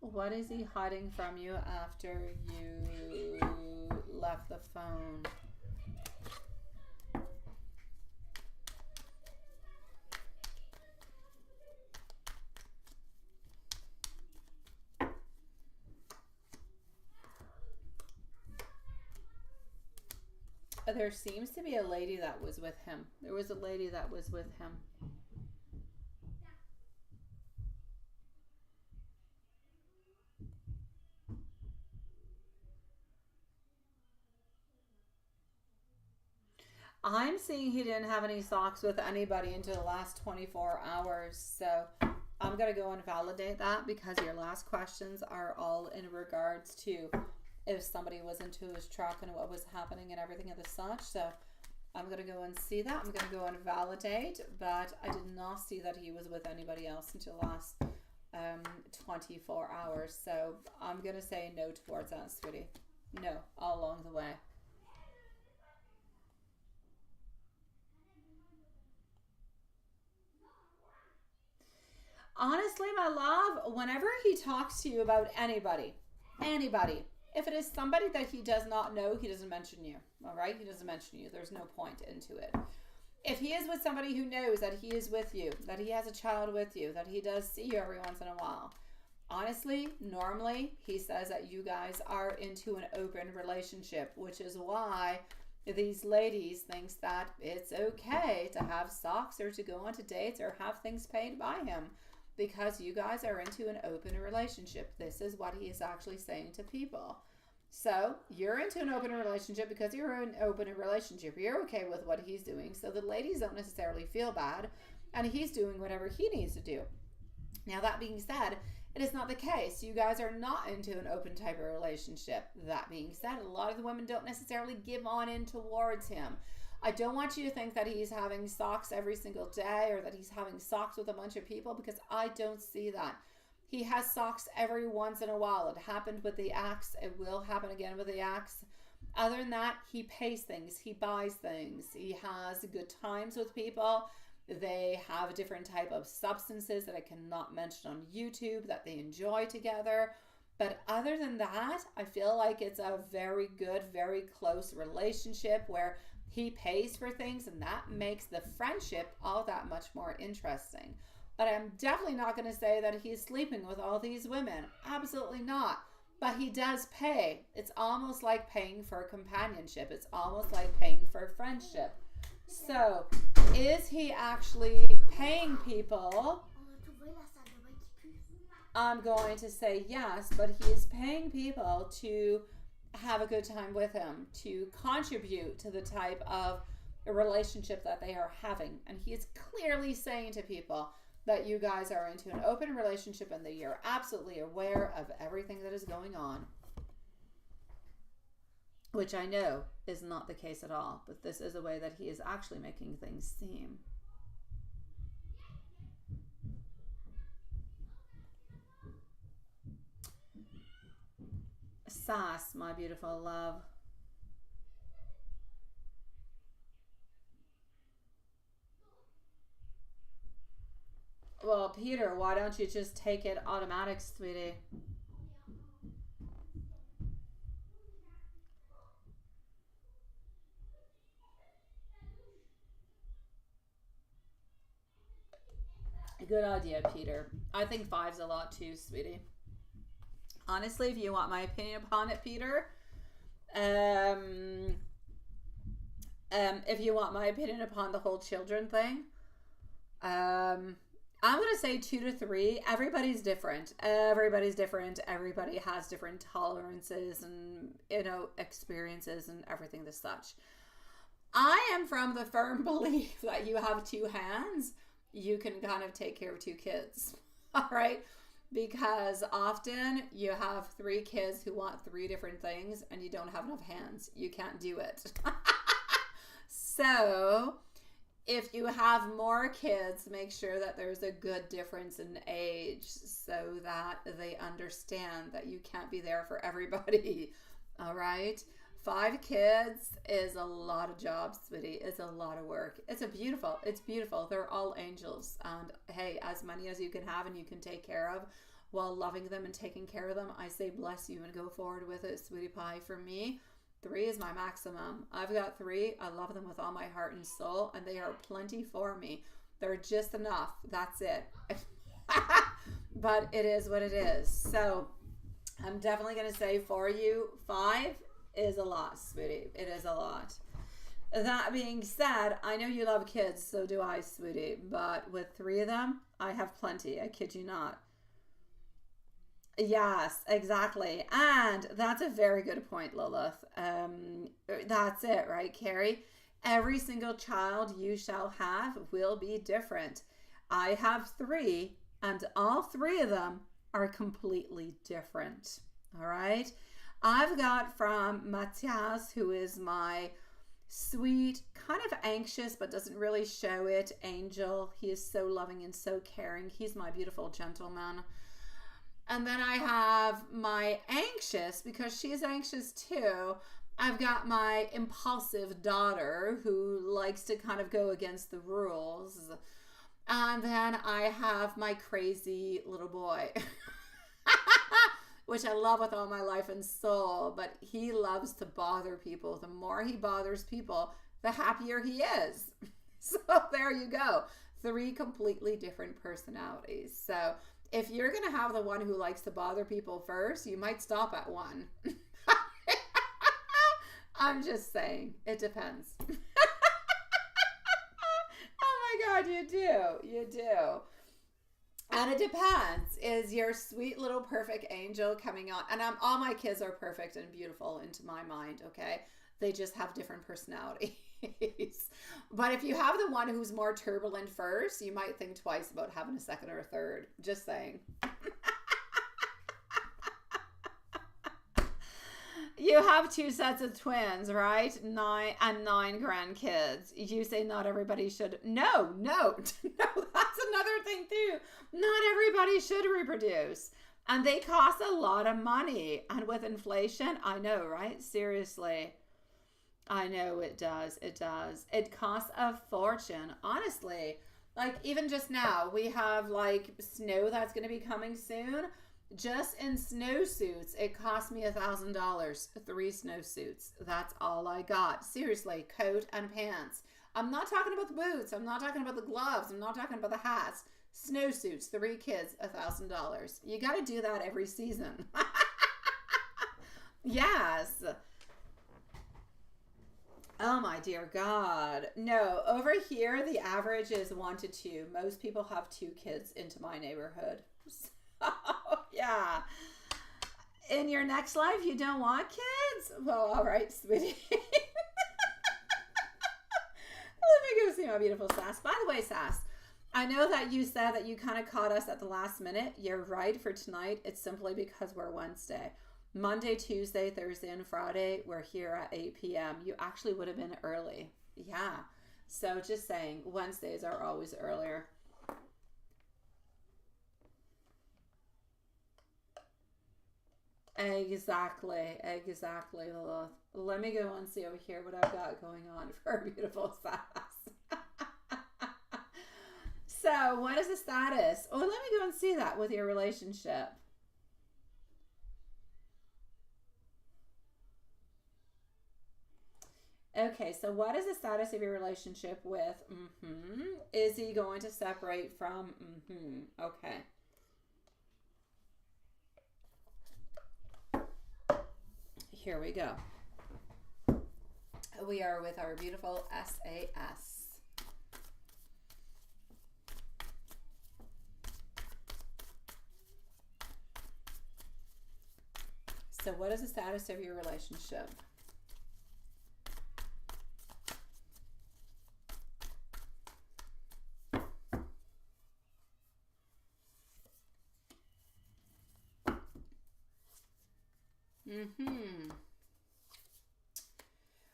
What is he hiding from you after you left the phone? There seems to be a lady that was with him. There was a lady that was with him. I'm seeing he didn't have any socks with anybody until the last 24 hours. So I'm going to go and validate that, because your last questions are all in regards to if somebody was into his truck and what was happening and everything of the such. So I'm going to go and see that. I'm going to go and validate, but I did not see that he was with anybody else until the last 24 hours. So I'm going to say no towards that, sweetie. No, all along the way. Honestly, my love, whenever he talks to you about anybody, if it is somebody that he does not know, he doesn't mention you. All right? He doesn't mention you. There's no point into it. If he is with somebody who knows that he is with you, that he has a child with you, that he does see you every once in a while, honestly, normally, he says that you guys are into an open relationship, which is why these ladies thinks that it's okay to have socks or to go on to dates or have things paid by him, because you guys are into an open relationship. This is what he is actually saying to people. So you're into an open relationship because you're in an open relationship. You're okay with what he's doing. So the ladies don't necessarily feel bad, and he's doing whatever he needs to do. Now, that being said, it is not the case. You guys are not into an open type of relationship. That being said, a lot of the women don't necessarily give on in towards him. I don't want you to think that he's having socks every single day or that he's having socks with a bunch of people, because I don't see that. He has socks every once in a while. It happened with the ex. It will happen again with the ex. Other than that, he pays things. He buys things. He has good times with people. They have different type of substances that I cannot mention on YouTube that they enjoy together. But other than that, I feel like it's a very good, very close relationship where he pays for things, and that makes the friendship all that much more interesting. But I'm definitely not going to say that he's sleeping with all these women. Absolutely not. But he does pay. It's almost like paying for companionship. It's almost like paying for friendship. So, is he actually paying people? I'm going to say yes, but he is paying people to have a good time with him, to contribute to the type of relationship that they are having. And he is clearly saying to people that you guys are into an open relationship and that you're absolutely aware of everything that is going on. Which I know is not the case at all, but this is a way that he is actually making things seem. Sass, my beautiful love. Well, Peter, why don't you just take it automatic, sweetie? Good idea, Peter. I think 5's a lot too, sweetie. Honestly, if you want my opinion upon it, Peter, if you want my opinion upon the whole children thing, I'm going to say 2 to 3. Everybody's different. Everybody has different tolerances and, experiences and everything as such. I am from the firm belief that you have two hands, you can kind of take care of two kids. All right? Because often you have three kids who want three different things and you don't have enough hands. You can't do it. So if you have more kids, make sure that there's a good difference in age so that they understand that you can't be there for everybody. All right? 5 kids is a lot of jobs, sweetie. It's a lot of work. It's beautiful. They're all angels. And hey, as many as you can have and you can take care of while loving them and taking care of them, I say bless you and go forward with it, sweetie pie. For me, 3 is my maximum. I've got 3. I love them with all my heart and soul, and they are plenty for me. They're just enough. That's it. But it is what it is. So I'm definitely going to say for you, 5 is a lot, sweetie. It is a lot. That being said, I know you love kids, so do I, sweetie. But with 3 of them, I have plenty. I kid you not. Yes, exactly. And that's a very good point, Lilith. That's it, right, Carrie? Every single child you shall have will be different. I have 3, and all 3 of them are completely different. All right? I've got from Matthias, who is my sweet, kind of anxious, but doesn't really show it, angel. He is so loving and so caring. He's my beautiful gentleman. And then I have my anxious, because she's anxious too. I've got my impulsive daughter who likes to kind of go against the rules. And then I have my crazy little boy, which I love with all my life and soul, but he loves to bother people. The more he bothers people, the happier he is. So there you go. 3 completely different personalities. So if you're going to have the one who likes to bother people first, you might stop at 1. I'm just saying. It depends. Oh my God, you do. You do. And it depends. Is your sweet little perfect angel coming on? And all my kids are perfect and beautiful into my mind, okay? They just have different personalities. But if you have the one who's more turbulent first, you might think twice about having a second or a third. Just saying. You have 2 sets of twins, right? 9 grandkids. You say not everybody should. No, that's another thing too. Not everybody should reproduce. And they cost a lot of money. And with inflation, I know, right? Seriously. I know it does. It does. It costs a fortune. Honestly, like even just now, we have like snow that's going to be coming soon. Just in snowsuits, it cost me $1,000. 3 snowsuits. That's all I got. Seriously, coat and pants. I'm not talking about the boots. I'm not talking about the gloves. I'm not talking about the hats. Snowsuits, 3 kids, $1,000. You got to do that every season. Yes. Oh my dear God. No, over here, the average is 1 to 2. Most people have 2 kids into my neighborhood. Oh, yeah. In your next life, you don't want kids? Well, all right, sweetie. Let me go see my beautiful Sass. By the way, Sass, I know that you said that you kind of caught us at the last minute. You're right for tonight. It's simply because we're Wednesday. Monday, Tuesday, Thursday, and Friday, we're here at 8 p.m. You actually would have been early. Yeah. So just saying, Wednesdays are always earlier. Exactly. Let me go and see over here what I've got going on for our beautiful Sass. So, what is the status? Oh, let me go and see that with your relationship. Okay, so what is the status of your relationship with? Is he going to separate from? Okay. Here we go. We are with our beautiful SAS. So what is the status of your relationship?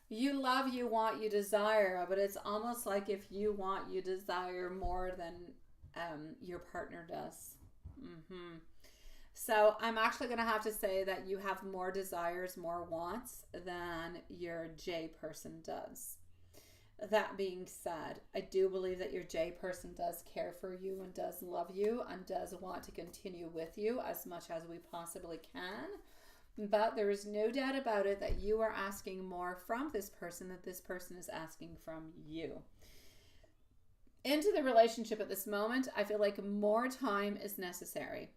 You love, you want, you desire, but it's almost like if you want, you desire more than your partner does. So I'm actually going to have to say that you have more desires, more wants than your J person does. That being said, I do believe that your J person does care for you and does love you and does want to continue with you as much as we possibly can. But there is no doubt about it that you are asking more from this person than this person is asking from you. Into the relationship at this moment, I feel like more time is necessary.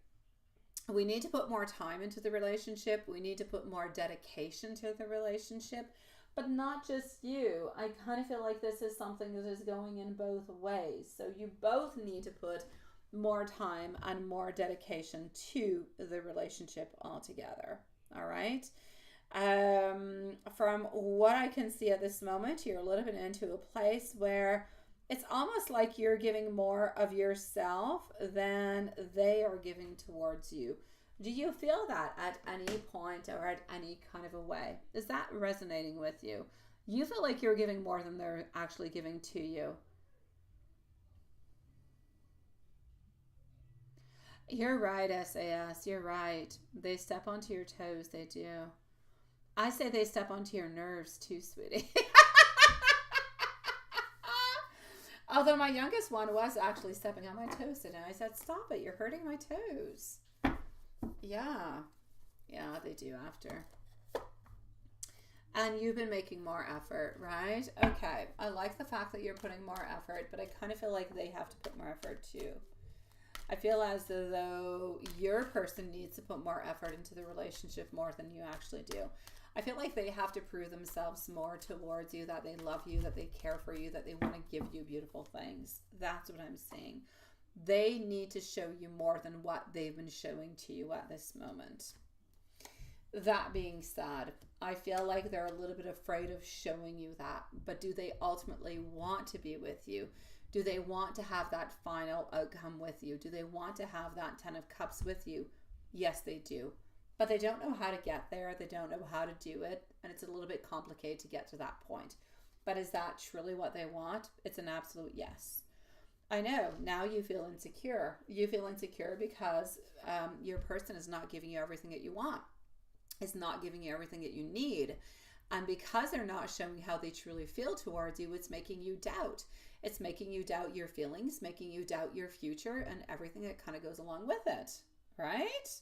We need to put more time into the relationship. We need to put more dedication to the relationship, but not just you. I kind of feel like this is something that is going in both ways. So you both need to put more time and more dedication to the relationship altogether. All right. From what I can see at this moment, you're a little bit into a place where it's almost like you're giving more of yourself than they are giving towards you. Do you feel that at any point or at any kind of a way? Is that resonating with you? You feel like you're giving more than they're actually giving to you. You're right, SAS. You're right. They step onto your toes. They do. I say they step onto your nerves too, sweetie. Although my youngest one was actually stepping on my toes today. I said, stop it. You're hurting my toes. Yeah. Yeah, they do after. And you've been making more effort, right? Okay. I like the fact that you're putting more effort, but I kind of feel like they have to put more effort too. I feel as though your person needs to put more effort into the relationship more than you actually do. I feel like they have to prove themselves more towards you, that they love you, that they care for you, that they want to give you beautiful things. That's what I'm saying. They need to show you more than what they've been showing to you at this moment. That being said, I feel like they're a little bit afraid of showing you that. But do they ultimately want to be with you? Do they want to have that final outcome with you? Do they want to have that 10 of Cups with you? Yes, they do. But they don't know how to get there. They don't know how to do it. And it's a little bit complicated to get to that point. But is that truly what they want? It's an absolute yes. I know. Now you feel insecure. You feel insecure because your person is not giving you everything that you want. It's not giving you everything that you need. And because they're not showing how they truly feel towards you, it's making you doubt. It's making you doubt your feelings, making you doubt your future and everything that kind of goes along with it. Right?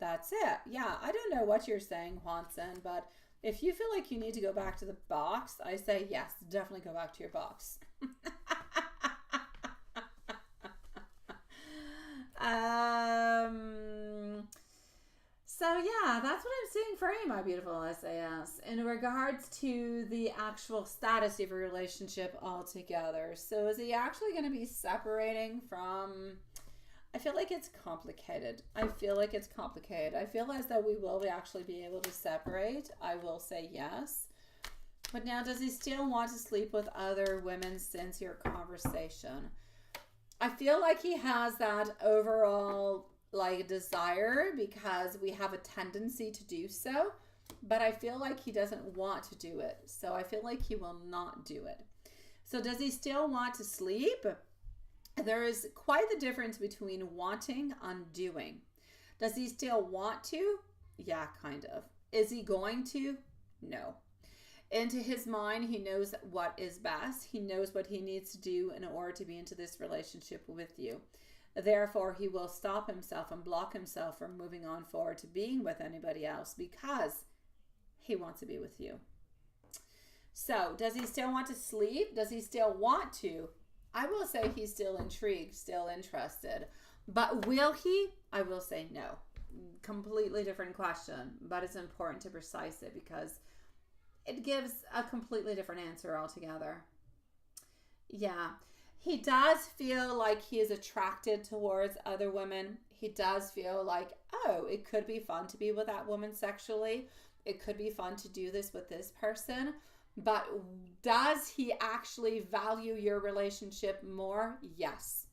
That's it. Yeah, I don't know what you're saying, Juanson, but if you feel like you need to go back to the box, I say yes, definitely go back to your box. So yeah, that's what I'm seeing for you, my beautiful SAS, in regards to the actual status of your relationship altogether. So is he actually going to be separating from... I feel like it's complicated. I feel as though we will actually be able to separate. I will say yes. But now, does he still want to sleep with other women since your conversation? I feel like he has that overall desire because we have a tendency to do so. But I feel like he doesn't want to do it. So I feel like he will not do it. So does he still want to sleep? There is quite the difference between wanting and doing. Does he still want to? Yeah, kind of. Is he going to? No. Into his mind, he knows what is best. He knows what he needs to do in order to be into this relationship with you. Therefore, he will stop himself and block himself from moving on forward to being with anybody else because he wants to be with you. So, does he still want to sleep? Does he still want to? I will say he's still intrigued, still interested. But will he? I will say no. Completely different question. But it's important to precise it because it gives a completely different answer altogether. Yeah. He does feel like he is attracted towards other women. He does feel like, oh, it could be fun to be with that woman sexually. It could be fun to do this with this person. But does he actually value your relationship more? Yes.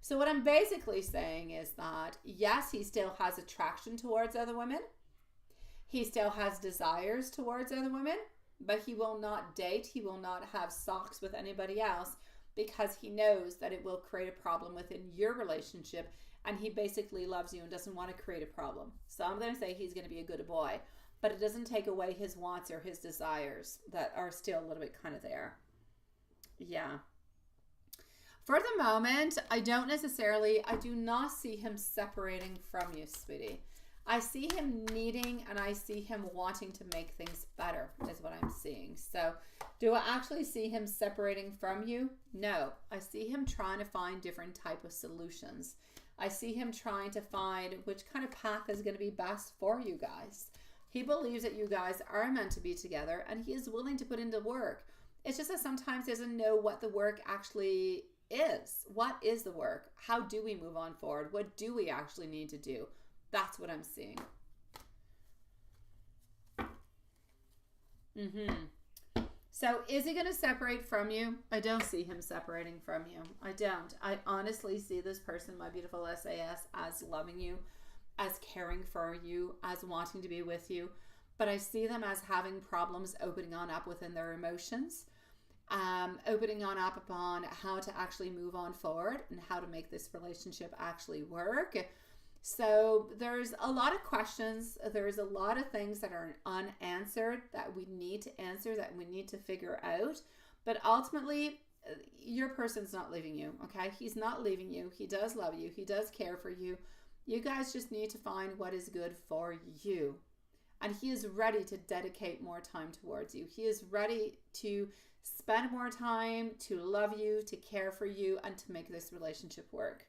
So what I'm basically saying is that, yes, he still has attraction towards other women. He still has desires towards other women, but he will not date. He will not have sex with anybody else because he knows that it will create a problem within your relationship, and he basically loves you and doesn't want to create a problem. So I'm going to say he's going to be a good boy, but it doesn't take away his wants or his desires that are still a little bit kind of there. Yeah. For the moment, I do not see him separating from you, sweetie. I see him needing and I see him wanting to make things better is what I'm seeing. So do I actually see him separating from you? No. I see him trying to find different type of solutions. I see him trying to find which kind of path is going to be best for you guys. He believes that you guys are meant to be together and he is willing to put into work. It's just that sometimes he doesn't know what the work actually is. What is the work? How do we move on forward? What do we actually need to do? That's what I'm seeing. So is he going to separate from you? I don't see him separating from you. I don't. I honestly see this person, my beautiful SAS, as loving you, as caring for you, as wanting to be with you. But I see them as having problems opening on up within their emotions, opening on up upon how to actually move on forward and how to make this relationship actually work. So there's a lot of questions. There's a lot of things that are unanswered that we need to answer, that we need to figure out. But ultimately, your person's not leaving you, okay? He's not leaving you. He does love you. He does care for you. You guys just need to find what is good for you. And he is ready to dedicate more time towards you. He is ready to spend more time, to love you, to care for you, and to make this relationship work.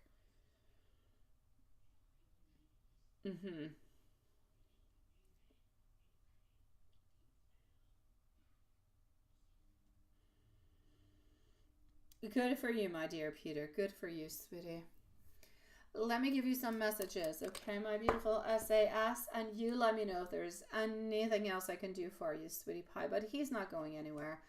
Good for you, my dear Peter. Good for you, sweetie. Let me give you some messages, okay, my beautiful SAS, and you let me know if there's anything else I can do for you, sweetie pie. But he's not going anywhere.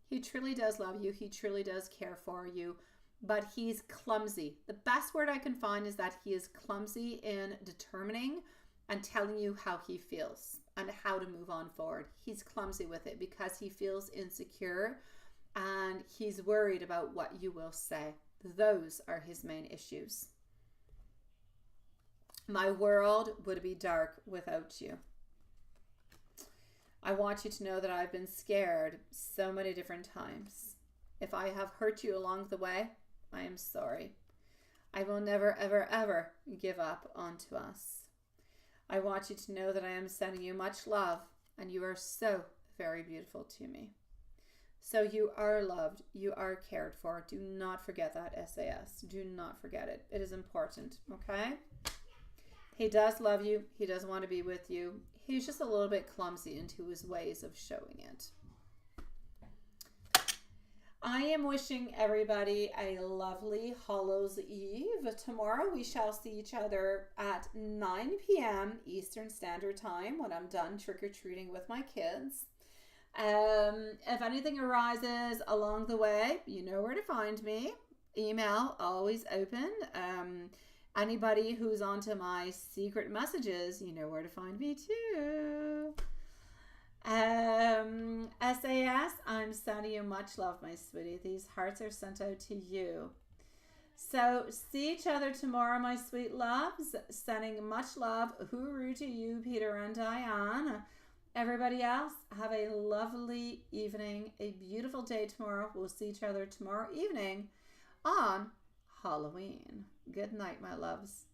He truly does love you. He truly does care for you, but he's clumsy. The best word I can find is that he is clumsy in determining and telling you how he feels and how to move on forward. He's clumsy with it because he feels insecure and he's worried about what you will say. Those are his main issues. My world would be dark without you. I want you to know that I've been scared so many different times. If I have hurt you along the way, I am sorry. I will never, ever, ever give up onto us. I want you to know that I am sending you much love, and you are so very beautiful to me. So you are loved. You are cared for. Do not forget that, SAS. Do not forget it. It is important, okay? He does love you. He does want to be with you. He's just a little bit clumsy into his ways of showing it. I am wishing everybody a lovely Hallows Eve. Tomorrow we shall see each other at 9 p.m. Eastern Standard Time when I'm done trick-or-treating with my kids. If anything arises along the way, you know where to find me. Email always open. Anybody who's onto my secret messages, you know where to find me too. SAS, I'm sending you much love, my sweetie. These hearts are sent out to you. So see each other tomorrow, my sweet loves. Sending much love. Hooroo to you, Peter and Diane. Everybody else, have a lovely evening, a beautiful day tomorrow. We'll see each other tomorrow evening on Halloween. Good night, my loves.